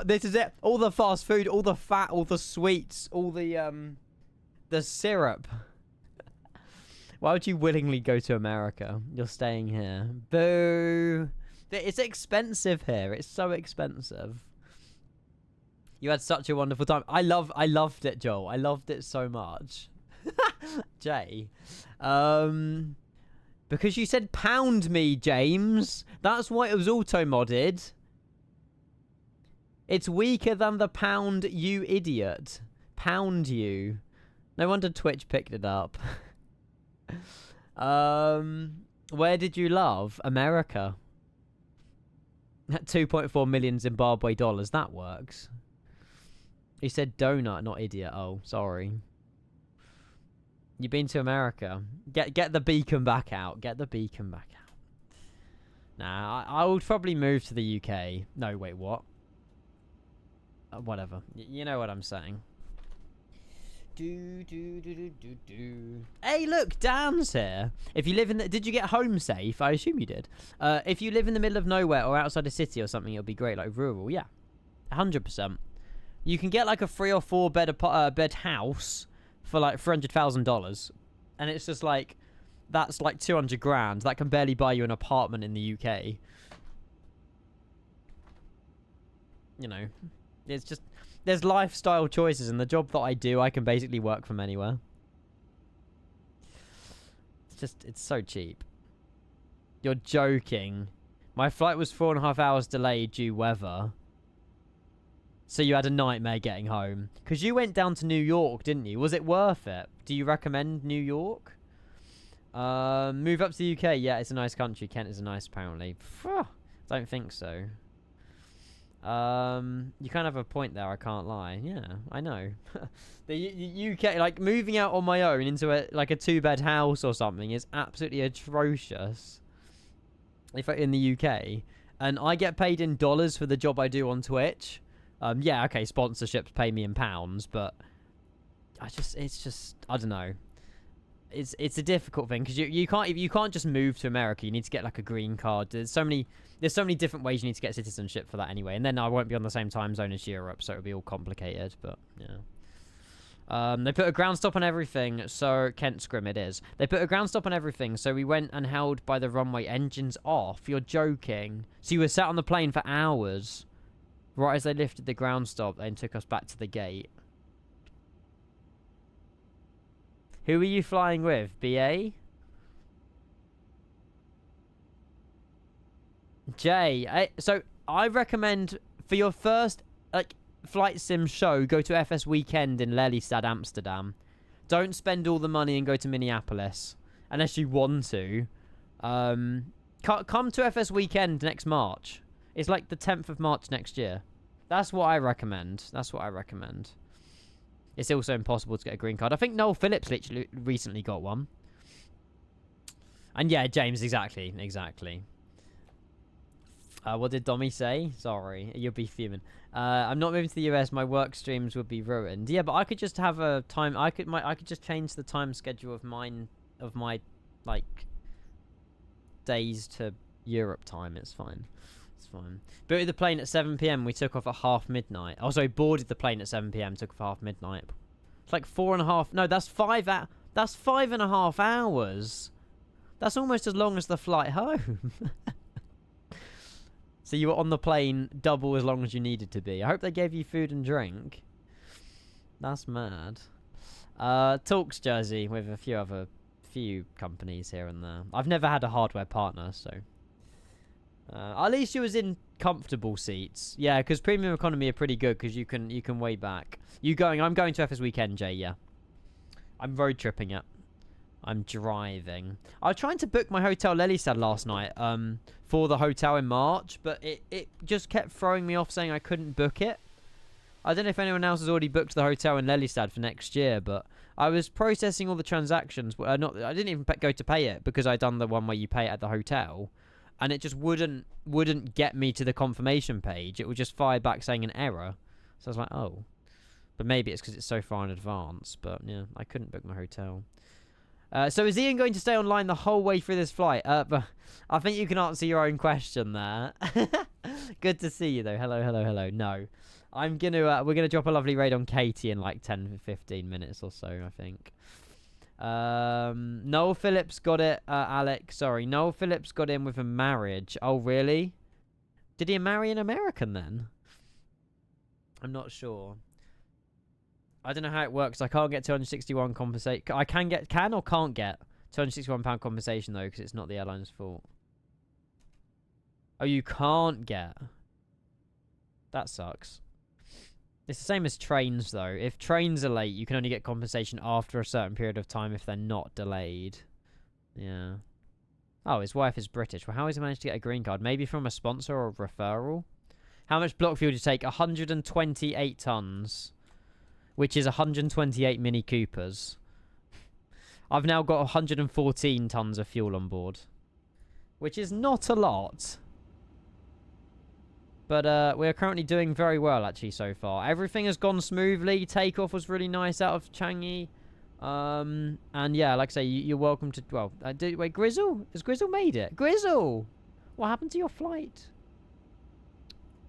This is it. All the fast food, all the fat, all the sweets, all the syrup. Why would you willingly go to America? You're staying here. Boo. It's expensive here. It's so expensive. You had such a wonderful time. I loved it, Joel. I loved it so much. Jay. Because you said pound me, James. That's why it was auto-modded. It's weaker than the pound, you idiot. Pound you. No wonder Twitch picked it up. Where did you love? America. 2.4 million Zimbabwe dollars. That works. He said donut, not idiot. Oh, sorry. You've been to America. Get the beacon back out. Nah, I would probably move to the UK. No, wait, what? Whatever. You know what I'm saying. Hey, look, Dan's here. If you live in did you get home safe? I assume you did. If you live in the middle of nowhere or outside a city or something, it'll be great, like rural. Yeah, 100%. You can get like a 3 or 4 bed house for like $300,000, and it's just like that's like 200 grand. That can barely buy you an apartment in the UK. You know, it's just there's lifestyle choices, and the job that I do, I can basically work from anywhere. It's so cheap. You're joking. My flight was 4.5 hours delayed due weather. So you had a nightmare getting home. Because you went down to New York, didn't you? Was it worth it? Do you recommend New York? Move up to the UK. Yeah, it's a nice country. Kent is nice, apparently. Don't think so. You kind of have a point there, I can't lie. Yeah, I know. The UK, like, moving out on my own into a 2-bed house or something is absolutely atrocious. If I'm in the UK. And I get paid in dollars for the job I do on Twitch. Yeah, okay, sponsorships pay me in pounds, but it's just I don't know. It's a difficult thing because you can't just move to America. You need to get like a green card. There's so many different ways you need to get citizenship for that anyway. And then I won't be on the same time zone as Europe, so it'll be all complicated. But yeah. They put a ground stop on everything, so Kent Scrim it is. They put a ground stop on everything, so we went and held by the runway, engines off. You're joking. So you were sat on the plane for hours. Right as they lifted the ground stop and took us back to the gate. Who are you flying with? BA? Jay. So I recommend for your first flight sim show, go to FS Weekend in Lelystad, Amsterdam. Don't spend all the money and go to Minneapolis unless you want to. Come to FS Weekend next March. It's like the 10th of March next year. That's what I recommend. It's also impossible to get a green card. I think Noel Phillips literally recently got one. And yeah, James, exactly. What did Dommy say? Sorry, you'll be fuming. I'm not moving to the US. My work streams would be ruined. Yeah, but I could just have a time. I could just change the time schedule of my like days to Europe time. It's fine. Booted the plane at 7 p.m. We took off at half midnight. Also boarded the plane at 7 p.m. Took off at half midnight. It's like 4.5. No, that's 5.5 hours. That's almost as long as the flight home. So you were on the plane double as long as you needed to be. I hope they gave you food and drink. That's mad. Talks Jersey with a few companies here and there. I've never had a hardware partner, so. At least you was in comfortable seats. Yeah, because premium economy are pretty good because you can way back. I'm going to FS Weekend, Jay, yeah. I'm road tripping it. I'm driving. I was trying to book my hotel Lelystad last night for the hotel in March, but it just kept throwing me off saying I couldn't book it. I don't know if anyone else has already booked the hotel in Lelystad for next year, but I was processing all the transactions. I didn't even go to pay it because I'd done the one where you pay it at the hotel. And it just wouldn't get me to the confirmation page. It would just fire back saying an error. So I was like, oh. But maybe it's because it's so far in advance. But yeah, I couldn't book my hotel. So is Ian going to stay online the whole way through this flight? But I think you can answer your own question there. Good to see you though. Hello. No. We're gonna drop a lovely raid on Katie in like 10-15 minutes or so, I think. Noel Phillips got it, Alec. Sorry, Noel Phillips got in with a marriage. Oh, really? Did he marry an American then? I'm not sure. I don't know how it works. I can't get 261 compensation. I can or can't get £261 compensation though, because it's not the airline's fault. Oh, you can't get. That sucks. It's the same as trains, though. If trains are late, you can only get compensation after a certain period of time if they're not delayed. Yeah. Oh, his wife is British. Well, how has he managed to get a green card? Maybe from a sponsor or a referral? How much block fuel did you take? 128 tons. Which is 128 Mini Coopers. I've now got 114 tons of fuel on board. Which is not a lot. But we're currently doing very well, actually, so far. Everything has gone smoothly. Takeoff was really nice out of Changi. And yeah, like I say, you're welcome to... Well, wait, Grizzle? Has Grizzle made it? Grizzle! What happened to your flight?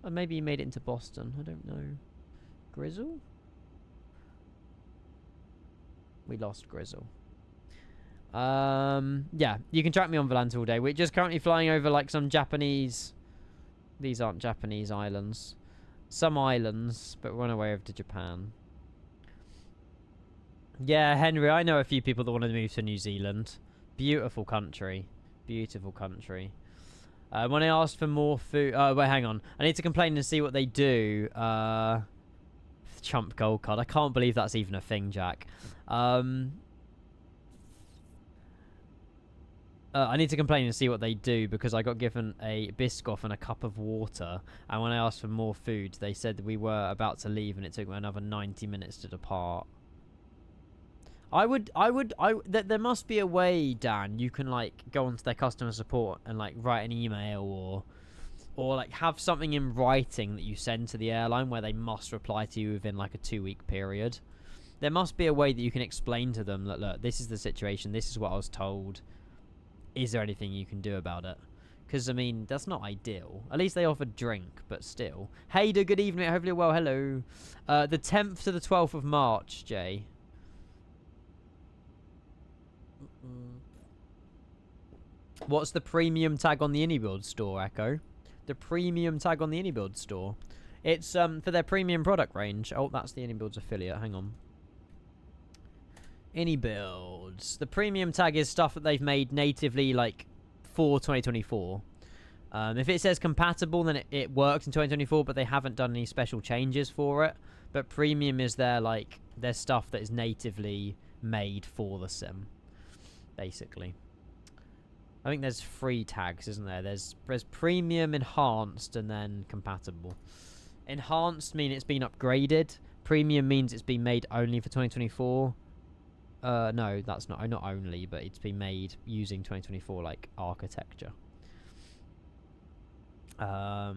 Or maybe you made it into Boston. I don't know. Grizzle? We lost Grizzle. Yeah, you can track me on Volante all day. We're just currently flying over, like, some Japanese... These aren't Japanese islands. Some islands, but run away over to Japan. Yeah, Henry, I know a few people that want to move to New Zealand. Beautiful country. Beautiful country. When I asked for more food... Oh, wait, hang on. I need to complain and see what they do. Chump gold card. I can't believe that's even a thing, Jack. I need to complain and see what they do because I got given a Biscoff and a cup of water. And when I asked for more food, they said we were about to leave and it took me another 90 minutes to depart. There must be a way, Dan, you can, like, go onto their customer support and, like, write an email or like, have something in writing that you send to the airline where they must reply to you within, like, a 2-week period. There must be a way that you can explain to them that, look, this is the situation, this is what I was told. Is there anything you can do about it? Because, I mean, that's not ideal. At least they offered drink, but still. Hey, good evening, hopefully well, hello. The 10th to the 12th of March, Jay. What's the premium tag on the iniBuilds store, Echo? The premium tag on the iniBuilds store. It's for their premium product range. Oh, that's the iniBuilds affiliate. Hang on. iniBuilds. The premium tag is stuff that they've made natively, like, for 2024. If it says compatible, then it works in 2024, but they haven't done any special changes for it. But premium is their, like, their stuff that is natively made for the sim, basically. I think there's 3 tags, isn't there? There's premium, enhanced, and then compatible. Enhanced means it's been upgraded. Premium means it's been made only for 2024. No, that's not only, but it's been made using 2024 like architecture. But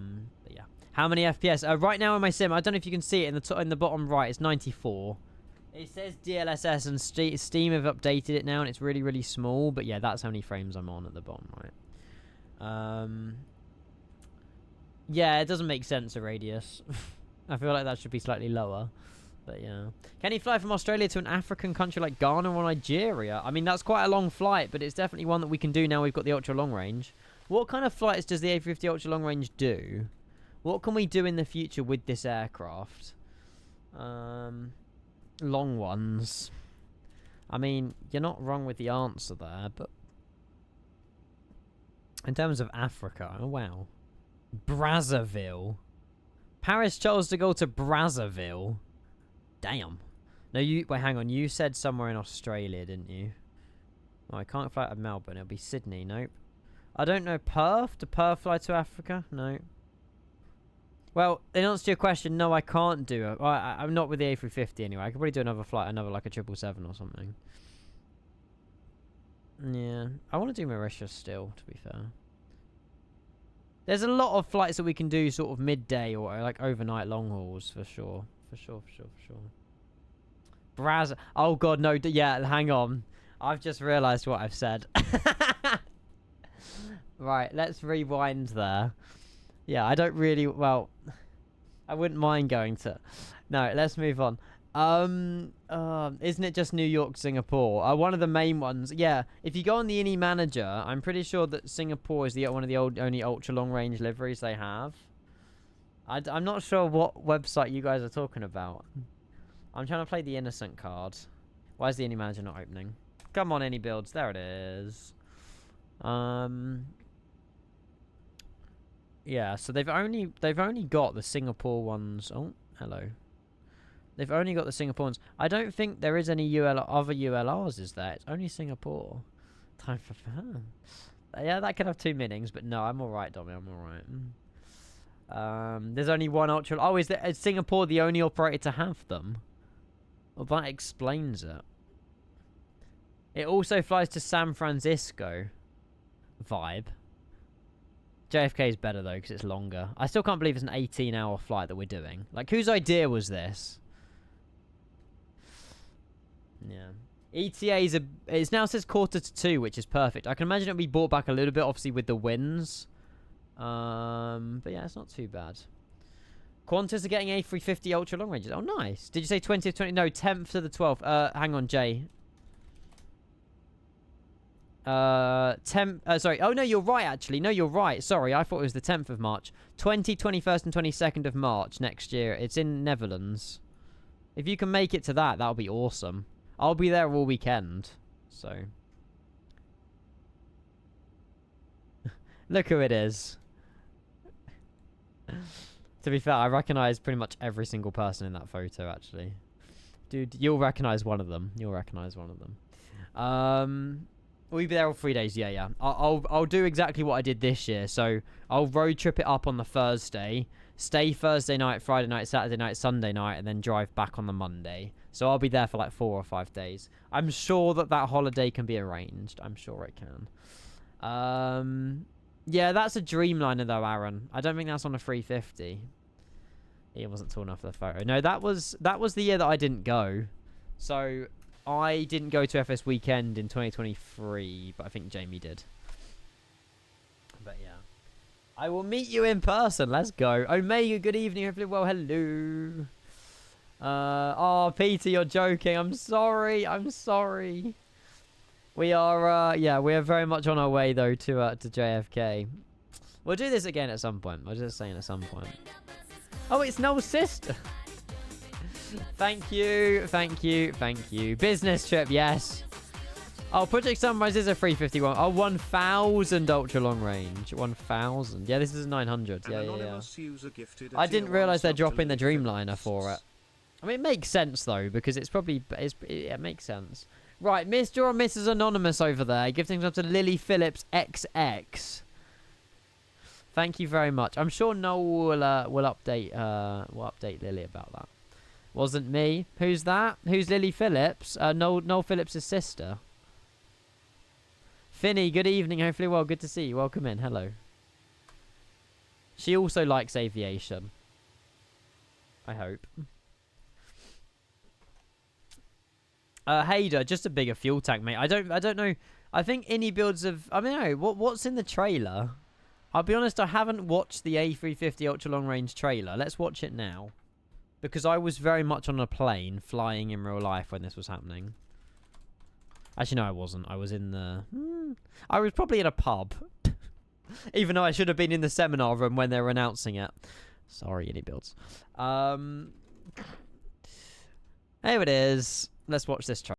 yeah. How many FPS? Right now in my sim, I don't know if you can see it in the bottom right. It's 94. It says DLSS and Steam have updated it now, and it's really, really small. But yeah, that's how many frames I'm on at the bottom right. Yeah, it doesn't make sense, a radius. I feel like that should be slightly lower. But yeah. Can he fly from Australia to an African country like Ghana or Nigeria? I mean, that's quite a long flight, but it's definitely one that we can do now we've got the ultra long range. What kind of flights does the A350 ultra long range do? What can we do in the future with this aircraft? Long ones. I mean, you're not wrong with the answer there, but in terms of Africa, oh wow. Brazzaville. Paris Charles de Gaulle to Brazzaville. Damn. No, wait, hang on. You said somewhere in Australia, didn't you? Oh, I can't fly out of Melbourne. It'll be Sydney. Nope. I don't know. Perth? Do Perth fly to Africa? No. Well, in answer to your question, no, I can't do it. Well, I'm not with the A350 anyway. I could probably do another flight, like a 777 or something. Yeah. I want to do Mauritius still, to be fair. There's a lot of flights that we can do sort of midday or like overnight long hauls for sure. For sure. Oh god, no. Yeah, hang on. I've just realised what I've said. Right, let's rewind there. Yeah, I don't really... Well, I wouldn't mind going to... No, let's move on. Isn't it just New York, Singapore? One of the main ones. Yeah, if you go on the Ini Manager, I'm pretty sure that Singapore is one of the only ultra long range liveries they have. I'm not sure what website you guys are talking about. I'm trying to play the innocent card. Why is the Ini Manager not opening? Come on, iniBuilds. There it is. Yeah, so they've only got the Singapore ones. Oh, hello. They've only got the Singapore ones. I don't think there is any other ULRs, is there? It's only Singapore. Time for fun. Yeah, that could have 2 meanings, but no, I'm alright, Dommy. I'm alright. There's only one ultra. Oh, is Singapore the only operator to have them? Well, that explains it. It also flies to San Francisco. Vibe. JFK is better, though, because it's longer. I still can't believe it's an 18-hour flight that we're doing. Like, whose idea was this? Yeah. ETA it now says 1:45, which is perfect. I can imagine it'll be brought back a little bit, obviously, with the winds. But yeah, it's not too bad. Qantas are getting A350 ultra long ranges. Oh, nice. Did you say 20th, 20th? No, 10th to the 12th. Hang on, Jay. Sorry. Oh, no, you're right, actually. No, you're right. Sorry, I thought it was the 10th of March. 21st, and 22nd of March next year. It's in Netherlands. If you can make it to that, that'll be awesome. I'll be there all weekend. So. Look who it is. To be fair, I recognise pretty much every single person in that photo, actually. Dude, you'll recognise one of them. You'll recognise one of them. We'll be there all 3 days. Yeah, yeah. I'll do exactly what I did this year. So I'll road trip it up on the Thursday, stay Thursday night, Friday night, Saturday night, Sunday night, and then drive back on the Monday. So I'll be there for like 4 or 5 days. I'm sure that holiday can be arranged. I'm sure it can. Yeah, that's a Dreamliner though, Aaron. I don't think that's on a 350. It wasn't tall enough for the photo. No, that was the year that I didn't go. So I didn't go to FS Weekend in 2023, but I think Jamie did. But yeah. I will meet you in person. Let's go. Omega, good evening. Hopefully well, hello. Oh, Peter, you're joking. I'm sorry. I'm sorry. We are, yeah, we are very much on our way, though, to JFK. We'll do this again at some point. I was just saying at some point. Oh, it's Noel's sister. Thank you, thank you, thank you. Business trip, yes. Oh, Project Sunrise is a 351. Oh, 1,000 ultra long range. 1,000. Yeah, this is a 900. Yeah, yeah, yeah. I didn't realise they're dropping the Dreamliner for it. I mean, it makes sense, though, because it's probably... it makes sense. Right, Mr. or Mrs. Anonymous over there. Give things up to Lily Phillips XX. Thank you very much. I'm sure Noel will update Lily about that. Wasn't me. Who's that? Who's Lily Phillips? Noel Phillips' sister. Finny, good evening. Hopefully well. Good to see you. Welcome in. Hello. She also likes aviation. I hope. Hader, just a bigger fuel tank, mate. I don't know. I think iniBuilds have... I mean, no. What's in the trailer? I'll be honest, I haven't watched the A350 Ultra Long Range trailer. Let's watch it now. Because I was very much on a plane flying in real life when this was happening. Actually, no, I wasn't. I was in the... I was probably in a pub. Even though I should have been in the seminar room when they were announcing it. Sorry, iniBuilds. There it is. Let's watch this trailer.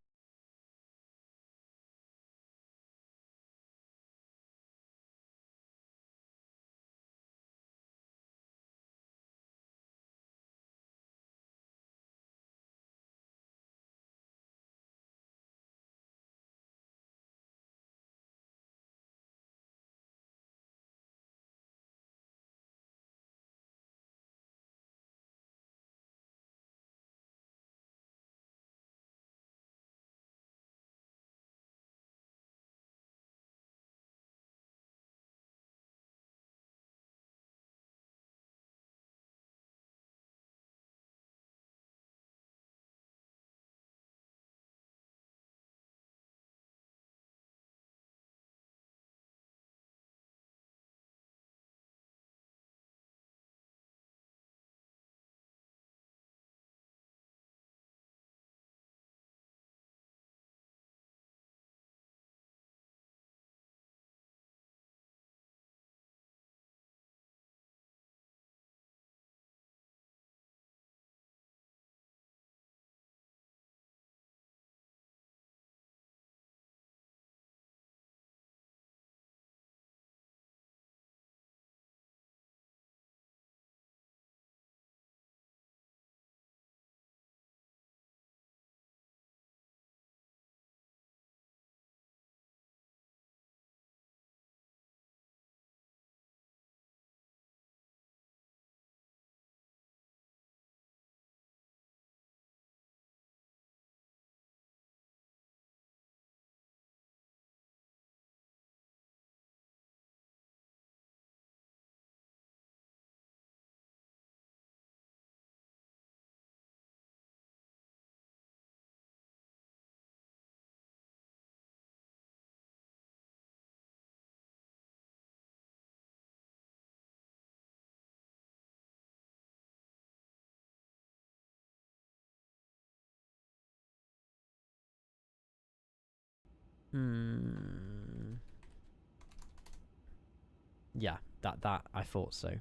Yeah, that I thought so.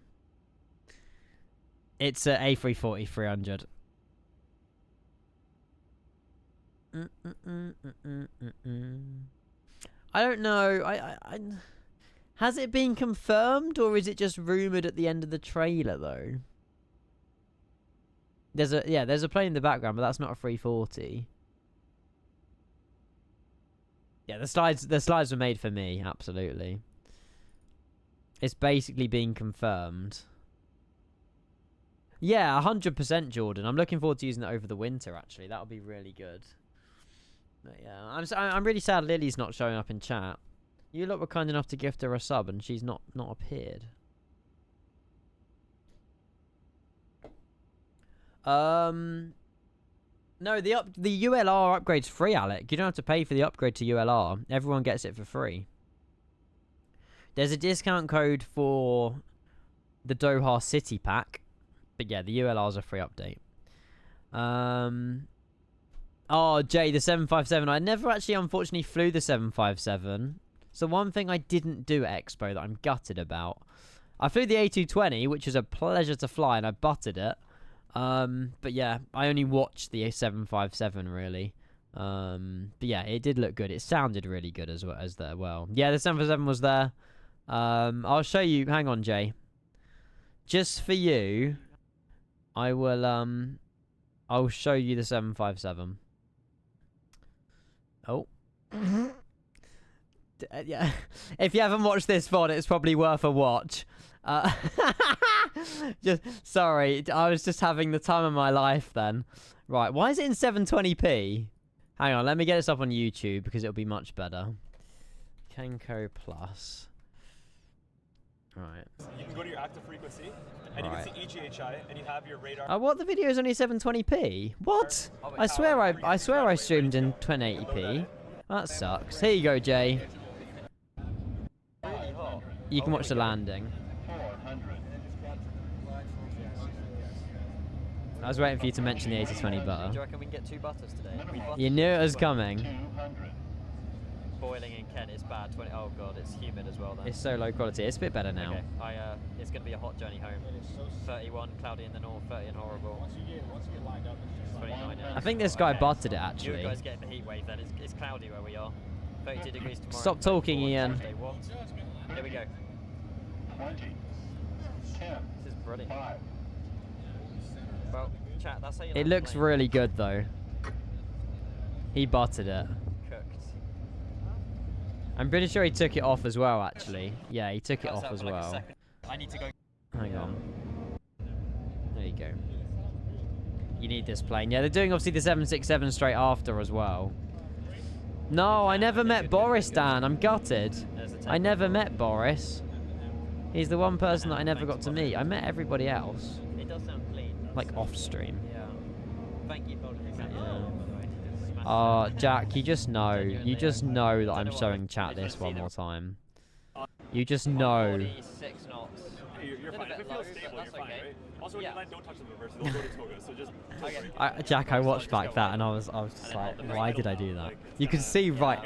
It's a A340 300. I don't know. I has it been confirmed, or is it just rumored at the end of the trailer though? There's a plane in the background, but that's not a 340. Yeah, the slides were made for me, absolutely. It's basically been confirmed. Yeah, 100% Jordan. I'm looking forward to using it over the winter, actually. That'll be really good. But yeah, I'm really sad Lily's not showing up in chat. You lot were kind enough to gift her a sub, and she's not appeared. No, the ULR upgrade's free, Alec. You don't have to pay for the upgrade to ULR. Everyone gets it for free. There's a discount code for the Doha City Pack. But yeah, the ULR's a free update. Oh, Jay, the 757. I never actually, unfortunately, flew the 757. So one thing I didn't do at Expo that I'm gutted about. I flew the A220, which was a pleasure to fly, and I butted it. But yeah, I only watched the 757, really. But yeah, it did look good. It sounded really good as well. Yeah, the 757 was there. I'll show you. Hang on, Jay. Just for you, I will, I'll show you the 757. Oh. Yeah. If you haven't watched this VOD, it's probably worth a watch. Sorry, I was just having the time of my life then. Right, why is it in 720p? Hang on, let me get this up on YouTube because it'll be much better. Kenko Plus. Right. You can go to your active frequency, and you can see EGHI, and you have your radar. Oh, what? The video is only 720p? What? I swear I streamed in 1080p. That sucks. Here you go, Jay. You can watch the landing. I was waiting for you to mention the 80-20 butter. Do you reckon we can get 2 butters today? You knew it was coming. Boiling in Kent is bad. Oh god, it's humid as well then. It's so low quality. It's a bit better now. Okay, it's going to be a hot journey home. 31, cloudy in the north, 30 and horrible. Once you get lined up, 29. I think this guy butted it, actually. You guys getting the heat wave then. It's cloudy where we are. 32 degrees tomorrow. Stop talking, Ian. Here we go. 20, 10, this is brilliant. 5. Well, chat, that's how you It looks really good, though. He butted it. Cooked. I'm pretty sure he took it off as well, actually. Yeah, he took it off as well. I need to go. Hang on. There you go. You need this plane. Yeah, they're doing obviously the 767 straight after as well. No, I never met Boris, Dan. I'm gutted. I never met Boris. He's the one person that I never got to meet. I met everybody else. It does sound clean. Like off stream. Yeah. Thank you for the Jack, you just know that I'm showing chat this one more time. You just know. 46 knots. You're fine. If it feels stable, you're fine, right? Also, when you land, don't touch the reverse. They'll go to Toga, so just... Jack, I watched back that and I was just like, why did I do that? You can see right.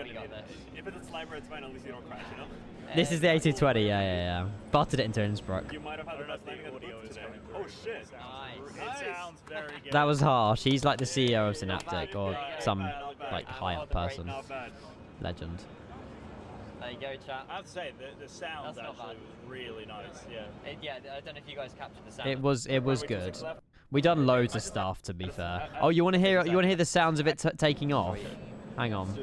If it's a slimer, it's fine. At least you don't crash, you know? This is the A220, yeah. Butted it into Innsbruck. You might have had the best landing at the booth today. Oh shit! Nice. It sounds very good. That was harsh. He's like the CEO of Synaptic or some like high up person. Not bad. Legend. There you go, chat. I have to say, the sound actually was really nice. Yeah. Yeah, I don't know if you guys captured the sound. It was good. We done loads of stuff, to be fair. Oh, you want to hear the sounds of it taking off? Hang on.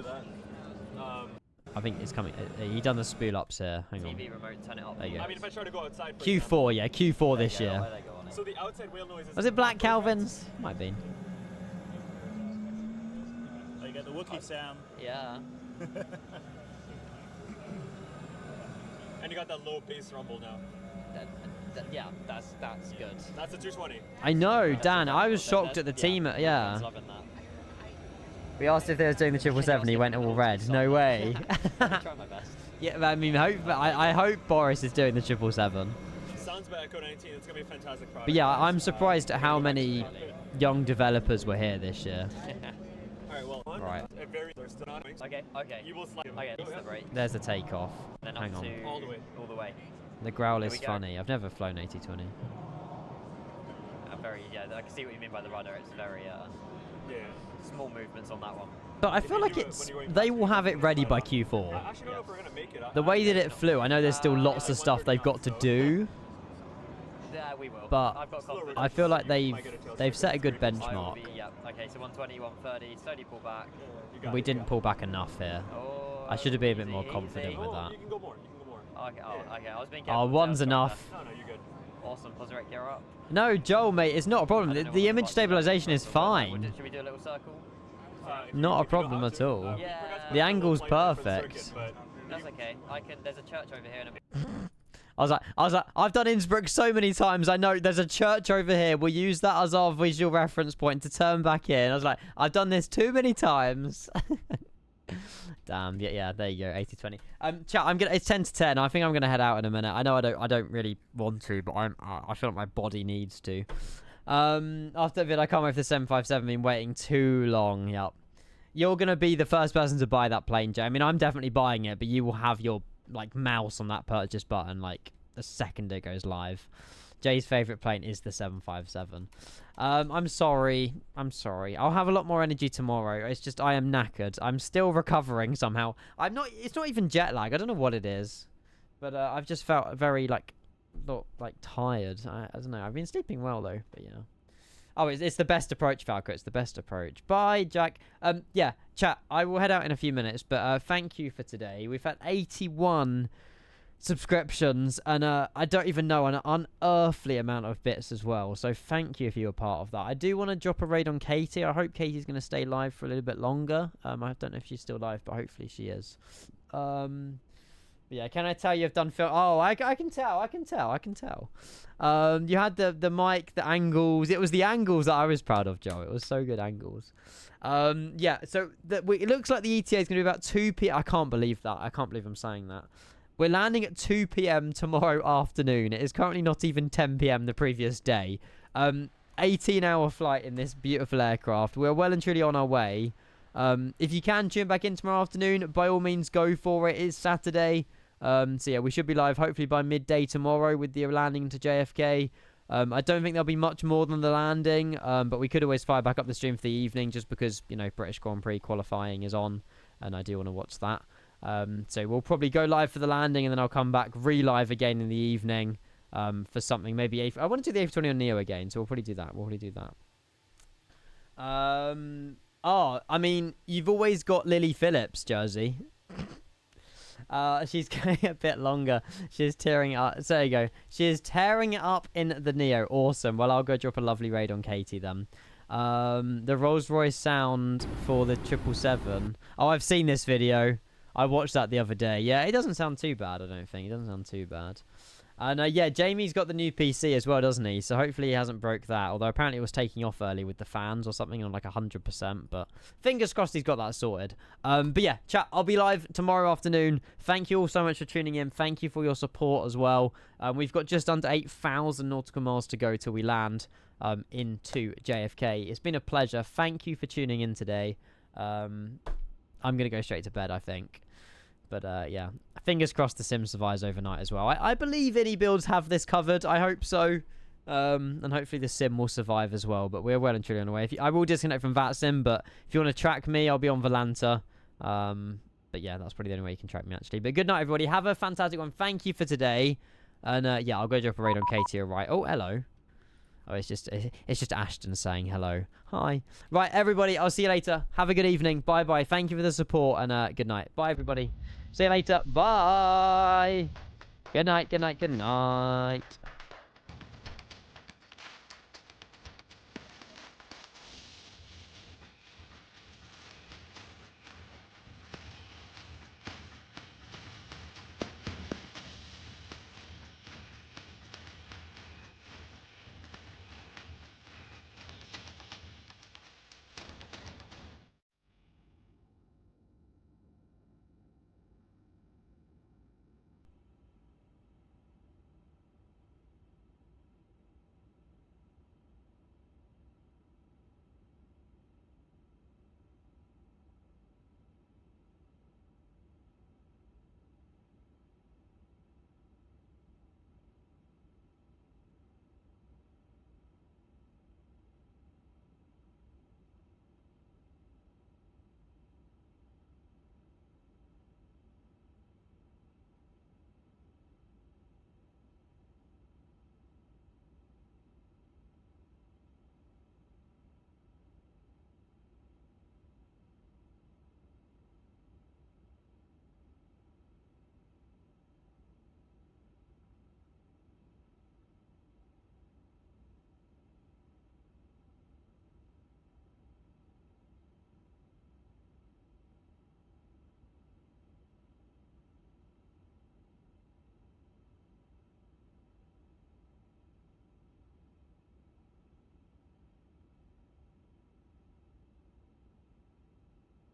I think it's coming. He done the spool ups here. Hang on. TV remote, turn it up. There you go. I mean, if I try to go outside. Q4, yeah, Q4 this year. So the outside whale noise is. Was it Black Calvin's? Might have been. You got the Wookiee sound. Yeah. And you got that low bass rumble now. Yeah, that's good. That's a 220. I know, Dan. I was shocked at the team. Yeah. We asked if they were doing the 777. He went all red. No way. Try my best. Yeah, I mean, I hope Boris is doing the 777. Sounds by Echo 19. It's gonna be a fantastic product. But yeah, I'm surprised at how many young developers were here this year. Alright, well, Right. Okay. You will slide. Okay, this is the break. There's the takeoff. Then Hang up on. to All the way. All the way. The growl Here is we go. funny. I've never flown AT20. Very, yeah, I can see what you mean by the rudder. It's very Yeah. small movements on that one. But I If feel you like do it it's... when you're going They fast, will you have can it do ready flat by out. Q4. I actually don't know if we're gonna make it. The way that it flew, I know there's still lots of stuff they've got to do, Yeah, we will. but I've got confidence. I feel like You might get a tail they've set a good I will benchmark. be, yeah. Okay, so 120, 130, slowly pull back. You got We it, didn't you pull back enough here. Oh, I should have been a bit easy, more easy. confident with got it. that. You can go more. You can go more. Okay, okay, I was being Oh, careful. one's Sorry, enough. No, you're good. Awesome, positive gear up. No, Joel, mate, it's not a problem. I don't The, know the what image button stabilization is Should fine. we do a little circle? If Not a if you don't problem have at to, all. we Yeah. forgot to The put a angle's little light for the perfect. circuit, but That's okay. I can. There's a church over here, and I was like, I've done Innsbruck so many times. I know there's a church over here. We'll use that as our visual reference point to turn back in. I was like, I've done this too many times. Damn, yeah, there you go, 80-20. Chat, it's 10 to 10. I think I'm gonna head out in a minute. I know I don't really want to, but I feel like my body needs to. After the vid, I can't wait for the 757. Been waiting too long. Yep. You're gonna be the first person to buy that plane, Jay. I mean, I'm definitely buying it, but you will have your like mouse on that purchase button like the second it goes live. Jay's favorite plane is the 757. I'm sorry. I'll have a lot more energy tomorrow. It's just I am knackered. I'm still recovering somehow. It's not even jet lag. I don't know what it is, but I've just felt very like tired. I don't know. I've been sleeping well though, but yeah. Oh, it's the best approach, Falco. It's the best approach. Bye, Jack. Yeah, chat. I will head out in a few minutes, but thank you for today. We've had 81 subscriptions, and I don't even know an unearthly amount of bits as well. So thank you if you were part of that. I do want to drop a raid on Katie. I hope Katie's going to stay live for a little bit longer. I don't know if she's still live, but hopefully she is. Yeah, can I tell you've done film? Oh, I can tell. You had the mic, the angles. It was the angles that I was proud of, Joe. It was so good angles. Yeah, so it looks like the ETA is going to be about 2 p.m. I can't believe that. I can't believe I'm saying that. We're landing at 2 p.m. tomorrow afternoon. It is currently not even 10 p.m. the previous day. 18-hour flight in this beautiful aircraft. We're well and truly on our way. If you can tune back in tomorrow afternoon, by all means go for it. It is Saturday. So yeah, we should be live hopefully by midday tomorrow with the landing to JFK. I don't think there'll be much more than the landing, but we could always fire back up the stream for the evening just because, you know, British Grand Prix qualifying is on and I do want to watch that. So we'll probably go live for the landing and then I'll come back re-live again in the evening for something. Maybe I want to do the A320 on Neo again, so we'll probably do that. Oh, I mean, you've always got Lily Phillips, Jersey. She's going a bit longer. She's tearing it up. So there you go. She is tearing it up in the Neo. Awesome. Well, I'll go drop a lovely raid on Katie then. The Rolls Royce sound for the 777. Oh, I've seen this video. I watched that the other day. Yeah, it doesn't sound too bad, I don't think. It doesn't sound too bad. And yeah, Jamie's got the new PC as well, doesn't he? So hopefully he hasn't broke that. Although apparently it was taking off early with the fans or something on like 100%. But fingers crossed he's got that sorted. But yeah, chat, I'll be live tomorrow afternoon. Thank you all so much for tuning in. Thank you for your support as well. We've got just under 8,000 nautical miles to go till we land into JFK. It's been a pleasure. Thank you for tuning in today. I'm going to go straight to bed, I think. But yeah, fingers crossed the sim survives overnight as well. I believe iniBuilds have this covered. I hope so. And hopefully the sim will survive as well. But we're well and truly on the way. I will disconnect from VATSIM, but if you want to track me, I'll be on Volanta. But yeah, that's probably the only way you can track me actually. But good night, everybody. Have a fantastic one. Thank you for today. And yeah, I'll go drop a raid on Katie. Right. Oh, hello. Oh, it's just Ashton saying hello. Hi. Right, everybody. I'll see you later. Have a good evening. Bye-bye. Thank you for the support and good night. Bye, everybody. See you later. Bye. Good night. Good night. Good night.